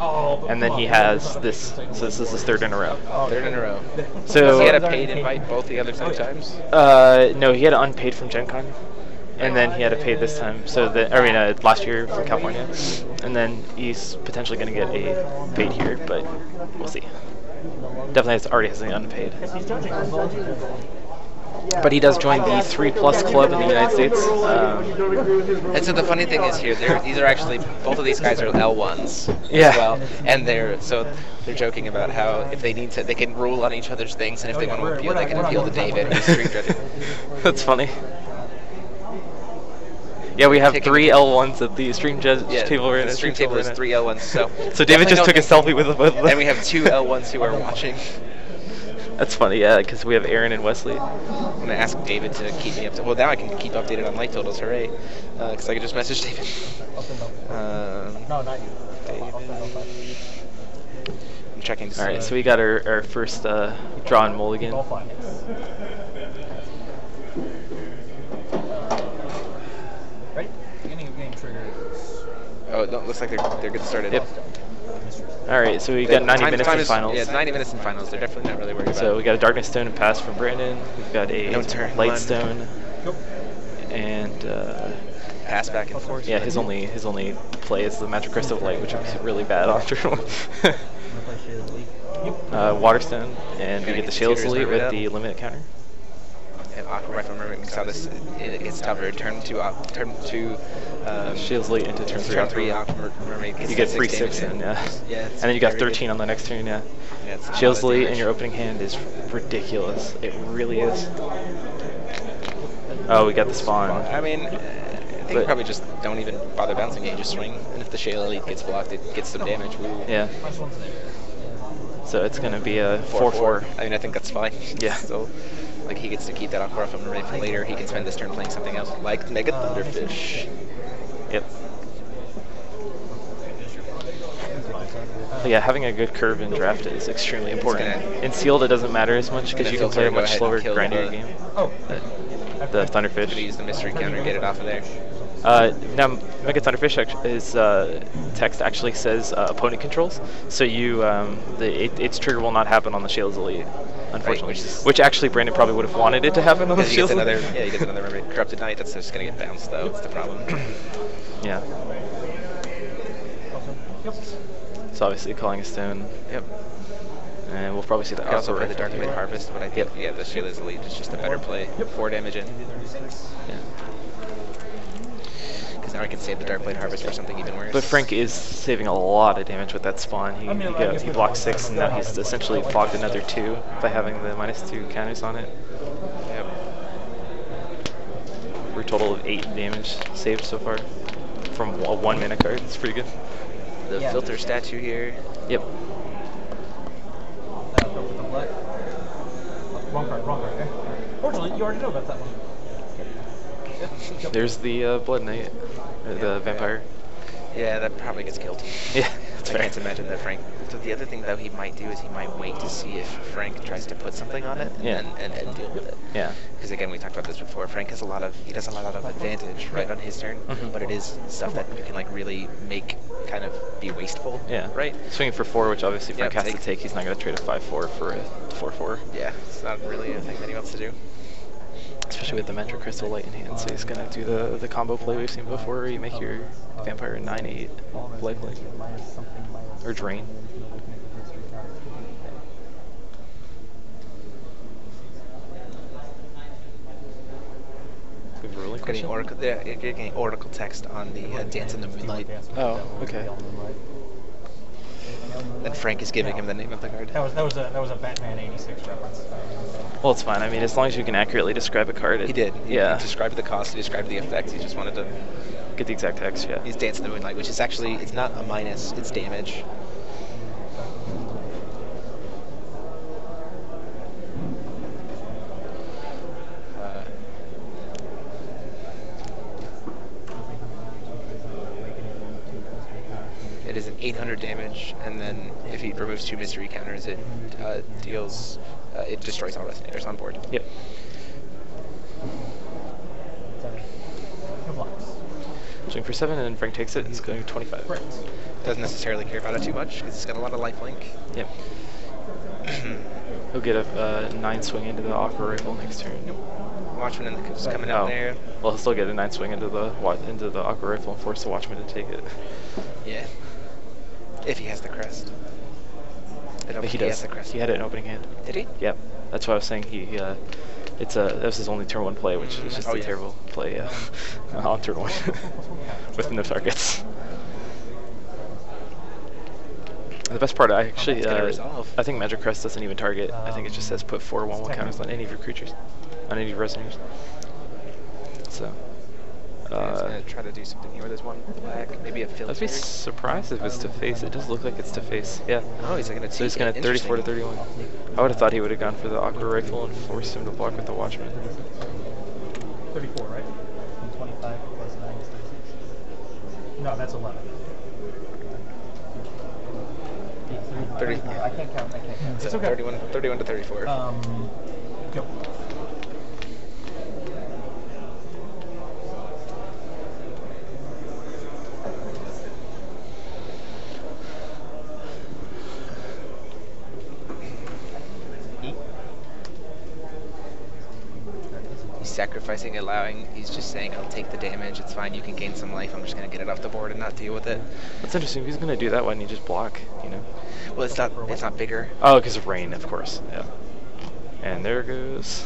and then he has this. So this is his third in a row. Third in a row. So he had a paid invite both the other 2 times. No, he had an unpaid from Gen Con, and then he had a paid this time. So last year from California, and then he's potentially going to get a paid here, but we'll see. Definitely already has an unpaid. But he does join the 3+ club in the United States. And so the funny thing is here, these are actually, both of these guys are L1s yeah. as well. And they're joking about how if they need to, they can rule on each other's things, and if they want to appeal, they can appeal to David, who's stream judging. That's funny. Yeah, we have 3 L1s at the stream table right now. The stream table is 3 L1s, so David just took a selfie with both of them. And we have 2 L1s who are watching. That's funny, yeah, because we have Aaron and Wesley. I'm going to ask David to keep me updated. Well, now I can keep updated on light totals, hooray. Because I can just message David. No, not you. David. I'm checking to see. Alright, so we got our first draw and mulligan. Ready? Beginning of game trigger. Oh, it looks like they're getting started. Yep. Alright, so we got 90 minutes in finals. Yeah, 90 minutes in finals. They're definitely not really worried about it. So we got a Darkness Stone and pass from Brandon. We've got a Light Stone. And pass back and forth. Yeah, his only play is the Magic Crystal of Light, which is really bad on turn 1. Waterstone, and we get the Shield's Elite with the limit counter. And Aqua Rifle Mermaid, we saw this, it's tougher. Turn 2 Shield's Elite into turn 3. Turn 3 Aqua Mermaid gets you get 3/6 in, yeah. And then you got 13 on the next turn, yeah. Shield's Elite in your opening hand is ridiculous. It really is. Oh, we got the spawn. I mean, I think you probably just don't even bother bouncing it, you just swing. And if the Shale Elite gets blocked, it gets some damage. Ooh. Yeah. So it's going to be a 4/4. I mean, I think that's fine. Yeah. So, like, he gets to keep that Aqua Rifle Mermaid for later. He can spend this turn playing something else, like Mega Thunderfish. Yep. Yeah, having a good curve in draft is extremely important. In sealed, it doesn't matter as much because you can play a much slower, grindier game. Oh. The Thunderfish. Use the mystery counter and get it off of there. Now, Mega Thunderfish is text actually says opponent controls, so you its trigger will not happen on the Shayla's Elite, unfortunately. Right, which actually Brandon probably would have wanted it to happen on the He gets Shayla's Elite. another, yeah, he gets another Corrupted Knight. That's just gonna get bounced though. That's the problem. Yeah. Yep. So obviously calling a stone. Yep. And we'll probably see the I also play the Rifle Dark here. Blade Harvest, but I think yeah, the Shayla's Elite is just a better play. 4 damage in. Yeah. Because now I can save the Dark Blade Harvest for something even worse. But Frank is saving a lot of damage with that spawn. He blocks 6, and now he's essentially fogged another 2 by having the -2 counters on it. Yep. For a total of 8 damage saved so far from a 1 mana card. It's pretty good. The filter statue here. Yep. Go with the black. Wrong card, okay. Fortunately, you already know about that one. Yep. There's the Blood Knight, or the Vampire. Yeah, that probably gets killed. Yeah, that's I fair. can't imagine that Frank. So the other thing though he might do is he might wait to see if Frank tries to put something on it Yeah. and deal with it. Yeah. Because again, we talked about this before. Frank has a lot of advantage right on his turn, but it is stuff that you can like really make kind of be wasteful. Yeah. Right. Swinging for 4, which obviously Frank Yep, has to take. He's not going to trade a 5/4 for a 4/4. Yeah, it's not really a thing that he wants to do. Especially with the Magic Crystal Light in hand, so he's going to do the combo play we've seen before, where you make your Vampire a 9/8 lifelink. Or Drain. We have a ruling Getting question? oracle, yeah, you're getting oracle text on the Dance in the Moonlight, Oh, okay. and Frank is giving him the name of the card. That was a Batman '86 reference. Well, it's fine. I mean, as long as you can accurately describe a card. He did. He Yeah. described the cost. He described the effect. He just wanted to. Get the exact text, yeah. He's Dance in the Moonlight, which is actually it's not a minus. It's damage. It is an 800 damage, and then if he removes 2 mystery counters, it deals. It destroys all resonators on board. Yep. No blocks. Swing for 7, and then Frank takes it. It's going 25. Correct. Doesn't necessarily care about it too much because it's got a lot of lifelink. Yep. He'll get a 9 swing into the Aqua Rifle next turn. Watchman is coming out there. Well, he'll still get a 9 swing into the Aqua Rifle and force the Watchman to take it. Yeah. If he has the crest. But he does. Has the crest. He had it in opening hand. Did he? Yep. That's why I was saying that was his only turn 1 play, which is just a terrible play, yeah. On turn 1. With no targets. The best part, I think Magic Crest doesn't even target. I think it just says put 4 1/1 counters on any of your creatures, on any resonators. So, He's gonna try to do something here with his 1 black, maybe a filter. I'd be surprised if it's to face. It does look like it's to face. Yeah. Oh, he's gonna. So he's gonna 34 to 31. I would have thought he would have gone for the Aqua Rifle and forced him to block with the Watchman. 34, right? 25 plus 9 is 36. No, that's 11. 30. I can't count. So It's okay. 31 to 34. Go. He's sacrificing, he's just saying, I'll take the damage, it's fine, you can gain some life, I'm just going to get it off the board and not deal with it. That's interesting. If he's gonna do that, why don't you just block? You know? Well, it's not bigger. Oh, because of rain, of course. Yeah. And there it goes.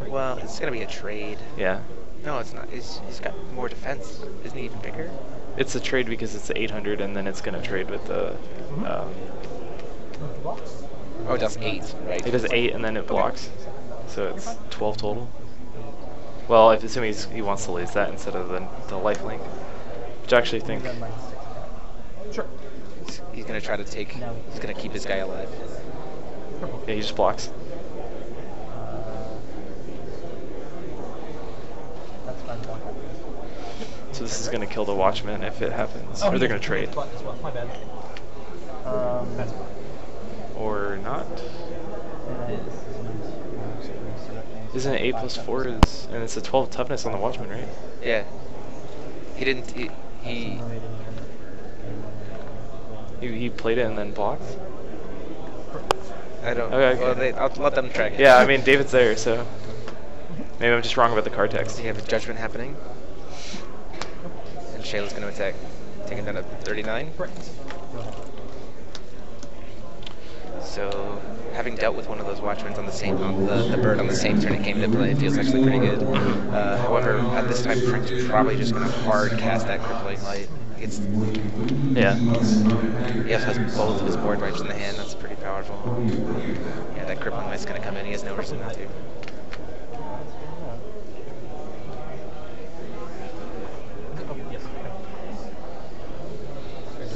Well, it's going to be a trade. Yeah. No, it's not. He's got more defense. Isn't he even bigger? It's a trade because it's 800, and then it's gonna trade with the. Blocks. Oh, it does 8, right? It does 8, and then it blocks. So it's 12 total. Well, assuming he wants to lose that instead of the lifelink, which I actually think. Sure. He's going to try to take. He's going to keep his guy alive. Yeah, he just blocks. That's fine. So this is gonna kill the Watchman if it happens, Oh, or they're gonna he trade, gets button as well. My bad. That's fine. or not. Isn't it 8+4 is, and it's a 12 toughness on the Watchman, right? Yeah. He didn't. He played it and then blocked. I don't. Okay. Well, I'll let them track it. Yeah, I mean David's there, so maybe I'm just wrong about the card text. You have a judgment happening, and Shayla's going to attack, taking down a 39. So, having dealt with one of those Watchmen on the same, the bird on the same turn it came to play, it feels actually pretty good. However, at this time, Frank's probably just going to hard cast that Crippling Light. Yeah. He also has both of his board wipes in the hand. That's pretty powerful. Yeah, that Crippling Light's going to come in. He has no reason not to.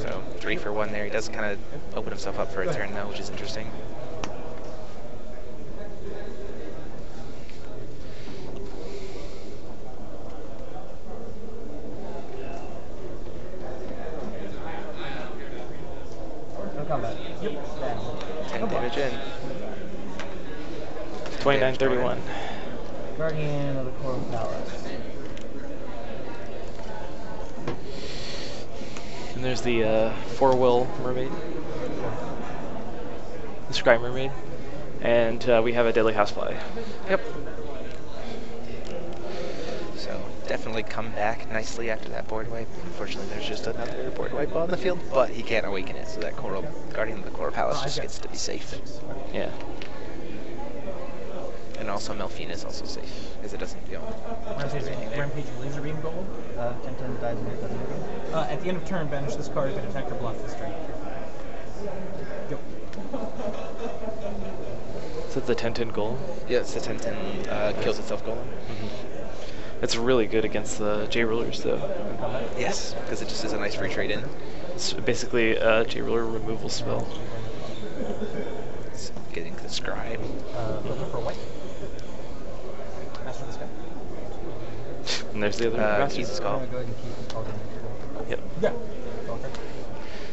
So 3 for 1 there. He does kind of open himself up for a turn though, which is interesting. Combat. Yep. 10 damage in. 29-31. Guardian of the Coral Palace. And there's the 4-will mermaid, the Sky Mermaid, and we have a Deadly Housefly. Yep. So definitely come back nicely after that board wipe. Unfortunately, there's just another board wipe on the field, but he can't awaken it, so that Guardian of the Coral Palace just gets to be safe. Yeah. And also Melfina is also safe, because it doesn't, Rampage Laser Beam Gold. 10/10 dies and it doesn't go. At the end of turn, banish this card if it attack or block this turn. Go. So it's a 10-10 golem. Yeah, it's the 10/10 kills itself golem. It's really good against the J-Rulers, though. Yes, because it just is a nice free trade in. It's basically a J-Ruler removal spell. It's getting the scribe. Looking for white. Master of the Sky. And there's the other Master. Keys is I'm called. gonna go ahead and keep all the Yep. Yeah. Okay.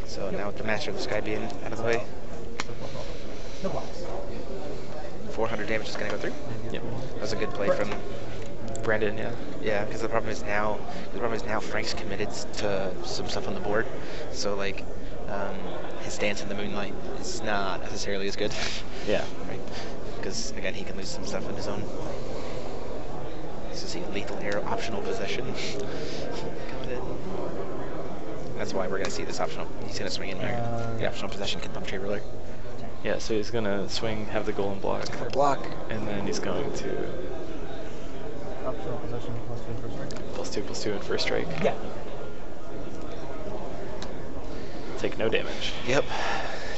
So now with the Master of the Sky being out of the way, No blocks. 400 damage is going to go through. Yep. That was a good play from. Brandon, yeah. Yeah, because the problem is now Frank's committed to some stuff on the board, so like his Dance in the Moonlight is not necessarily as good. Yeah. Right? Because again, he can lose some stuff on his own. So see, lethal arrow optional possession coming in. That's why we're gonna see this optional. He's gonna swing in here. The optional possession can bump J-Ruler. Yeah, so he's gonna swing, have the golem block, Block. and then he's going to optional possession +2 in first strike. +2/+2 in first strike. Yeah. Take no damage. Yep.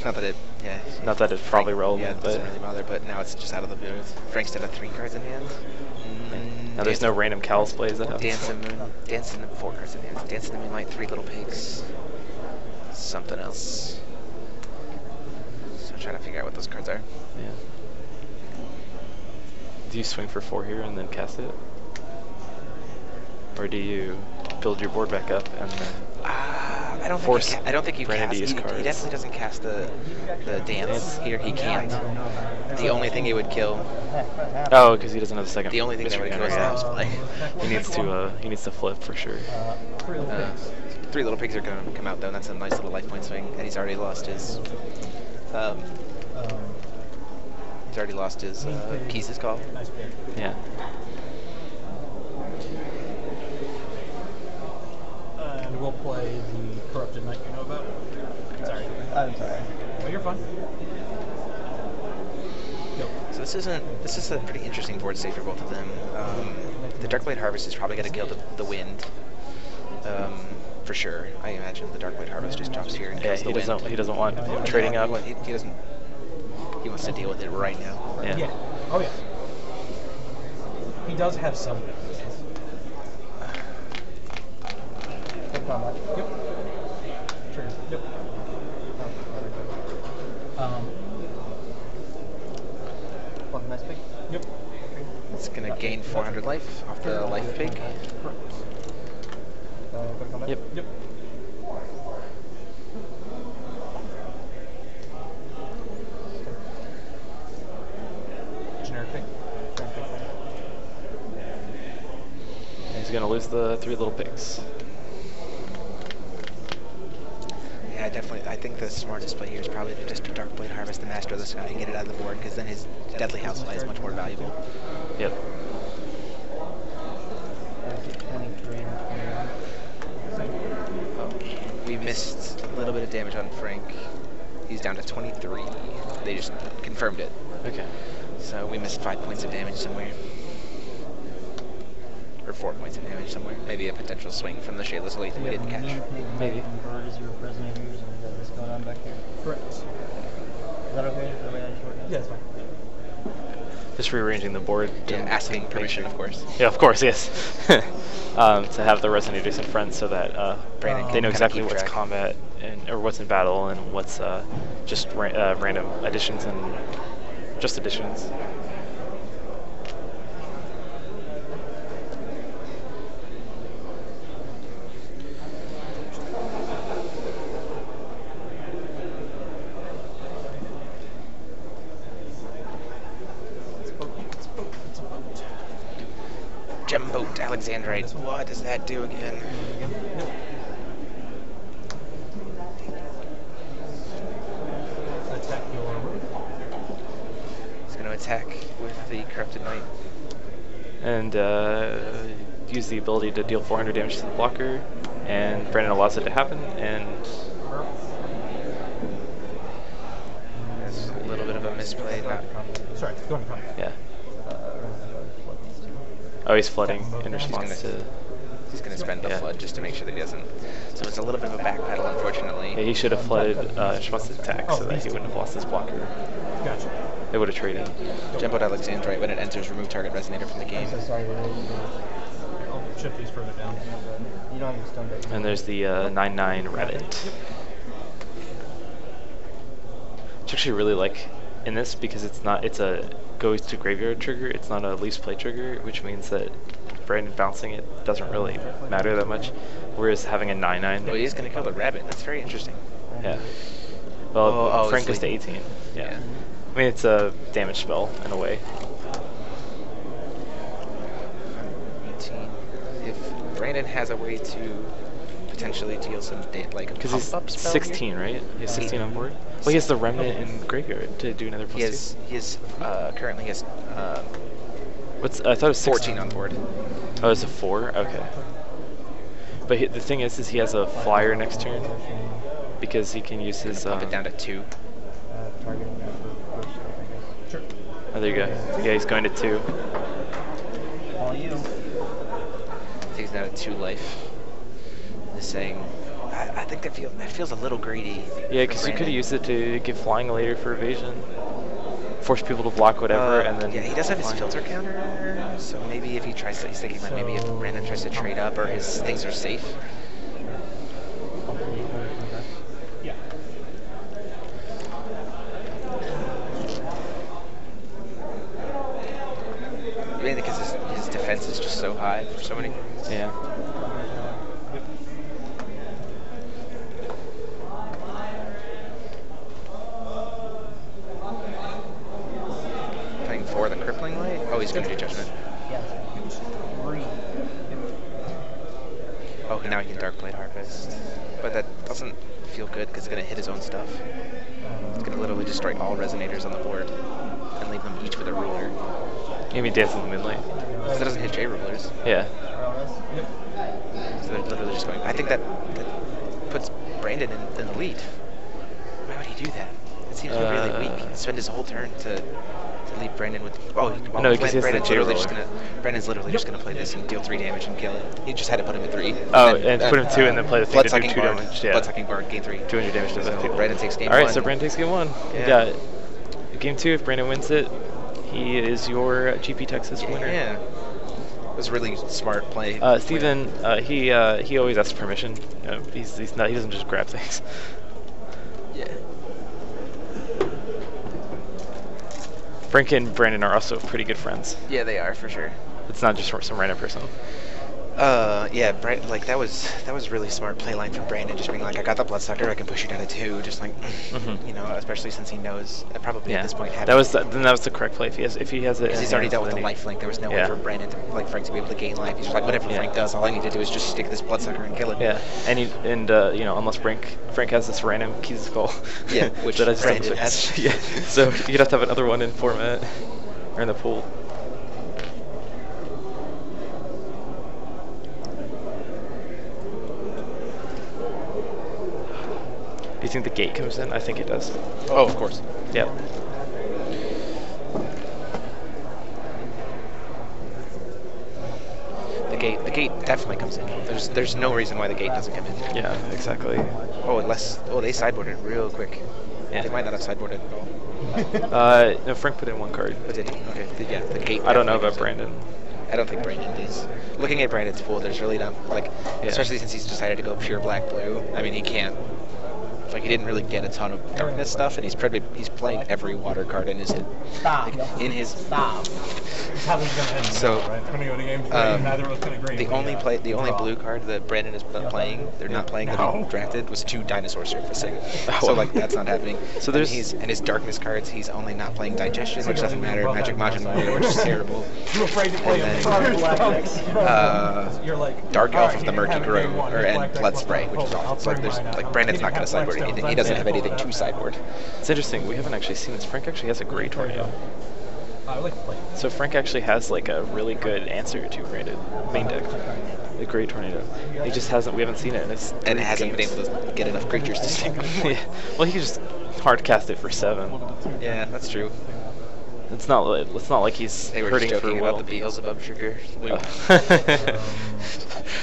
Not that it. Yeah. Not that it's probably relevant, Yeah, it but doesn't really bother. But now it's just out of the booth. Frank's still at 3 cards in hand. now there's no random Callus plays that happen. Dance in the 4 cards in hand. Dance in the Moonlight, 3 little pigs. Something else. So I'm trying to figure out what those cards are. Yeah. Do you swing for 4 here and then cast it? Or do you build your board back up and then I don't force think he Brandon to casts. use He cards? definitely doesn't cast the dance here. He can't. The only thing he would kill. Oh, because he doesn't have the second. The only thing that would kill is the house play. He needs to flip for sure. 3 little pigs. 3 little pigs are going to come out though. And that's a nice little life point swing, and he's already lost his. He's already lost his Keys' call. Nice pick. Yeah. And we'll play the Corrupted Knight you know about. Sorry. I'm sorry. Oh, you're fine. Go. So this is a pretty interesting board state for both of them. The Darkblade Harvest is probably going to kill the wind. For sure. I imagine the Darkblade Harvest just jumps here and kills the wind. He doesn't want him trading up. He doesn't. He wants to deal with it right now. Yeah. Yeah. Oh, yeah. He does have some weaknesses. Good combat. Yep. Trigger. Yep. One nice pick. Yep. It's going to gain 400 life off the life pig. Good combat. Yep. Yep. going to lose the 3 little pigs. Yeah, definitely. I think the smartest play here is probably to just Dark Blade Harvest the Master of the Sky and get it out of the board, because then his Deadly House Fly is much more valuable. Yep. We missed a little bit of damage on Frank. He's down to 23. They just confirmed it. Okay. So we missed 5 points of damage somewhere. Or 4 points of damage somewhere. Maybe a potential swing from the Shadeless Elite that we didn't catch. Maybe. Correct. Is that okay? Is that way I just work out? Yeah, it's fine. Just rearranging the board. Yeah, to asking make permission, sure- of course. Yeah, of course, yes. To have the resonators in front so that Brandon they can know kinda exactly keep what's track. combat and or what's in battle and what's just random additions and just additions. Gemboat Alexandrite. What does that do again? Attack your room. He's going to attack with the Corrupted Knight. And use the ability to deal 400 damage to the blocker, and Brandon allows it to happen, and That's a little bit of a misplay. Sorry, go on to comment. yeah. Oh, he's flooding in response to... He's going to spend the Yeah. flood just to make sure that he doesn't. So it's a little bit of a backpedal, unfortunately. Yeah, he should have flooded in response to the attack so that he wouldn't have lost his blocker. Gotcha. They would have traded. Gemboat Alexandrite, when it enters, remove target resonator from the game. I'm so sorry, I'll shift these further down. you don't have your stone deck. And there's the 9/9 rabbit. Which I actually really like in this because it's a goes to graveyard trigger. It's not a leaves play trigger, which means that Brandon bouncing it doesn't really matter that much. Whereas having a 9/9, Oh, he is going to kill the rabbit. That's very interesting. yeah. Well, Oh, Frank it's goes to like- 18. Yeah. I mean, it's a damage spell in a way. 18. If Brandon has a way to potentially deal some like Because pump he's up spell 16, here. right? He has 16 on board. Well, he has the remnant in graveyard to do another He plus has currently has 2. What's I thought it was 16. 14 on board. Oh, it's a 4? Okay. But the thing is he has a flyer next turn because he can use his. Pump it down to 2. Targeting that for first, I guess. Sure. Oh, there you go. Yeah, he's going to 2. All you. I think he's down to 2 life. Just saying, I think that feels a little greedy. Yeah, because you could have used it to give flying later for evasion, force people to block whatever, and then. Yeah, he does have his flying. filter counter, so maybe if he tries to, he's thinking like maybe if Brandon tries to trade up or his things are safe. Yeah. Mainly because his defense is just so high for so many things. Yeah. Playing for the crippling light. Oh, he's going to do judgment. Yeah. 3. Oh, now he can Dark Blade Harvest. But that doesn't feel good because it's going to hit his own stuff. It's going to literally destroy all resonators on the board and leave them each with a ruler. Maybe Dance in the Moonlight. So that doesn't hit J rulers. Yeah. So they're literally just going. I think that puts Brandon in the lead. Why would he do that? It seems really weak. Spend his whole turn to leave Brandon with. Oh, well, No, because he has the Brandon's J literally roller. just gonna. Brandon's literally just gonna play this and deal 3 damage and kill it. He just had to put him at 3. Oh, and put him 2 and then play the thing to do Blood-sucking 2 bard. damage. Yeah. Blood-sucking bard, gain 3. 200 damage to So both people. Brandon takes game All right, 1. so Brandon takes game 1. Yeah. You got game 2. If Brandon wins it, he is your GP Texas winner. Yeah. It was a really smart play. Steven, he always asks permission. He's not. He doesn't just grab things. Yeah. Frank and Brandon are also pretty good friends. Yeah, they are for sure. It's not just some random person. Yeah, like that was really smart play line from Brandon, just being like, I got the Bloodsucker, I can push you down to 2, just like, you know, especially since he knows probably at this point that was the correct play. If he has it, because he's already dealt with the lifelink. There was no way for Brandon Frank to be able to gain life. He's just like, whatever Frank does, all I need to do is just stick this Bloodsucker and kill it. Yeah, and you know, unless Frank has this random Keys Skull. Yeah, which that I just Brandon has. Yeah, so you'd have to have another one in format or in the pool. Do you think the gate comes in? I think it does. Oh, of course. Yep. The gate definitely comes in. There's no reason why the gate doesn't come in. Yeah, exactly. Oh, unless they sideboarded real quick. Yeah. They might not have sideboarded at all. No, Frank put in one card. Oh, did he? Okay. Yeah, the gate. I don't know about definitely Brandon. comes in. I don't think Brandon does. Looking at Brandon's pool, there's really not especially since he's decided to go pure black-blue. I mean, he can't. Like, he didn't really get a ton of darkness stuff, and he's playing every water card in his head. Stop. Like, in his. Stop. It's how this is going to end. So, right? It's going to go to game 3. Neither of us can agree. The only blue card that Brandon is playing, they're not playing, that he drafted, was 2 dinosaur surfacing. So, like, that's not happening. So there's and his darkness cards, he's only not playing Digestion, which doesn't matter, Magic Majin Warrior, which is terrible. You're afraid to play And You're like, Dark Elf of the Murky Grove, and Blood Spray, which is awful. It's like, Brandon's not going to sideboard anything. He doesn't have anything to sideboard. It's interesting. We haven't actually seen this. Frank actually has a Grey Tornado. I like to play. So Frank actually has like a really good answer to Brandon main deck. The Grey Tornado. He just hasn't. We haven't seen it in his. And hasn't been able to get enough creatures to stick. Yeah. Well, he can just hard cast it for 7. Yeah, that's true. It's not like he's They were hurting just for joking will. about the Beelzebub trigger. Oh.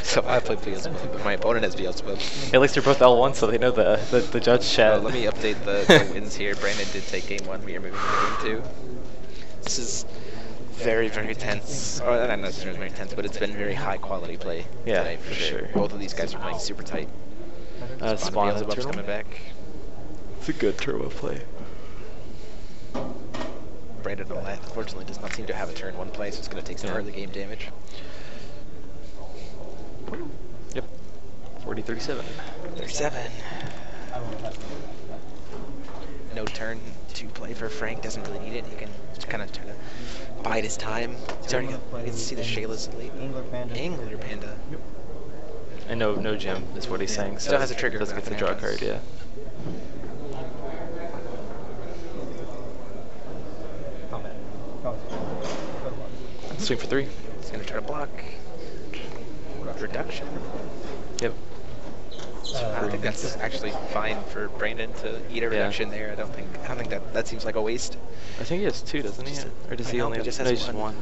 So I play Beelzebub, but my opponent has Beelzebub. At least they're both L1, so they know the judge chat. Let me update the wins here. Brandon did take game 1. We are moving to game 2. This is very, very tense. Or not necessarily very tense, but it's been very high quality play today for sure. Both of these guys are playing super tight. Spawn Beelzebub's turtle. coming back. It's a good turbo play. Brandon unfortunately does not seem to have a turn 1 play, so it's going to take some early game damage. Yep. 40-37. 37. No turn 2 play for Frank. Doesn't really need it. He can just kind of try to bide his time. He's already got. You can see the Shayla's late. Angler Panda. Yep. And no gem is what he's saying. So Still has a trigger. Doesn't get to draw a card. Yeah. Swing for 3. He's going to try to block. Reduction. Yep. I think that's actually fine for Brandon to eat a reduction there. I don't think that seems like a waste. I think he has 2, doesn't he? Or does he only have? Just No, has just one.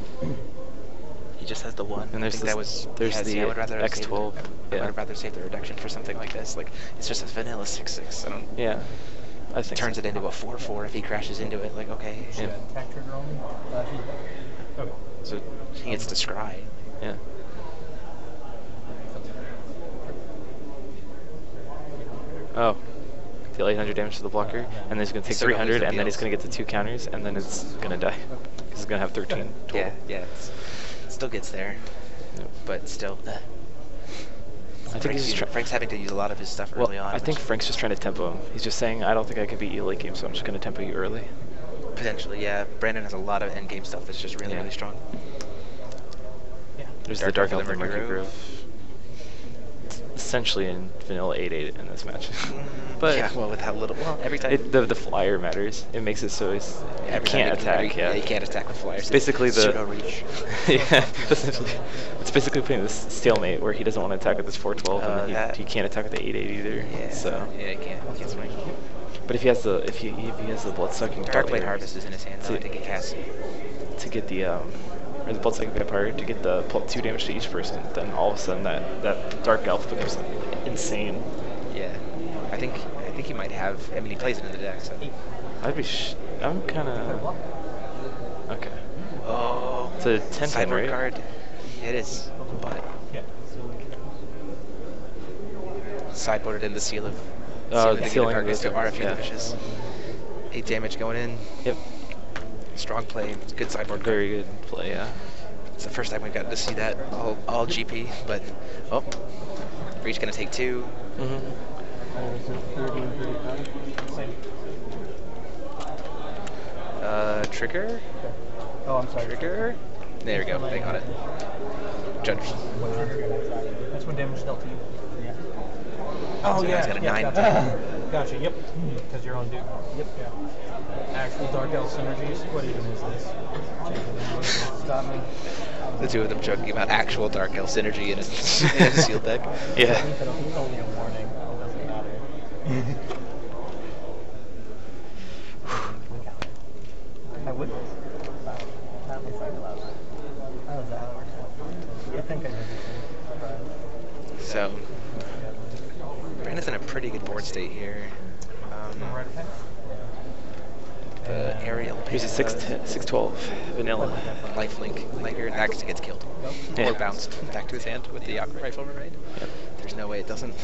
He just has the 1. And there's there's the I would rather X12. I would rather save the reduction for something like this. Like, it's just a vanilla 6/6. I don't. Yeah. I think Turns it into a 4/4 if he crashes into it. Like, okay. Yeah. Attack trigger only? Okay. So he gets to scry. Yeah. Oh. Deal 800 damage to the blocker, and then he's going to take Still gonna lose 300, the and then he's deals. going to get the 2 counters, and then it's going to die. Because he's going to have 13 total. Yeah. It still gets there, Yep. but still. I think he's Frank's having to use a lot of his stuff early on. I think Frank's just trying to tempo him. He's just saying, I don't think I can beat you late game, so I'm just going to tempo you early. Potentially, yeah. Brandon has a lot of end game stuff that's just really, really strong. Yeah. There's Dark the Dark Elf Elf of and the Murky Murky Grove. Grove. Essentially in vanilla 8/8 in this match. But yeah, well, with how little. Well, every time. the flyer matters. It makes it so he can't attack. You can't attack with flyers. It's basically the pseudo reach. yeah, essentially, it's basically putting this stalemate where he doesn't want to attack with this 412, and then he can't attack with the 8/8 either. Yeah. So Yeah, he can't swing. but if he has the blood-sucking Darkblade Harvest is in his hand, though. I think he casts. to get the or the blood-sucking vampire to get the +2 damage to each person, then all of a sudden that dark elf becomes insane. Yeah. I think he might have. I mean, he plays it in the deck, so. I'm kind of okay. Oh. It's a 10/10, sideboard right? card. It is, but Yeah. sideboarded in the seal of. Sealing targets to of RFU yeah. the vicious. 8 damage going in. Yep. Strong play. Good sideboard card. Very good play, yeah. It's the first time we've gotten to see that all GP, but oh, Breach gonna take 2. Trigger. Oh, I'm sorry. Trigger. There we go. They got it. Judge. That's when damage is dealt to you. Yeah. Oh, So now yeah. he's got a yeah, 9. Gotcha. Gotcha, yep. Because you're on Duke. Yep. Yeah. Actual Dark Elf synergies. What even is this? Stop me. The two of them joking about actual Dark Elf synergy in a sealed deck. Yeah. He's only a warning. It doesn't matter. I would. That was like love. That was hours. I think I did it. So, Brandon's in a pretty good board state here. Right ahead. The aerial Here's a 612 vanilla. lifelink Liger, and actually gets killed. Yeah. Or bounced back to his hand with the Aqua Rifle Mermaid. Yep. There's no way it doesn't.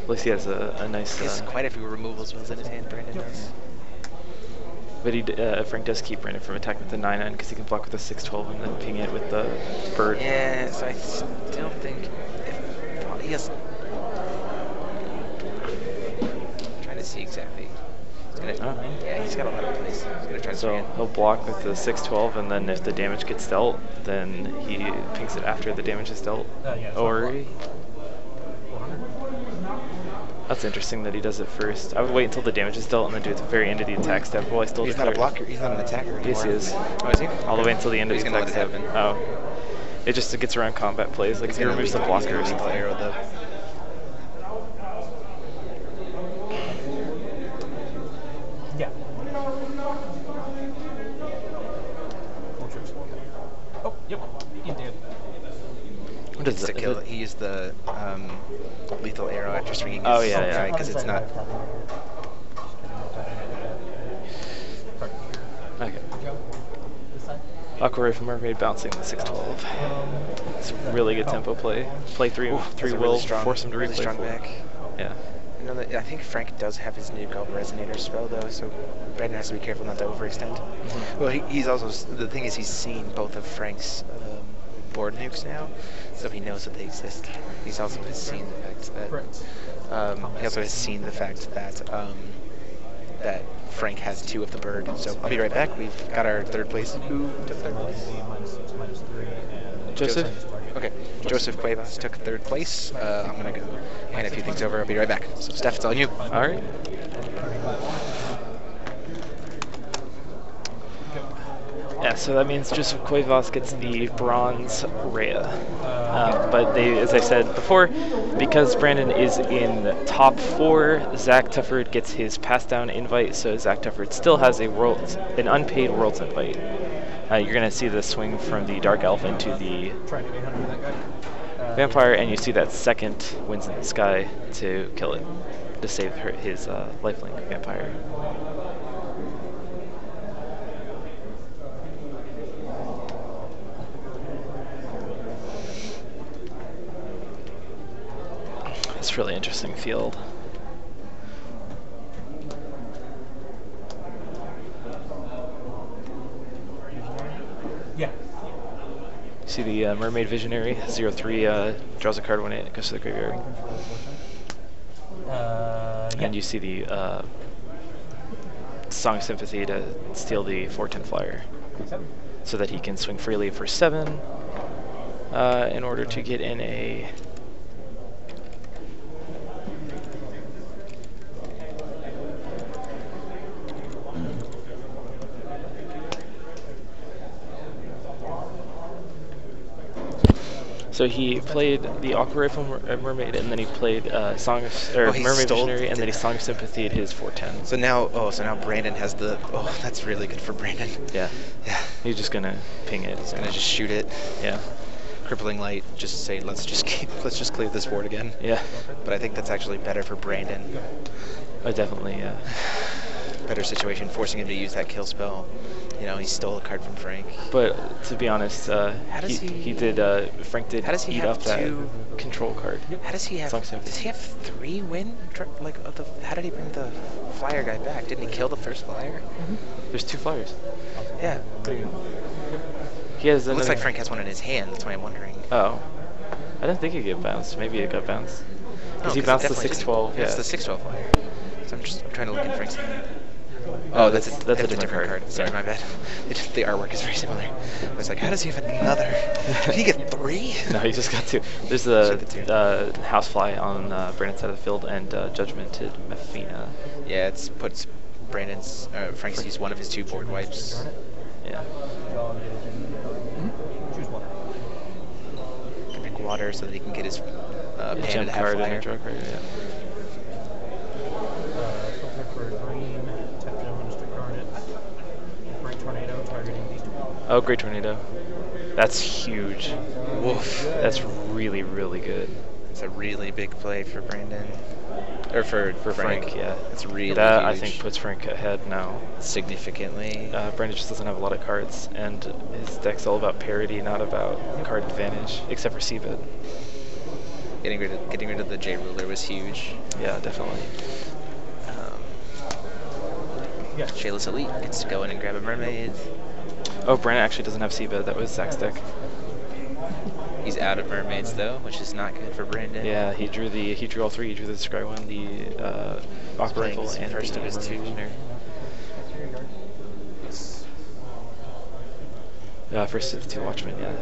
At least he has a nice. He has quite a few removal spells in his hand, Brandon does. But Frank does keep Brandon from attacking with the 9-9 because he can block with the 612 and then ping it with the bird. Yeah, so I still think if he has. I'm trying to see exactly. He's gonna, yeah, he's got a lot of plays. He's gonna try to So he'll block with the 612, and then if the damage gets dealt, then he pings it after the damage is dealt. Yeah, so Or that's interesting that he does it first. I would wait until the damage is dealt and then do it at the very end of the attack step. Well, I still He's not a blocker. He's not an attacker anymore. Yes, he is. Oh, is he? All the way until the end of He's the gonna attack let it step. happen. Oh, it just gets around combat plays. Like if he removes the blocker or something. Arrow though. Yeah. Oh, yep. He did. What is It's to it? kill. He used the lethal arrow after swinging his Oh, yeah, guy because it's not. Okay. Aqua Rifle Mermaid bouncing the 612. It's a really good tempo play. Play 3 That's a will really strong, force him to really replay strong 4. back. Yeah. I know that, I think Frank does have his new called Resonator spell though, so Brandon has to be careful not to overextend. Well, he's also, the thing is he's seen both of Frank's board nukes now, so he knows that they exist. He's also has seen the fact that he also has seen the fact that that Frank has 2 of the bird. So I'll be right back. We've got our 3rd place. Who took 3rd place? -6, -3, and Joseph? Okay, Joseph Cuevas took 3rd place. I'm gonna go hand a few things over. I'll be right back. So Steph, it's on you. All right. Yeah, so that means Joseph Cuevas gets the bronze Rhea. But they, as I said before, because Brandon is in top 4, Zach Tufford gets his pass down invite, so Zach Tufford still has an unpaid Worlds invite. You're going to see the swing from the Dark Elf into the trying to 800 that guy. Vampire, and you see that second Winds in the Sky to kill it, to save his lifelink Vampire. It's a really interesting field. Yeah. See the Mermaid Visionary, 0-3, draws a card when it goes to the graveyard. Yeah. And you see the Song of Sympathy to steal the 4/10 flyer. 7. So that he can swing freely for 7 in order to get in a... So he played the Aqua Rifle Mermaid, and then he played Song of Mermaid Visionary, and then he Song of Sympathy at his 4/10. So now, so now Brandon has the. Oh, that's really good for Brandon. Yeah. Yeah. He's just gonna ping it. He's gonna just shoot it. Yeah. Crippling Light. Just say let's just clear this board again. Yeah. But I think that's actually better for Brandon. Oh, definitely. Yeah. Better situation, forcing him to use that kill spell. You know, he stole a card from Frank. But to be honest, he did. Frank did How does he eat have up that 2 control card. How does he have? Song Sympathy. Does he have 3 win? Like, how did he bring the flyer guy back? Didn't he kill the first flyer? There's 2 flyers. Yeah. He has It looks another- like Frank has one in his hand. That's why I'm wondering. Oh. I didn't think he'd get bounced. Maybe it got bounced. Because he bounced the 612. Yeah. It's the 612 flyer. So I'm trying to look in Frank's hand. Oh, that's a different card. Sorry, Yeah. my bad. The artwork is very similar. I was like, how does he have another? Did he get 3? No, he just got 2. There's the Housefly on Brandon's side of the field and Judgmented Mefina. Yeah, it's puts Brandon's Frank's used one of his 2 board wipes. Yeah. Choose one. Can pick water so that he can get his panda Gem to have card and flyer. a draw card. Yeah. Filter for green. Tap to administer Garnet. Great Tornado targeting these 2. Oh, Great Tornado. That's huge. Woof. That's really, really good. It's a really big play for Brandon. Or for Frank, yeah. It's really That, huge. I think, puts Frank ahead now. Significantly. Brandon just doesn't have a lot of cards, and his deck's all about parity, not about card advantage, except for Seabed. Getting rid of the J ruler was huge. Yeah, definitely. Yeah. Shayla's Elite gets to go in and grab a mermaid. Oh, Brandon actually doesn't have Seabed. That was Zach's deck. He's out of mermaids though, which is not good for Brandon. Yeah, he drew all 3. He drew the Scry one, the Aqua playing Rifle, his and first the of his 2. Mercenary. First of the 2 Watchmen, yeah.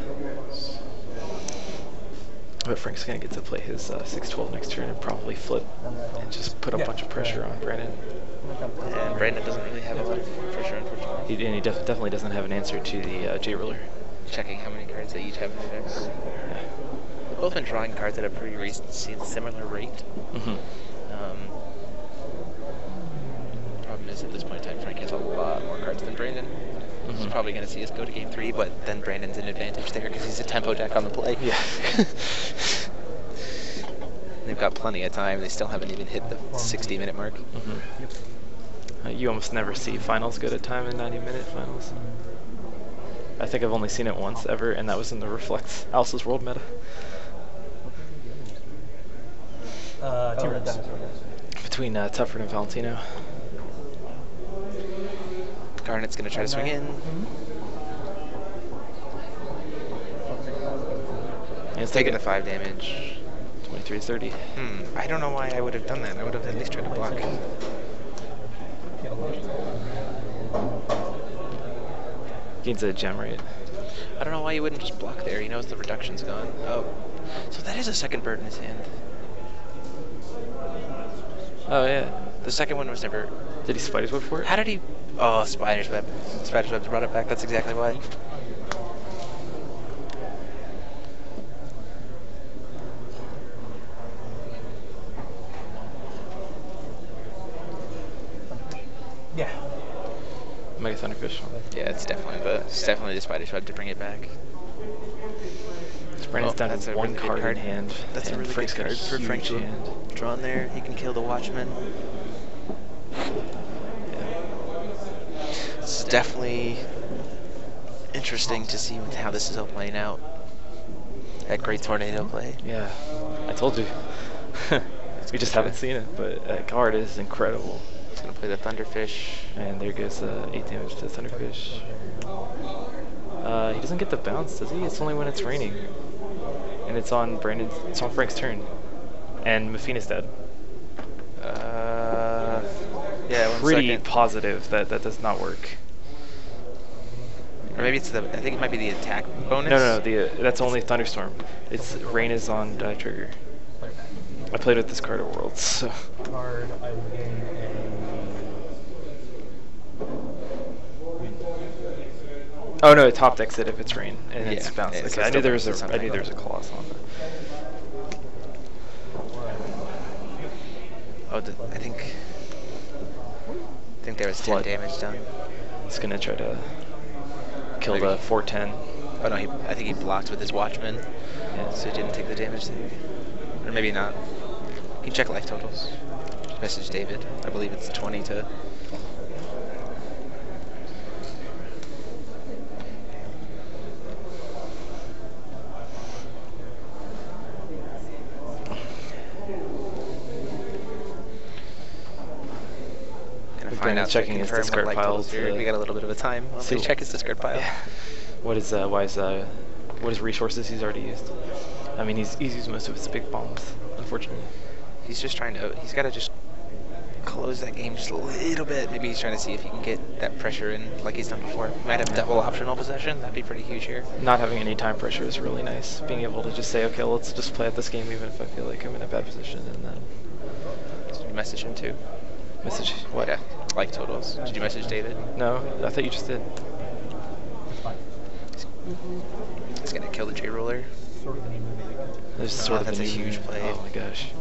But Frank's gonna get to play his 612 next turn and probably flip and just put a bunch of pressure on Brandon. And Brandon doesn't really have a lot of pressure, unfortunately. He definitely doesn't have an answer to the J Ruler. Checking how many cards they each have in their decks. Yeah. They've both been drawing cards at a pretty similar rate. Mm-hmm. Problem is, at this point in time, Frank has a lot more cards than Brandon. He's probably going to see us go to game 3, but then Brandon's an advantage there because he's a tempo deck on the play. Yeah. They've got plenty of time. They still haven't even hit the 60-minute mark. Mm-hmm. You almost never see finals go to time in 90-minute finals. I think I've only seen it once ever, and that was in the Reflects Alice's World meta. Between Tufford and Valentino. Garnet's going to try to swing in. And it's Taking the 5 damage. 23-30. I don't know why I would have done that. I would have at least tried to block. Gains a gem, right? I don't know why you wouldn't just block there. He knows the reduction's gone. Oh. So that is a second bird in his hand. Oh, yeah. The second one was never... Did he Spider's Web for it? How did he... Oh, Spider's Web. Spider's Web brought it back. That's exactly why. Yeah. Mega Thunderfish. Yeah, it's definitely the Spider's Web to bring it back. Brandon's down that's to a 1 really good card card. in hand. That's a and really Frank's good got a card for huge Frank to hand. draw in there. He can kill the Watchman. It's definitely interesting to see how this is all playing out. That Great Tornado play. Yeah, I told you. We just haven't seen it, but that card is incredible. He's going to play the Thunderfish. And there goes 8 damage to Thunderfish. He doesn't get the bounce, does he? It's only when it's raining. And it's on Frank's turn. And Mefina's dead. Yeah, 1 Pretty second. positive that does not work. Or maybe it's I think it might be the attack bonus. No, that's only Thunderstorm. It's rain is on trigger. I played with this card at Worlds, so. Card, I will gain Oh no, it top decks it if it's rain and Yeah, it's bounced. yeah, Okay, so I it's knew still there was bounces a something. clause on that. Oh, I think there was 10 Flood. damage done. It's gonna try to kill Maybe. the 410. Oh no, I think he blocked with his Watchman, Yeah. so he didn't take the damage there. Or maybe not. You can check life totals. Message David. I believe it's 20 to... Gonna find out, checking his confirm what discard life pile totals are. to We got a little bit of a time. I'll see check his discard pile. Yeah. what is resources he's already used. I mean, he's used most of his big bombs, unfortunately. He's just trying to, he's got to just close that game just a little bit. Maybe he's trying to see if he can get that pressure in like he's done before. Might have double optional possession. That'd be pretty huge here. Not having any time pressure is really nice. Being able to just say, okay, let's just play out this game even if I feel like I'm in a bad position, and then... Did you message him too? Message what? Yeah, like totals. Did you message David? No, I thought you just did. He's going to kill the J-Roller. There's sort of that's a huge play. Oh my gosh.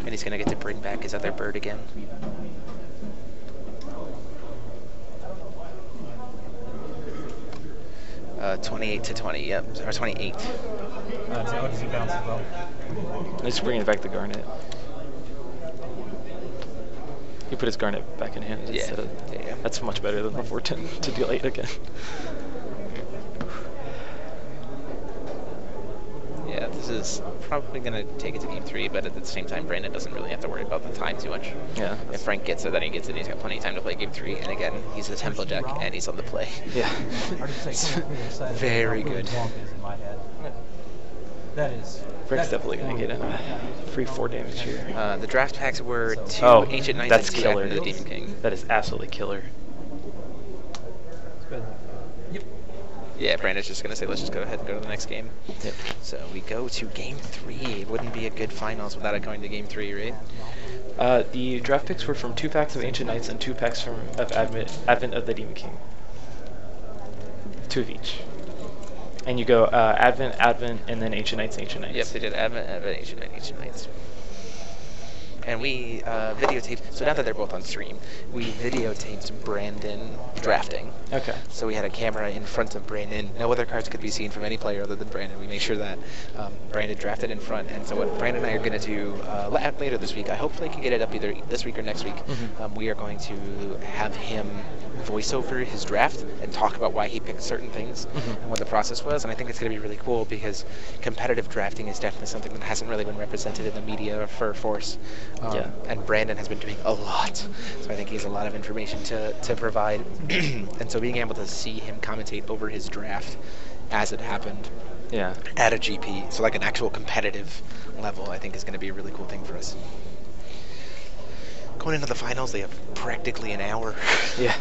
And he's going to get to bring back his other bird again. Uh, 28 to 20, yep, or 28. Does he bounce as well? He's bringing back the Garnet. He put his Garnet back in hand instead of... Yeah. That's much better than the 410 to deal 8 again. Yeah, this is probably going to take it to game 3, but at the same time, Brandon doesn't really have to worry about the time too much. Yeah. If Frank gets it, then he gets it. He's got plenty of time to play game 3. And again, he's a tempo deck, and he's on the play. Yeah. Very good. That is. Frank's definitely going to get a free 4 damage here. The draft packs were 2 Ancient Knights that's and 2 killer. Advent of the Demon King. That is absolutely killer. Yep. Yeah, Brandon's just going to say, let's just go ahead and go to the next game. Yep. So we go to game 3. It wouldn't be a good finals without it going to game 3, right? The draft picks were from 2 packs of Ancient Knights and 2 packs of Advent of the Demon King. 2 of each. And you go Advent, and then Ancient Knights, Ancient Knights. Yep, they did Advent, Ancient Knight, Ancient Knights. And we videotaped, so now that they're both on stream, we videotaped Brandon drafting. Okay. So we had a camera in front of Brandon. No other cards could be seen from any player other than Brandon. We make sure that Brandon drafted in front. And so what Brandon and I are going to do later this week, I hope they can get it up either this week or next week, we are going to have him voice over his draft and talk about why he picked certain things and what the process was. And I think it's going to be really cool because competitive drafting is definitely something that hasn't really been represented in the media for Force. And Brandon has been doing a lot. So I think he has a lot of information to provide. And so being able to see him commentate over his draft as it happened at a GP, so like an actual competitive level, I think is going to be a really cool thing for us. Going into the finals, they have practically an hour. Yeah.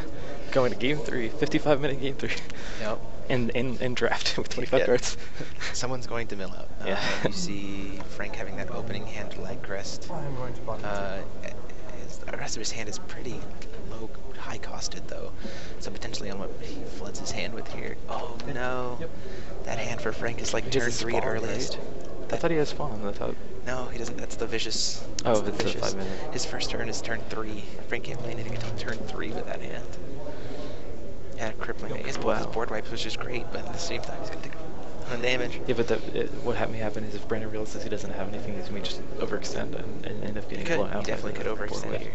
Going to game 3, 55-minute game 3. Yep. In draft with 25 cards. Someone's going to mill out. Yeah. You see Frank having that opening hand light crest. I'm going to The rest of his hand is pretty low, high costed though. So potentially on what he floods his hand with here. Oh no. That hand for Frank is like turn 3 at earliest. Right? I thought he has spawn. I thought... No, he doesn't. That's the vicious. Oh, it's the 5-minute. His first turn is turn 3. Frank can't play anything until turn 3 with that hand. Yeah, crippling. His board wipes, which is great, but at the same time, he's going to take a ton of damage. Yeah, but what may happen is if Brandon realizes he doesn't have anything, he's going to just overextend and end up getting blown out. He definitely could overextend here.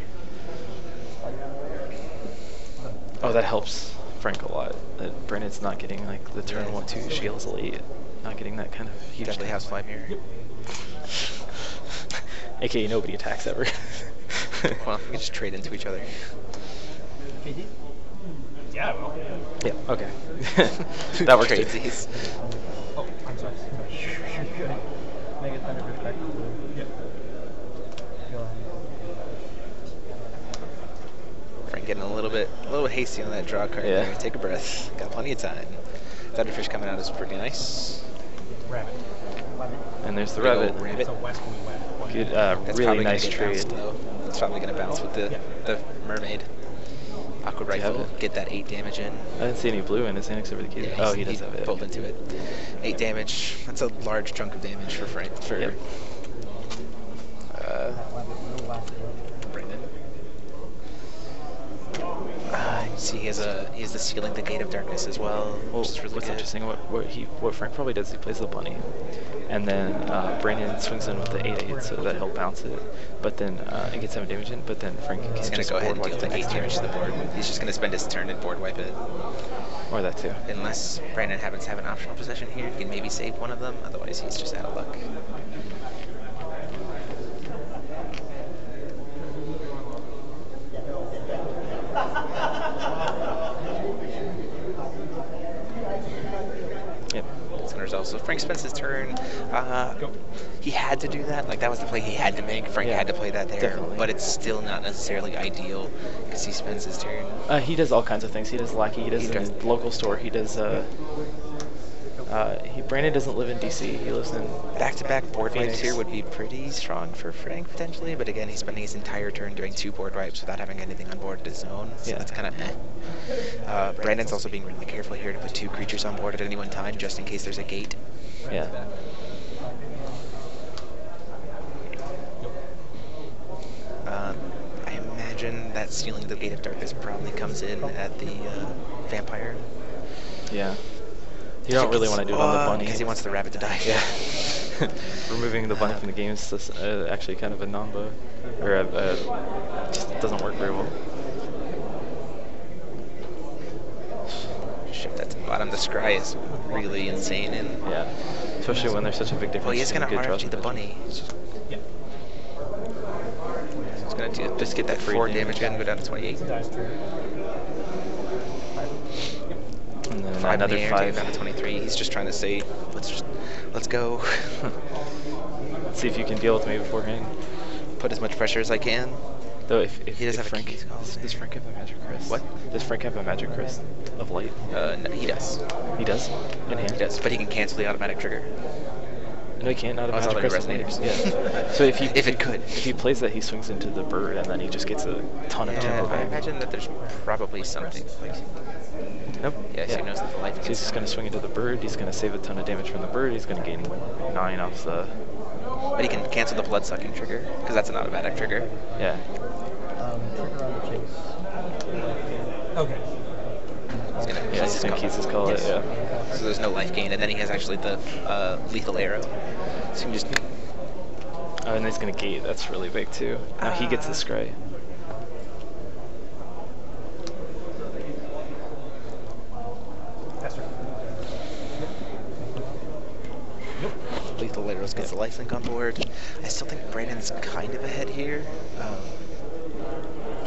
Oh, that helps Frank a lot. That Brandon's not getting like the turn 1-2 shields late. Not getting that kind of huge. Definitely house flame here. AKA nobody attacks ever. Well, we can just trade into each other. Yeah, well. Yeah, okay. That works too. These. Oh, I'm sorry. Make it thunder perspective. Yep. Frank getting a little bit hasty on that draw card there. Take a breath. Got plenty of time. Thunderfish coming out is pretty nice. Rabbit. And there's the rabbit. It's a westerly rabbit. Good, That's really nice trade. Bounced, though. It's probably going to bounce with the mermaid. Aqua Rifle, get that 8 damage in. I didn't see any blue in his Annex over the key. Yeah, he does have it. Pulled into it. 8 damage. That's a large chunk of damage for Frank. Brandon. See, he has the Sealing the Gate of Darkness as well. Well, which is really what's good. interesting, what Frank probably does, he plays the bunny, and then Brandon swings in with the 8/8 so that he'll bounce it, but then it gets 7 damage in, but then Frank can He's going to just go ahead and board deal wipe the 8 damage to the board. He's just going to spend his turn and board wipe it. Or that too. Unless Brandon happens to have an optional possession here, he can maybe save one of them, otherwise he's just out of luck. well. So Frank spends his turn. He had to do that. Like, that was the play he had to make. Frank had to play that there. Definitely. But it's still not necessarily ideal because he spends his turn. He does all kinds of things. He does Lackey. He does in the local store. He does. Brandon doesn't live in DC. He lives in Back-to-back board Phoenix. wipes here would be pretty strong for Frank potentially, but again, he's spending his entire turn doing 2 board wipes without having anything on board of his own, so that's kind of eh. Brandon's also being really careful here to put 2 creatures on board at any one time, just in case there's a gate. Yeah. I imagine that Stealing the Gate of Darkness probably comes in at the Vampire. Yeah. You don't really want to do it on the bunny. Because he wants the rabbit to die. Yeah. Removing the bunny from the game is just, actually kind of a non-bo. Or just doesn't work very well. Shift that to the bottom. The scry is really insane. Yeah. Especially when there's such a big difference. Well, he's going to between good RFG the draws bunny. He's going to just get that Free 4 damage. damage and go down to 28. Dice turn. and then 5 another in the air, 5. take it down to 23. He's just trying to say, let's go. See if you can deal with me beforehand. Put as much pressure as I can. Though if He does if have a Frank, keys call. does Frank have a magic crest? What? Does Frank have a magic crest of light? No, he does. He does? In hand? He does, but he can cancel the automatic trigger. No, he can't. Not a Oh, it's magic not crest like of resonators. light. Yeah. So if it could. If he plays that, he swings into the bird, and then he just gets a ton of tempo I back. imagine that there's probably something like. Nope. Yeah, so he knows that the life So he's gets. just going to swing into the bird. He's going to save a ton of damage from the bird. He's going to gain 9 off the... But he can cancel the blood sucking trigger because that's an automatic trigger. Yeah. Trigger on the chase. Okay. He's gonna Yeah, he's going to keep his call. Yes. Yeah. So there's no life gain, and then he has actually the lethal arrow. So you can just. Oh, and he's going to gate. That's really big, too. Now he gets the scry. Esther. Lethal arrows gets the lifelink on board. I still think Brandon's kind of ahead here.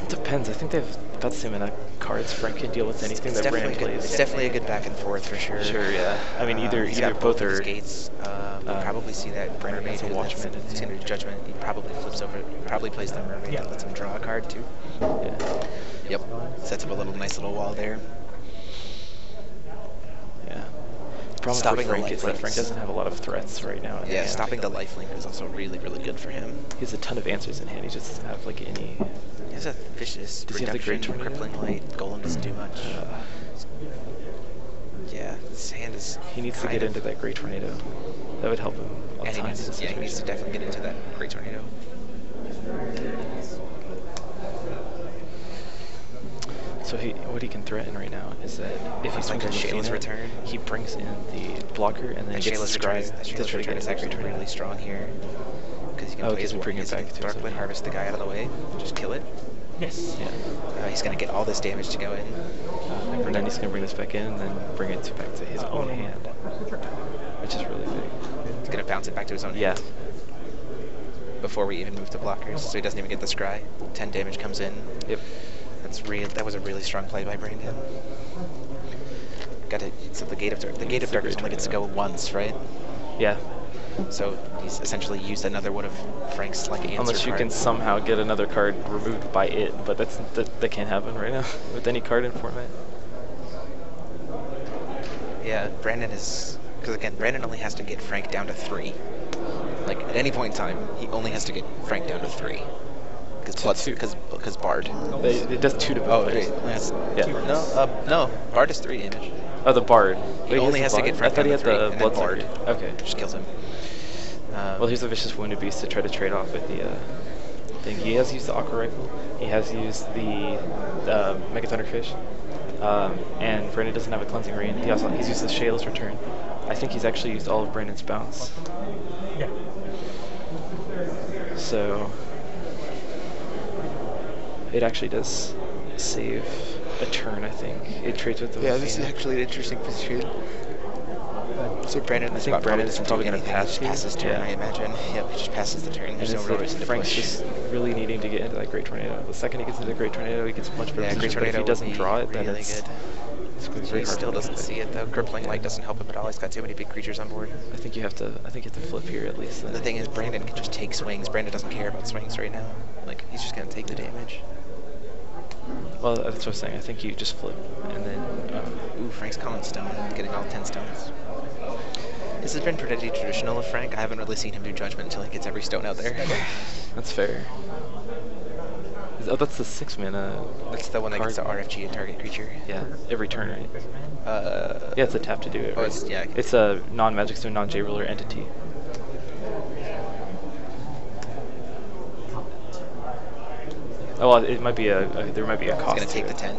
It depends. I think they've about the same amount of cards. Frank can deal with anything It's that Brandon definitely plays. it's definitely a good back and forth for sure. Sure, yeah. I mean, either He's either got both of his are. gates. We'll probably see that Brandon mermaid has a who lets Watchman in hand. Standard Judgment. He probably flips over. Probably plays the mermaid that lets him draw a card too. Yeah. Yep. Sets up a nice little wall there. Yeah. The problem Stopping for the Frank is that lifelinks. Frank doesn't have a lot of threats right now. Yeah, stopping the lifelink is also really, really good for him. He has a ton of answers in hand. He just doesn't have like any. He has a vicious Does he have the redemption, Great Tornado? crippling light. Golem doesn't do much. Yeah, his hand is. He needs to kind get of- into that Great Tornado. That would help him a And he ton in needs, this he needs to situation. definitely get into that Great Tornado. So what he can threaten right now is that if he Like swings a into Shayla's Athena, return. he brings in the blocker and then And gets Shayla's the return, scry is, to Shayla's try to return get is that Great actually Tornado. really strong here. Because he can Oh, play because his we bring it back to his Darkblade, own. harvest the guy out of the way, just kill it. Yes. Yeah. He's going to get all this damage to go in. And then he's going to bring this back in and then bring it back to his own hand, which is really big. He's going to bounce it back to his own Yeah. hand. Before we even move to blockers, so he doesn't even get the scry. 10 damage comes in. Yep. That was a really strong play by Brandon. So the Gate of Darkness only gets to go once, right? Yeah. So he's essentially used another one of Frank's answer Unless you can cards. somehow get another card removed by it, but that can't happen right now with any card in format. Yeah, Brandon is, because again, Brandon only has to get Frank down to 3. Like at any point in time, he only has to get Frank down to 3. Because Bard. It does 2 to both Oh, players. yes. Yeah. No, Bard is 3 damage. Oh, the Bard. He Wait, only the has to Bard? get Frank I thought he down had to 3, the and then blood Bard. sucker. Okay. Just kills him. Well, here's a Vicious Wounded Beast to try to trade off with the thing. He has used the Aqua Rifle. He has used the Mega Thunderfish. And Brandon doesn't have a Cleansing Rain. He's used the Shayla's Return. I think he's actually used all of Brandon's bounce. Yeah. So it actually does save a turn, I think. It trades with the This is Athena. actually an interesting position. So Brandon, I think Brandon's probably going gonna to pass pass his turn, yeah. I imagine. Yep, he just passes the turn. And There's no real reason to Frank's push. just really needing to get into that Great Tornado. The second he gets into the Great Tornado, he gets much better Yeah, Great position. But if Tornado he doesn't would be draw it, then really it's good. gonna be very He hard. still to doesn't see it though. Crippling Light doesn't help him at all. He's got too many big creatures on board. I think you have to flip here at least. The thing is, Brandon can just take swings. Brandon doesn't care about swings right now. Like, he's just gonna take the damage. Well, that's what I'm saying. I think you just flip and then. Ooh, Frank's calling stone, getting all 10 stones. This has been pretty traditional of Frank. I haven't really seen him do judgment until he gets every stone out there. That's fair. Oh, that's the 6 mana. That's the one that gets the RFG a target creature. Yeah, every turn, right? Yeah, it's a tap to do it. Oh, Right? yeah. It's a non-Magic Stone, non-J-Ruler entity. Oh, well, it might be there might be a cost. He's gonna take the 10.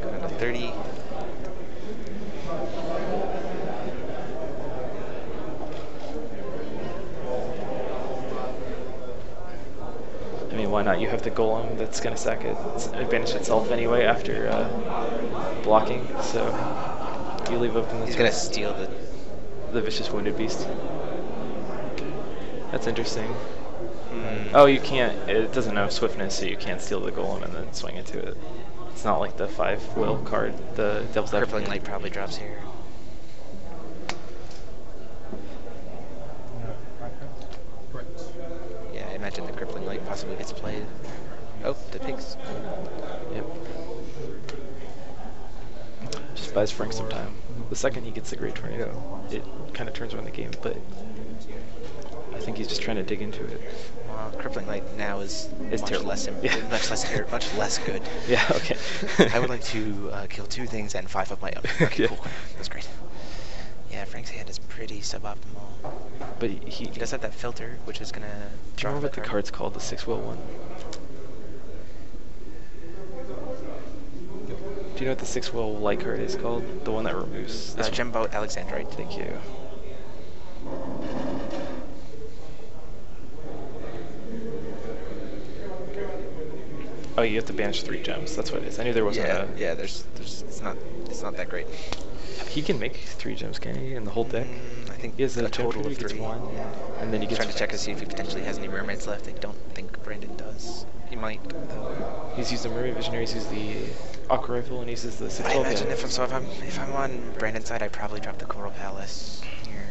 Go down to 30. I mean, why not? You have the golem that's gonna sack it. It's advantage itself anyway after blocking. So you leave open the. He's gonna steal the vicious wounded beast. That's interesting. Oh, you can't. It doesn't have swiftness, so you can't steal the golem and then swing into it. It's not like the 5 will card. The Devil's Crippling Advocate. Light probably drops here. Yeah, I imagine the Crippling Light possibly gets played. Oh, the pigs. Yep. Just buys Frank some time. The second he gets the Great Tornado, it kind of turns around the game, but I think he's just trying to dig into it. Crippling Light now is much terrible. less, Yeah. much less good. Yeah, okay. I would like to kill 2 things and 5 of my own. Okay, Yeah. cool. That's great. Yeah, Frank's hand is pretty suboptimal. But he He does have that filter, which is gonna Do you draw remember what the card's called? The 6-will one? Do you know what the 6-will light card is called? The one that removes... That's Gemboat Alexandrite. Thank you. Oh, you have to banish 3 gems. That's what it is. I knew there wasn't a... Yeah. There's it's not that great. He can make 3 gems, can he, in the whole deck? I think He has a total total of he gets 3. 1, and then he gets... Trying to check to see if he potentially has any mermaids left. I don't think Brandon does. He might, though. He's used the Mermaid Visionary, he's used the Aqua Rifle, and he uses the 6-12. I imagine if I'm on Brandon's side, I'd probably drop the Coral Palace here,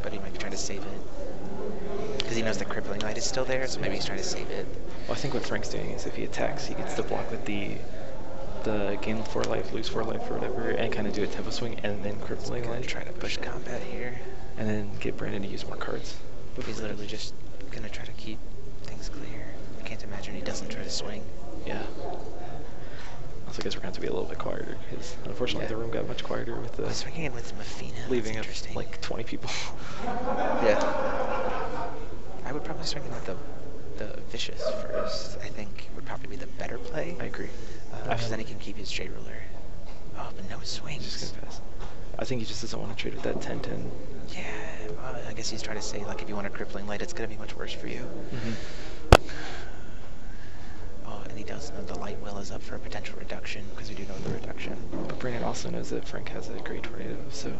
but he might be trying to save it because he knows the Crippling Light is still there, so maybe he's trying to save it. Well, I think what Frank's doing is if he attacks, he gets to block with the gain 4 life, lose 4 life, or whatever, and kind of do a tempo swing, and then Crippling Gonna Light, try to push combat here. and then get Brandon to use more cards. He's literally just gonna try to keep things clear. I can't imagine he doesn't try to swing. Yeah. Also, I guess we're going to have to be a little bit quieter, because unfortunately the room got much quieter with the Swinging in with Mafina. leaving That's of interesting. like 20 people. Yeah. I would probably swing in with the Vicious first. I think would probably be the better play. I agree. Because then he can keep his J-Ruler. Oh, but no swings. Just gonna pass. I think he just doesn't want to trade with that 10-10. Yeah, well, I guess he's trying to say, like, if you want a Crippling Light, it's going to be much worse for you. Oh, and he does know the Light Will is up for a potential reduction, because we do know the reduction. But Brandon also knows that Frank has a Great Tornado, so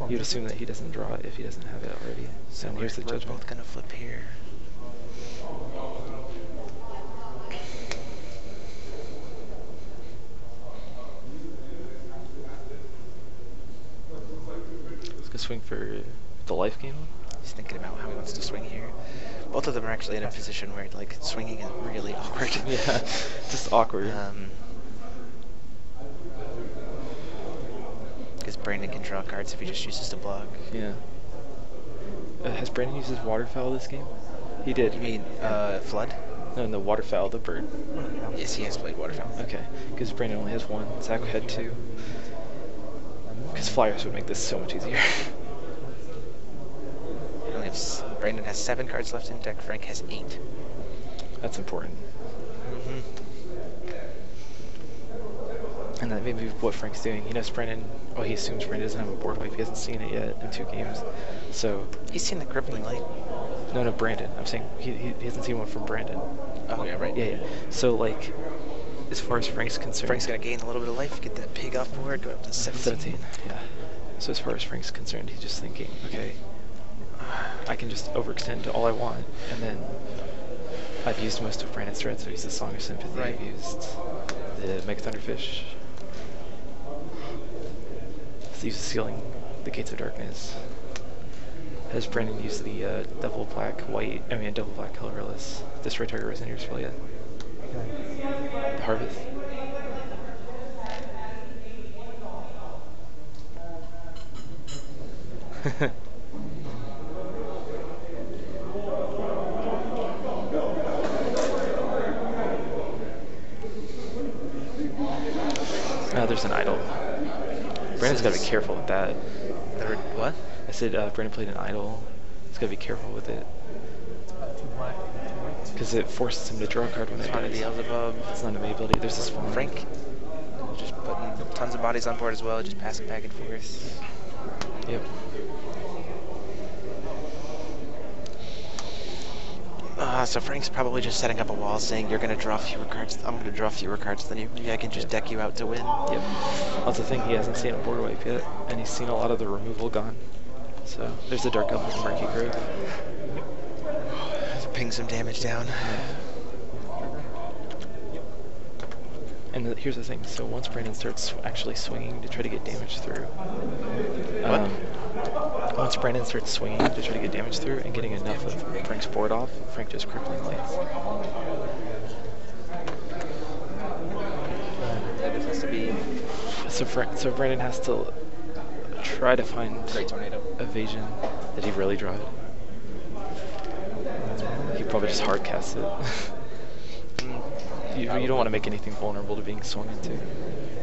you'd assume that he doesn't draw it if he doesn't have it already. So here's the we're judgment. both going to flip here. Let's go swing for the life game. He's thinking about how he wants to swing here. Both of them are actually in a position where, like, swinging is really awkward. Yeah, just awkward. Because Brandon can draw cards if he just chooses to block. Yeah. Has Brandon used his waterfowl this game? He did. You mean Flood? No, waterfowl, the bird. Yes, he has played Waterfowl. Okay, because Brandon only has 1. Zach had 2. Because flyers would make this so much easier. Brandon has 7 cards left in deck. Frank has 8. That's important. And that may be what Frank's doing. He knows Brandon, well, he assumes Brandon doesn't have a board wipe. He hasn't seen it yet in 2 games. So. He's seen the Crippling Light. No, Brandon. I'm saying he hasn't seen one from Brandon. Oh, yeah, right. Yeah. So, like, as far as Frank's concerned. Frank's going to gain a little bit of life, get that pig off board, go up to 17. Yeah. So, as far as Frank's concerned, he's just thinking, okay, I can just overextend to all I want, and then I've used most of Brandon's threats. I've used the Song of Sympathy, Right. I've used the Mega Thunderfish. So he's sealing the Gates of Darkness. Has Brandon used the double black colorless? Destroy target Resonator spell yet? The Harvest. There's an idol. Brandon's got to be careful with that. What? I said Brandon played an idol. He's got to be careful with it. Two black, two white. Because it forces him to draw a card when it Not a dies. Beelzebub. It's not a May ability. There's this one. Frank. Just putting tons of bodies on board as well, just passing back and forth. Yep. So Frank's probably just setting up a wall saying, you're going to draw fewer cards. I'm going to draw fewer cards than you. Maybe I can just deck you out to win. Yep. That's the thing. He hasn't seen a board wipe yet, and he's seen a lot of the removal gone. So there's the Dark Elf and Murky Grove. Let's ping some damage down. And here's the thing. So once Brandon starts actually swinging to try to get damage through, once Brandon starts swinging to try to get damage through and getting enough of Frank's board off, Frank just crippling lights. This has to be So Brandon has to try to find Great Tornado. evasion. Did he really draw it? He probably just hard casts it. You don't want to make anything vulnerable to being swung into.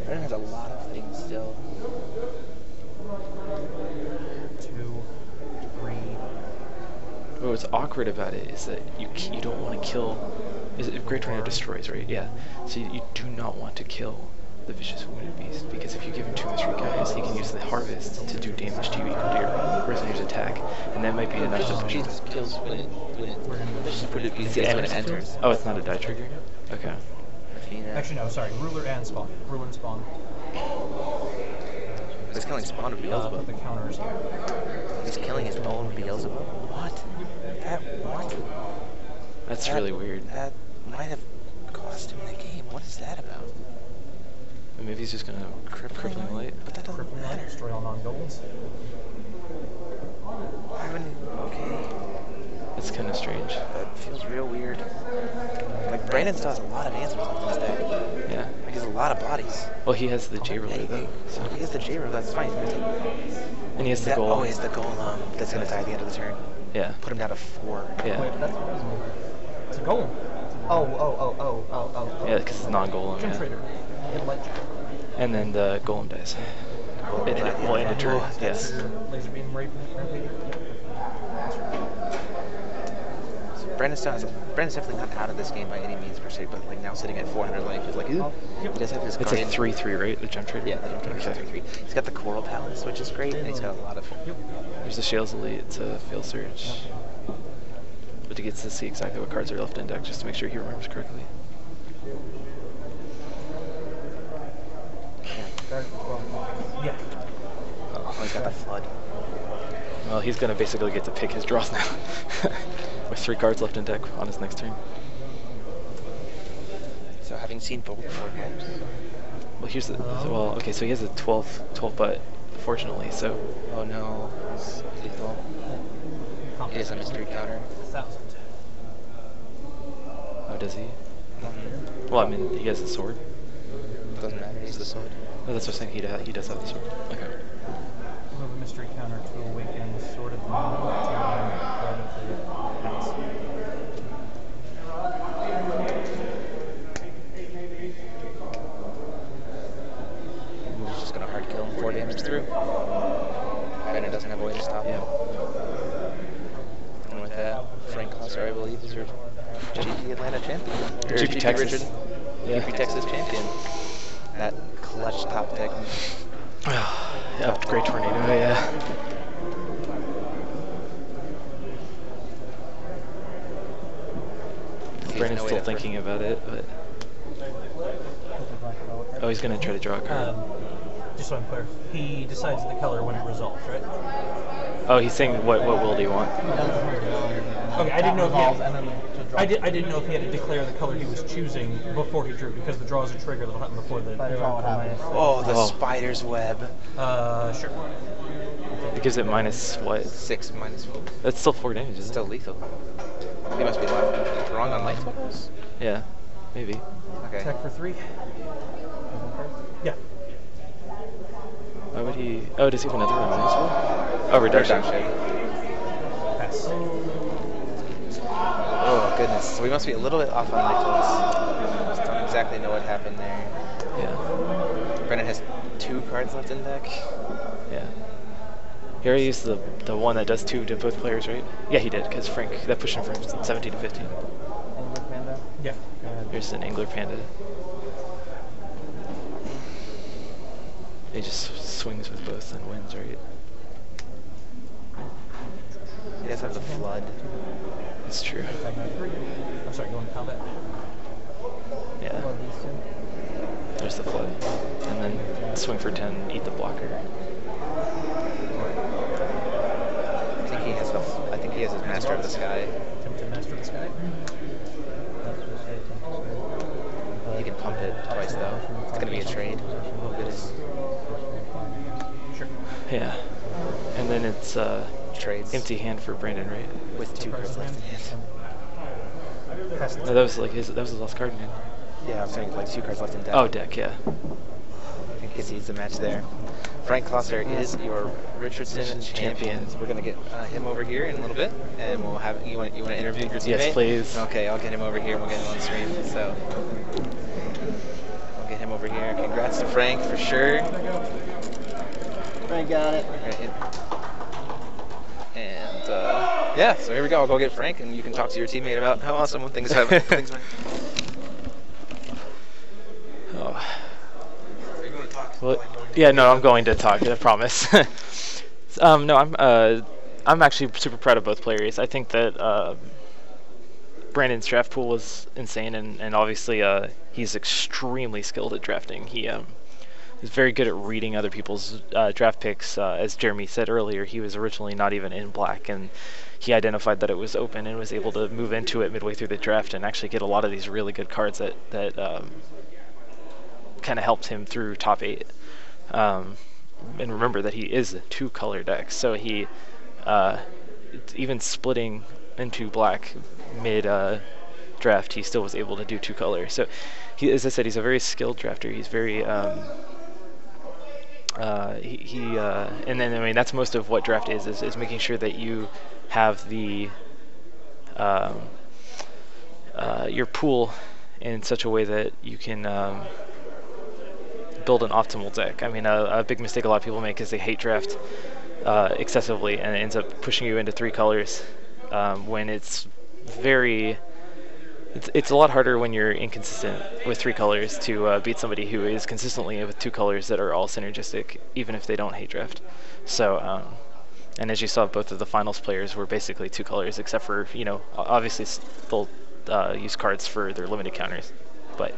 Brandon has a lot of things still. 2, 3. What's awkward about it is that you don't want to kill. Is it Great Tornado destroys, right? Yeah. So you do not want to kill the Vicious Wounded Beast, because if you give him 2 mystery counters, he can use the Harvest to do damage to you equal to your Resonator's attack, and that might be enough to push him. Kills when it enters. Oh, it's not a die trigger? Okay. Actually, no, sorry. Ruler and Spawn. Ruler and Spawn. He's killing Spawn of Beelzebub. The counters here. He's killing his own Beelzebub. What? What? That's really weird. That might have cost him the game. What is that about? Maybe he's just gonna crippling light. But that doesn't Crippling Light, matter. destroy all non-golds. Okay. It's kind of strange. That feels real weird. Like, Brandon still has a lot of answers left in his deck. Yeah. Like, he has a lot of bodies. Well, he has the J-Roller though. So. He has the J-Roll, that's fine. And he has the Oh, Golem. he has the Golem. That's going to die at the end of the turn. Yeah. Put him down to 4. Yeah. Wait, that's what it's a golem. Oh. Yeah, because it's non-Golem. Gem Yeah. Trader. It'll let you. And then the Golem dies. It will end a turn. Oh, Yes. Laser beam rampage. Brandon's definitely not out of this game by any means per se, but like now sitting at 400 life is like, ooh. He does have his It's Guardian. a 3/3, right? The Gem Trader? Yeah, the Gem Trader is 3/3. He's got the Coral Palace, which is great, and he's got a lot of. There's the Shales Elite to Field Search. But he gets to see exactly what cards are left in deck just to make sure he remembers correctly. Yeah. Oh, he's got the Flood. Well, he's going to basically get to pick his draws now. With 3 cards left in deck on his next turn. So having seen both games. Well, here's the... Well, okay, so he has a 12 butt, fortunately, so... Oh no, he's lethal. He has a mystery counter. 1,000. Oh, does he? Well, I mean, he has a sword. Doesn't matter, he's the sword. Oh, that's what I'm saying, he does have the sword. Okay. Move a mystery counter to awaken Sword of the Moon to part of the house. He's just gonna hard kill him, 4 damage through. Brandon doesn't have a way to stop him. And with that, Frank Clusser, I believe, is your GP Atlanta champion. Or GP Texas. Richard, Yeah. GP Texas champion. That clutch top deck. Yeah, Great Tornado, yeah. Brandon's no way still to thinking about it, but... Oh, he's going to try to draw a card. Just so I'm clear, he decides the color when it resolves, right? Oh, he's saying, what will do you want? Okay, I didn't know. Resolves Yeah. and then to I didn't know if he had to declare the color he was choosing before he drew, because the draw is a trigger that'll happen before the draw would happen. Oh, the spider's web. Sure. It gives it minus what? 6 minus 4. That's still 4 damage, isn't Still lethal. He must be wrong on light totals? it? Yeah, maybe. Okay. Attack for 3. Yeah. Why would he? Oh, does he have another one? Oh, reduction. Pass. Oh, goodness. So we must be a little bit off on light totals. Just don't exactly know what happened there. Yeah. Brennan has 2 cards left in deck. Yeah. He already used the one that does 2 to both players, right? Yeah, he did, because Frank, that pushed him from 17 to 15. Angler Panda? Yeah. Here's an Angler Panda. He just swings with both and wins, right? He does have the flood. It's true. Attack for 3. I'm sorry, going to combat. Yeah. Well, these two. There's the flood. And then swing for 10, eat the blocker. I think he has his Master of the Sky. Attempt to Master of the Sky. That's what I think. You can pump it twice though. It's going to be a trade. Oh goodness. Sure. Yeah. And then it's Trades. empty hand for Brandon, right? With 2 cards left in hand. Pass. No, that was like that was his last card, man. Yeah, I'm saying like 2 cards left in deck. Oh, deck, yeah. I think he sees the match there. Frank Klosser is your Richardson champion. We're going to get him over here in a little bit, and we'll have you want to interview your teammate? Yes, please. Okay, I'll get him over here. We'll get him on stream. So we'll get him over here. Congrats to Frank for sure. Frank got it. And yeah, so here we go. I'll go get Frank, and you can talk to your teammate about how awesome things have. Things went. Oh. Well, yeah, no, I'm going to talk. I promise. No, I'm actually super proud of both players. I think that Brandon's draft pool was insane, and obviously he's extremely skilled at drafting. He is very good at reading other people's draft picks. As Jeremy said earlier, he was originally not even in black, and he identified that it was open and was able to move into it midway through the draft and actually get a lot of these really good cards that kind of helped him through top 8. And remember that he is a 2-color deck, so he even splitting into black mid draft, he still was able to do 2 colors. So he, as I said, he's a very skilled drafter. He's very and then I mean that's most of what draft is making sure that you have the your pool in such a way that you can build an optimal deck. I mean, a big mistake a lot of people make is they hate draft excessively, and it ends up pushing you into 3 colors when it's a lot harder when you're inconsistent with 3 colors to beat somebody who is consistently with 2 colors that are all synergistic, even if they don't hate draft. So, and as you saw, both of the finals players were basically 2 colors, except for, you know, obviously they'll use cards for their limited counters. But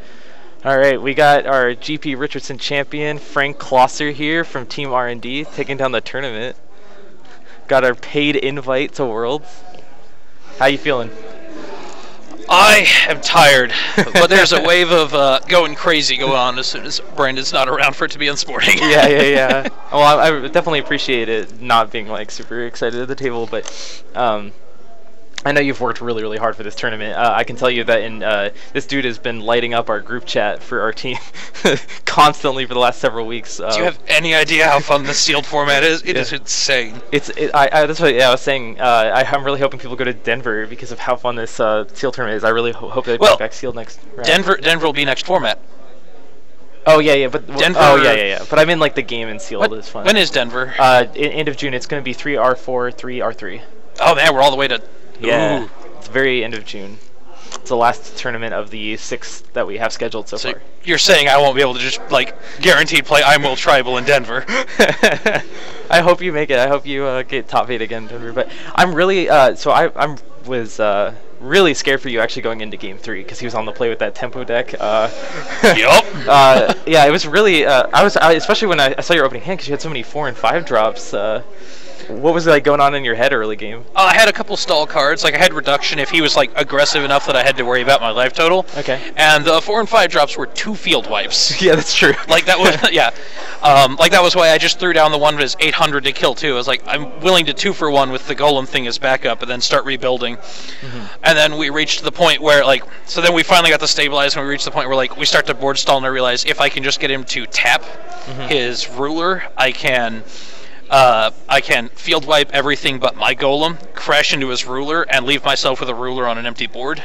all right, we got our GP Richardson champion, Frank Klosser here from Team R&D, taking down the tournament. Got our paid invite to Worlds. How you feeling? I am tired, but there's a wave of going crazy going on as soon as Brandon's not around for it to be unsporting. Yeah. Well, I definitely appreciate it not being like super excited at the table, but I know you've worked really, really hard for this tournament. I can tell you that this dude has been lighting up our group chat for our team constantly for the last several weeks. Do you have any idea how fun the sealed format is? It is insane. That's what I was saying. I'm really hoping people go to Denver because of how fun this sealed tournament is. I really hope they bring back sealed next round. Denver will be next format. Oh yeah, but Denver. Oh yeah. But I mean like the game in sealed is fun. When is Denver? End of June. It's going to be 3R4, 3R3. Oh man, we're all the way to. Yeah, Ooh. It's very end of June. It's the last tournament of the 6 that we have scheduled so far. You're saying I won't be able to just like guaranteed play I'm Will Tribal in Denver? I hope you make it. I hope you get top 8 again, Denver. But I'm really was really scared for you actually going into Game 3 because he was on the play with that tempo deck. Yup. Yeah, it was really. Especially when I saw your opening hand because you had so many 4 and 5 drops. What was like going on in your head early game? I had a couple stall cards. Like I had reduction if he was like aggressive enough that I had to worry about my life total. Okay. And the 4 and 5 drops were 2 field wipes. Yeah, that's true. Like that was yeah. Like that was why I just threw down the one that is 800 to kill 2. I was like, I'm willing to 2 for 1 with the golem thing as backup, and then start rebuilding. And then we reached the point where so then we finally got to stabilize, and we reached the point where we start to board stall, and I realize if I can just get him to tap his ruler, I can field wipe everything but my golem, crash into his ruler, and leave myself with a ruler on an empty board.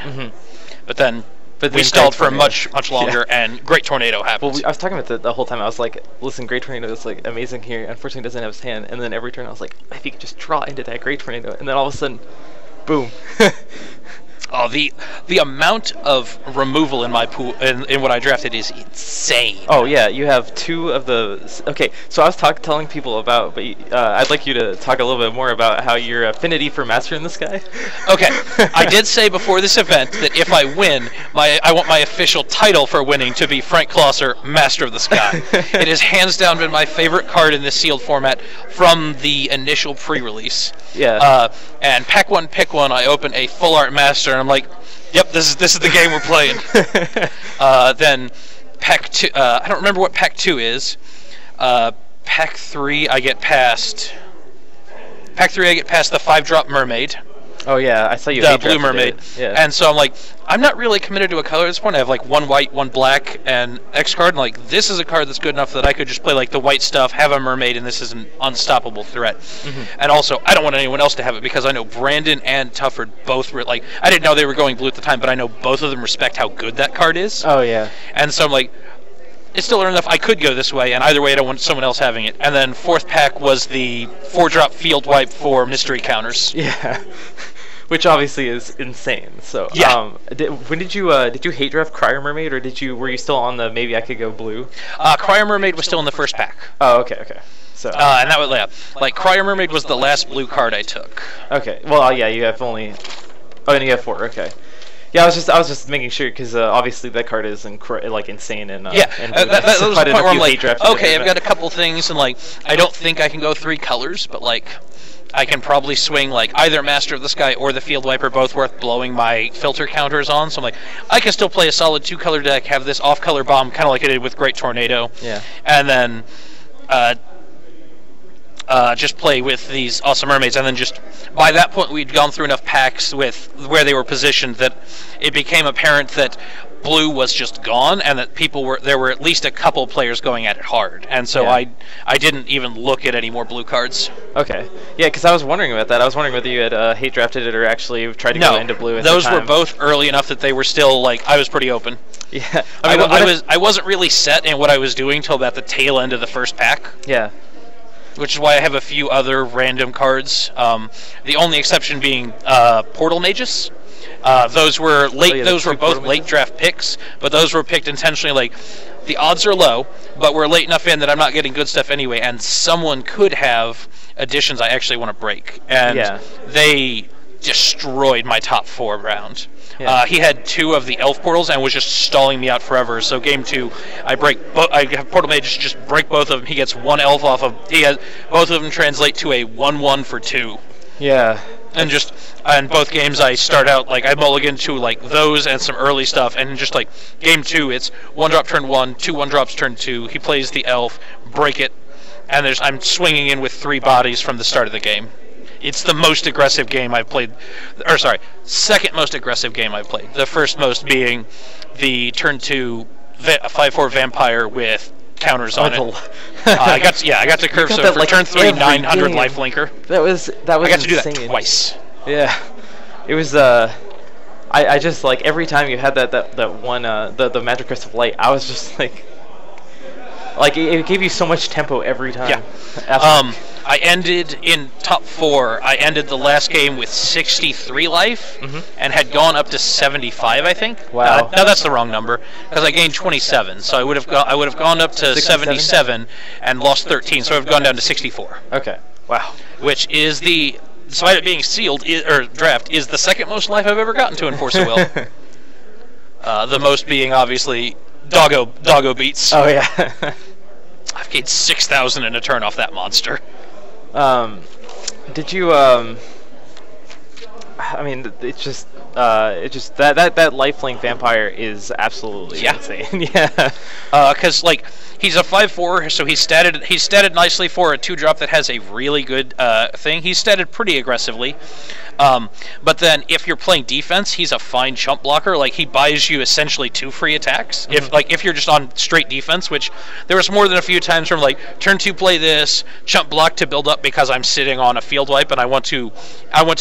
But then we stalled for much longer, and Great Tornado happened. Well, I was talking about the whole time. I was like, listen, Great Tornado is like amazing here. Unfortunately, doesn't have his hand. And then every turn, I was like, if he could just draw into that Great Tornado, and then all of a sudden, boom. Oh, the amount of removal in my pool in what I drafted is insane. Oh yeah, you have 2 of the. Okay, so I was telling people about, but I'd like you to talk a little bit more about how your affinity for Master in the Sky. Okay, I did say before this event that if I win, I want my official title for winning to be Frank Klosser, Master of the Sky. It has hands down been my favorite card in this sealed format from the initial pre-release. Yeah. And pack 1, pick 1. I open a full art Master, and I'm like, yep, this is the game we're playing. Then pack 2. I don't remember what pack 2 is. Pack 3, I get past. Pack 3, I get past the 5-drop Mermaid. Oh yeah, I saw you. The Blue Mermaid. Yeah. And so I'm like, I'm not really committed to a color at this point. I have like 1 white, 1 black, and X card. And like, this is a card that's good enough that I could just play like the white stuff, have a Mermaid, and this is an unstoppable threat. And also, I don't want anyone else to have it because I know Brandon and Tufford both were like, I didn't know they were going blue at the time, but I know both of them respect how good that card is. Oh yeah. And so I'm like, it's still enough. I could go this way, and either way, I don't want someone else having it. And then 4th pack was the 4-drop field wipe for mystery counters. Yeah. Which obviously is insane. So yeah. When did you hate draft Crier Mermaid, or were you still on the maybe I could go blue? Crier Mermaid was still in the 1st pack. Oh, okay. So and that was like Crier Mermaid was the last blue card I took. Okay. Well, yeah, you have only. Oh, and you have 4. Okay. Yeah, I was just making sure because obviously that card is insane and yeah. And that was the point where I'm like, okay, I've got a it. couple things, and like I don't think I can go 3 colors, but like I can probably swing like either Master of the Sky or the Field Wiper, both worth blowing my filter counters on. So I'm like, I can still play a solid 2-color deck, have this off-color bomb, kind of like I did with Great Tornado. Yeah. And then just play with these awesome mermaids, and then just by that point we'd gone through enough packs with where they were positioned that it became apparent that blue was just gone, and that there were at least a couple players going at it hard, and so yeah. I didn't even look at any more blue cards. Okay, yeah, because I was wondering about that. I was wondering whether you had hate drafted it or actually tried to go into blue. At those the time. were both early enough that they were still like I was pretty open. Yeah, I wasn't really set in what I was doing till about the tail end of the 1st pack. Yeah. Which is why I have a few other random cards. The only exception being Portal Mages. Those were late. Those were both late draft picks, but those were picked intentionally. Like the odds are low, but we're late enough in that I'm not getting good stuff anyway, and someone could have additions I actually want to break, and they destroyed my top 4 round. Yeah. He had 2 of the elf portals and was just stalling me out forever. So game 2, I have Portal Mage just break both of them. He gets 1 elf off of. Both of them translate to a 1/1 for 2. Yeah. And just in both games, I start out like I mulligan to like those and some early stuff, and just like game 2, it's 1-drop turn 1, 2 1-drops turn 2. He plays the elf, break it, and I'm swinging in with 3 bodies from the start of the game. It's the most aggressive game I've played, or sorry, second most aggressive game I've played. The first most being the turn 2 5/4 vampire with counters on it. I got to curve, so for turn 3 900 lifelinker. That was I got insane. to do that twice. Yeah, it was I just like every time you had that one the Magic Crystal of Light, I was just like it gave you so much tempo every time. Yeah. I ended in top 4. I ended the last game with 63 life and had gone up to 75, I think. Wow. No, that's the wrong number because I gained 27. So I would have gone up to 77 and lost 13. So I've gone down to 64. Okay. Wow. Which is despite it being sealed or draft, is the second most life I've ever gotten to Enforce a Will. The most being obviously Doggo Beats. Oh yeah. I've gained 6,000 in a turn off that monster. Did you I mean, it's just that lifelink vampire is absolutely insane. Yeah. Because like he's a 5/4, so he's statted nicely for a 2-drop that has a really good thing. He's statted pretty aggressively. But then if you're playing defense, he's a fine chump blocker. Like he buys you essentially 2 free attacks. If you're just on straight defense, which there was more than a few times from like turn 2 play this, chump block to build up because I'm sitting on a field wipe and I want to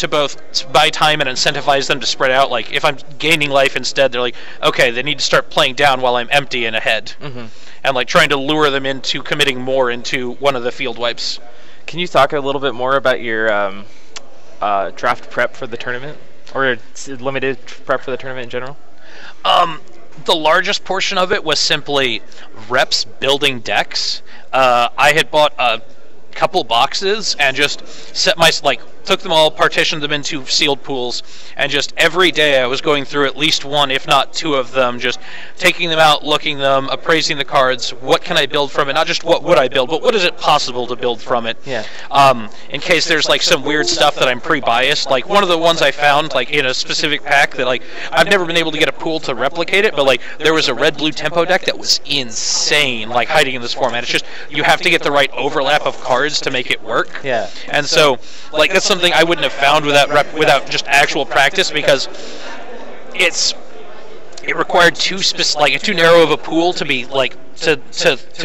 both buy time and incentivize them to spread out. Like if I'm gaining life instead, they're like, okay, they need to start playing down while I'm empty and ahead. And like trying to lure them into committing more into one of the field wipes. Can you talk a little bit more about your draft prep for the tournament, or limited prep for the tournament in general? The largest portion of it was simply reps building decks. I had bought a couple boxes and just took them all, partitioned them into sealed pools, and just every day I was going through at least one, if not 2 of them, just taking them out, looking them, appraising the cards. What can I build from it? Not just what would I build, but what is it possible to build from it? Yeah. In case there's like some weird stuff that I'm pre-biased. Like one of the ones I found like in a specific pack that like I've never been able to get a pool to replicate it, but like there was a red-blue tempo deck that was insane, like hiding in this format. It's just you have to get the right overlap of cards to make it work. Yeah. And so like that's something I wouldn't have found without just actual practice, because it required too narrow of a pool to be like to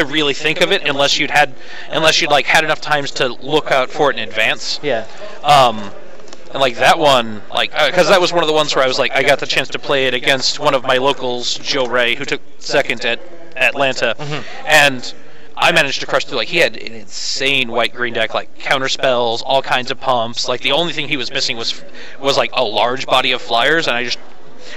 really think of it unless you'd had enough times to look out for it in advance. Yeah. And like that one, like because that was one of the ones where I was like I got the chance to play it against one of my locals, Joe Ray, who took second at Atlanta, and I managed to crush through. Like he had an insane white-green deck, like counter spells, all kinds of pumps. Like the only thing he was missing was like a large body of flyers, and I just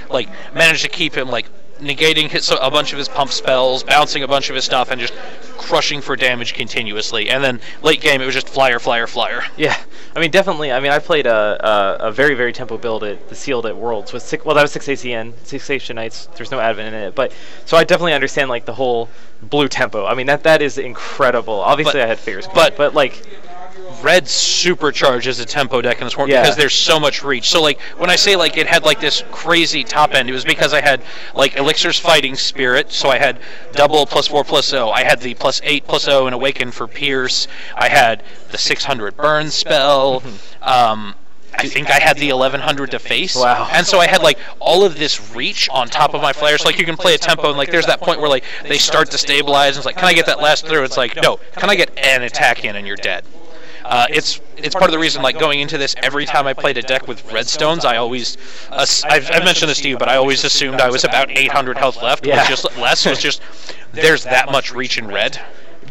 like managed to keep him like negating a bunch of his pump spells, bouncing a bunch of his stuff, and just crushing for damage continuously. And then late game, it was just flyer, flyer, flyer. Yeah, I mean definitely. I mean I played a very very tempo build at the sealed at Worlds with that was 6 ACN, 6 Ancient Knights. There's no advent in it, but so I definitely understand like the whole blue tempo. I mean that is incredible. Obviously I had fears, but like red supercharges a tempo deck in this format because there's so much reach. So like when I say like it had like this crazy top end, it was because I had like Elixir's Fighting Spirit, so I had double +4/+0. I had the +8/+0 and Awaken for Pierce. I had the 600 burn spell. I think I had the 1100 to face. Wow. And so I had like all of this reach on top of my flyers. So like you can play a tempo and like there's that point where like they start to stabilize and it's like, can I get that last through? It's like, no, can I get an attack in and you're dead? It's part of the reason, like, going into this, every time I played a deck with redstones, I always, I've mentioned this to you, but I always assumed I was about 800 health left, yeah. Just less, was just, there's that much reach in red.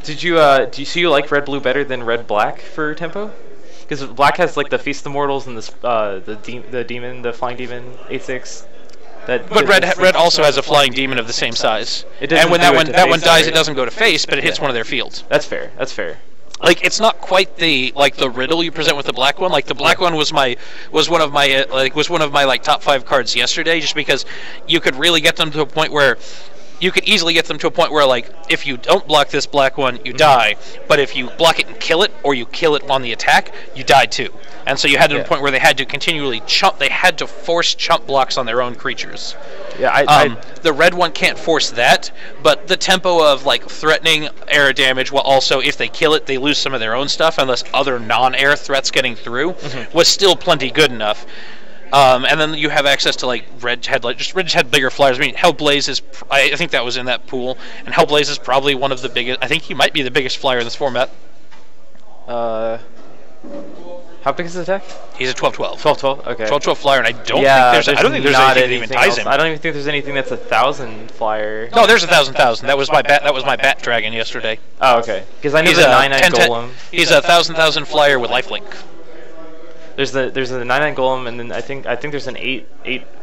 Did you, do you like red-blue better than red-black for tempo? Because black has, like, the Feast of the Mortals and the demon, the flying demon, 8/6. But red also has a flying demon of the same size. And when that one dies, it doesn't go to face, but it hits one of their fields. That's fair. That's fair. Like it's not quite the riddle you present with the black one. Like the black one was one of my top 5 cards yesterday, just because you could really get them to a point where you could easily get them to a point where, like, if you don't block this black one, you die. But if you block it and kill it, or you kill it on the attack, you die too. And so you had to a point where they had to continually chump. They had to force chump blocks on their own creatures. Yeah, the red one can't force that, but the tempo of like threatening air damage, while also if they kill it, they lose some of their own stuff, unless other non-air threats getting through, was still plenty good enough. And then you have access to like red had bigger flyers. I mean, Hellblaze is, I think that was in that pool, and Hellblaze is probably one of the biggest. I think he might be the biggest flyer in this format. How big is his deck? He's a 12/12. 12/12. Okay. 12/12 flyer, and I don't think there's anything that even ties him. I don't even think there's anything that's 1,000 flyer. No, there's 1,000. That was my bat dragon yesterday. Oh, okay. Because I know the 9/9 golem. He's a 1,000 flyer with lifelink. There's the 9/9 golem, and then I think there's an 8.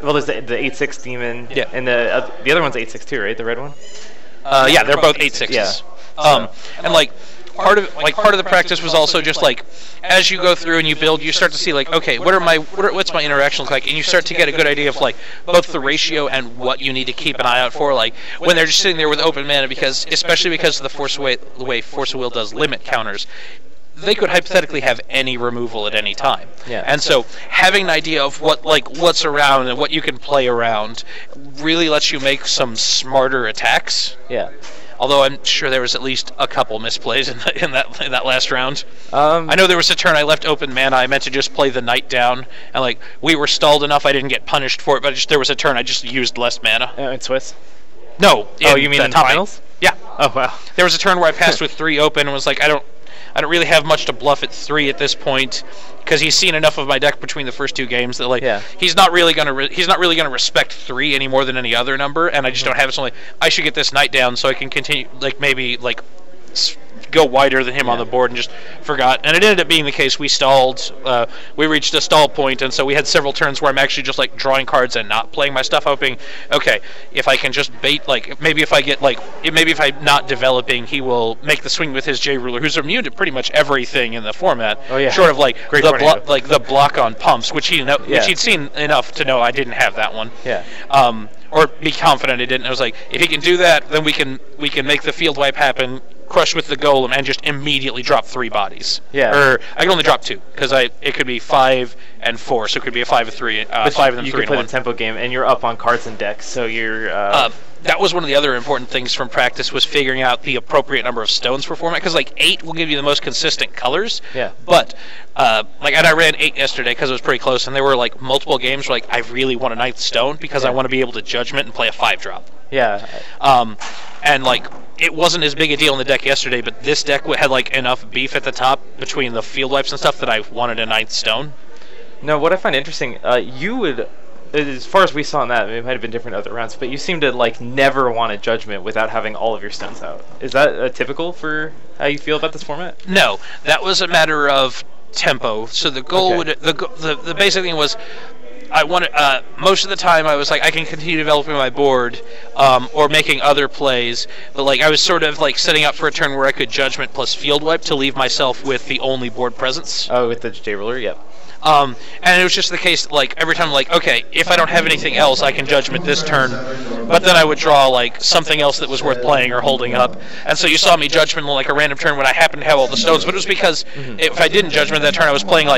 Well, there's the 8/6 demon. Yeah. And the other one's 8/6 too, right? The red one. Yeah, they're both 8/6s. Yeah. And like part of the practice was also just like as you go through and you build, you start to see like, okay, what's my interaction look like, and you start to get a good idea of like both the ratio and what you need to keep an eye out for, like when they're just sitting there with open mana, because especially because of the way Force of Will does limit counters. they could hypothetically have any removal at any time. Yeah. And so having an idea of what's around and what you can play around really lets you make some smarter attacks. Yeah. Although I'm sure there was at least a couple misplays in that last round. I know there was a turn I left open mana. I meant to just play the knight down, and like we were stalled enough I didn't get punished for it. But there was a turn I just used less mana. In Swiss? No. Oh, you mean in the top finals? Yeah. Oh wow. There was a turn where I passed with 3 open and was like, I don't really have much to bluff at 3 at this point, because he's seen enough of my deck between the first 2 games that he's not really gonna respect 3 any more than any other number, and I just don't have it. So I should get this knight down so I can continue, maybe go wider than him on the board, and just forgot. And it ended up being the case. We stalled. We reached a stall point, and so we had several turns where I'm actually just drawing cards and not playing my stuff, hoping, okay, if I can just bait, maybe if I'm not developing, he will make the swing with his J Ruler, who's immune to pretty much everything in the format. Oh yeah. Short of the block on pumps, which he'd seen enough to know I didn't have that one. Yeah. Or be confident I didn't. I was like, if he can do that, then we can make the field wipe happen. Crush with the golem and just immediately drop 3 bodies. Yeah. Or I can only drop 2 because it could be 5 and 4, so it could be a 5 and 3, 5 and 3 and 1. You can play the tempo game, and you're up on cards and decks, so you're. That was one of the other important things from practice, was figuring out the appropriate number of stones for format, because 8 will give you the most consistent colors. Yeah. But and I ran 8 yesterday because it was pretty close, and there were multiple games where I really want a 9th stone because I want to be able to judgment and play a 5-drop. Yeah. And it wasn't as big a deal in the deck yesterday, but this deck had enough beef at the top between the field wipes and stuff that I wanted a 9th stone. No, what I find interesting, you would, as far as we saw in that, it might have been different other rounds, but you seem to never want a judgment without having all of your stones out. Is that typical for how you feel about this format? No, that was a matter of tempo. So the goal the basic thing was, I wanted most of the time I was I can continue developing my board or making other plays, but I was sort of setting up for a turn where I could judgment plus field wipe to leave myself with the only board presence. Oh, with the J Ruler, yep. And it was just the case, every time, okay, if I don't have anything else, I can judgment this turn, but then I would draw, something else that was worth playing or holding up. And so you saw me judgment a random turn when I happened to have all the stones, but it was because if I didn't judgment that turn, I was playing, 2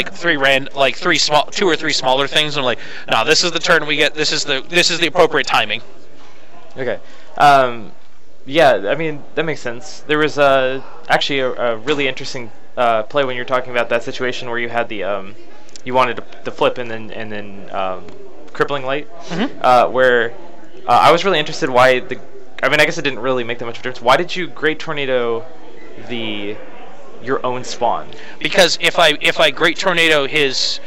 or 3 smaller things, and I'm no, this is the turn we get, this is the appropriate timing. Okay. Yeah, I mean, that makes sense. There was actually a really interesting play when you're talking about that situation where you had the you wanted the flip and then crippling light, where I was really interested why I guess it didn't really make that much of a difference. Why did you Great Tornado your own spawn? Because if I Great Tornado his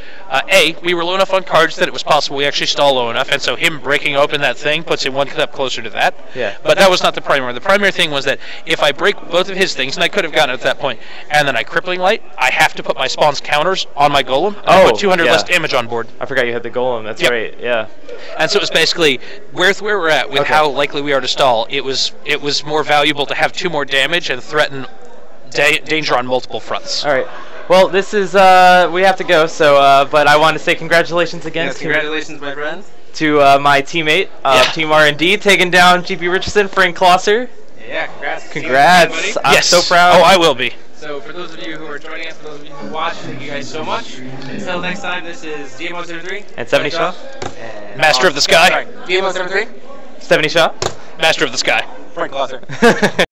we were low enough on cards that it was possible we actually stall low enough, and so him breaking open that thing puts him 1 step closer to that. Yeah. But that was not the primary. The primary thing was that if I break both of his things, and I could have gotten it at that point, and then I crippling light, I have to put my spawn's counters on my golem and put 200 less damage on board. I forgot you had the golem. That's right. Yeah. And so it was basically where we're at with how likely we are to stall. It was more valuable to have 2 more damage and threaten danger on multiple fronts. All right. Well, this is we have to go. So, but I want to say congratulations again. Yes, congratulations, my friend. To my teammate, Team R&D, taking down GP Richardson, Frank Klosser. Yeah, congrats. Congrats. I'm so proud. Oh, I will be. So for those of you who are joining us, for those of you who watch, thank you guys so much. Until next time, this is DMO73. And 70 Shaw. Master of the Sky. Sorry, DMO73. 70 Shaw. Master of the Sky. Frank Klosser.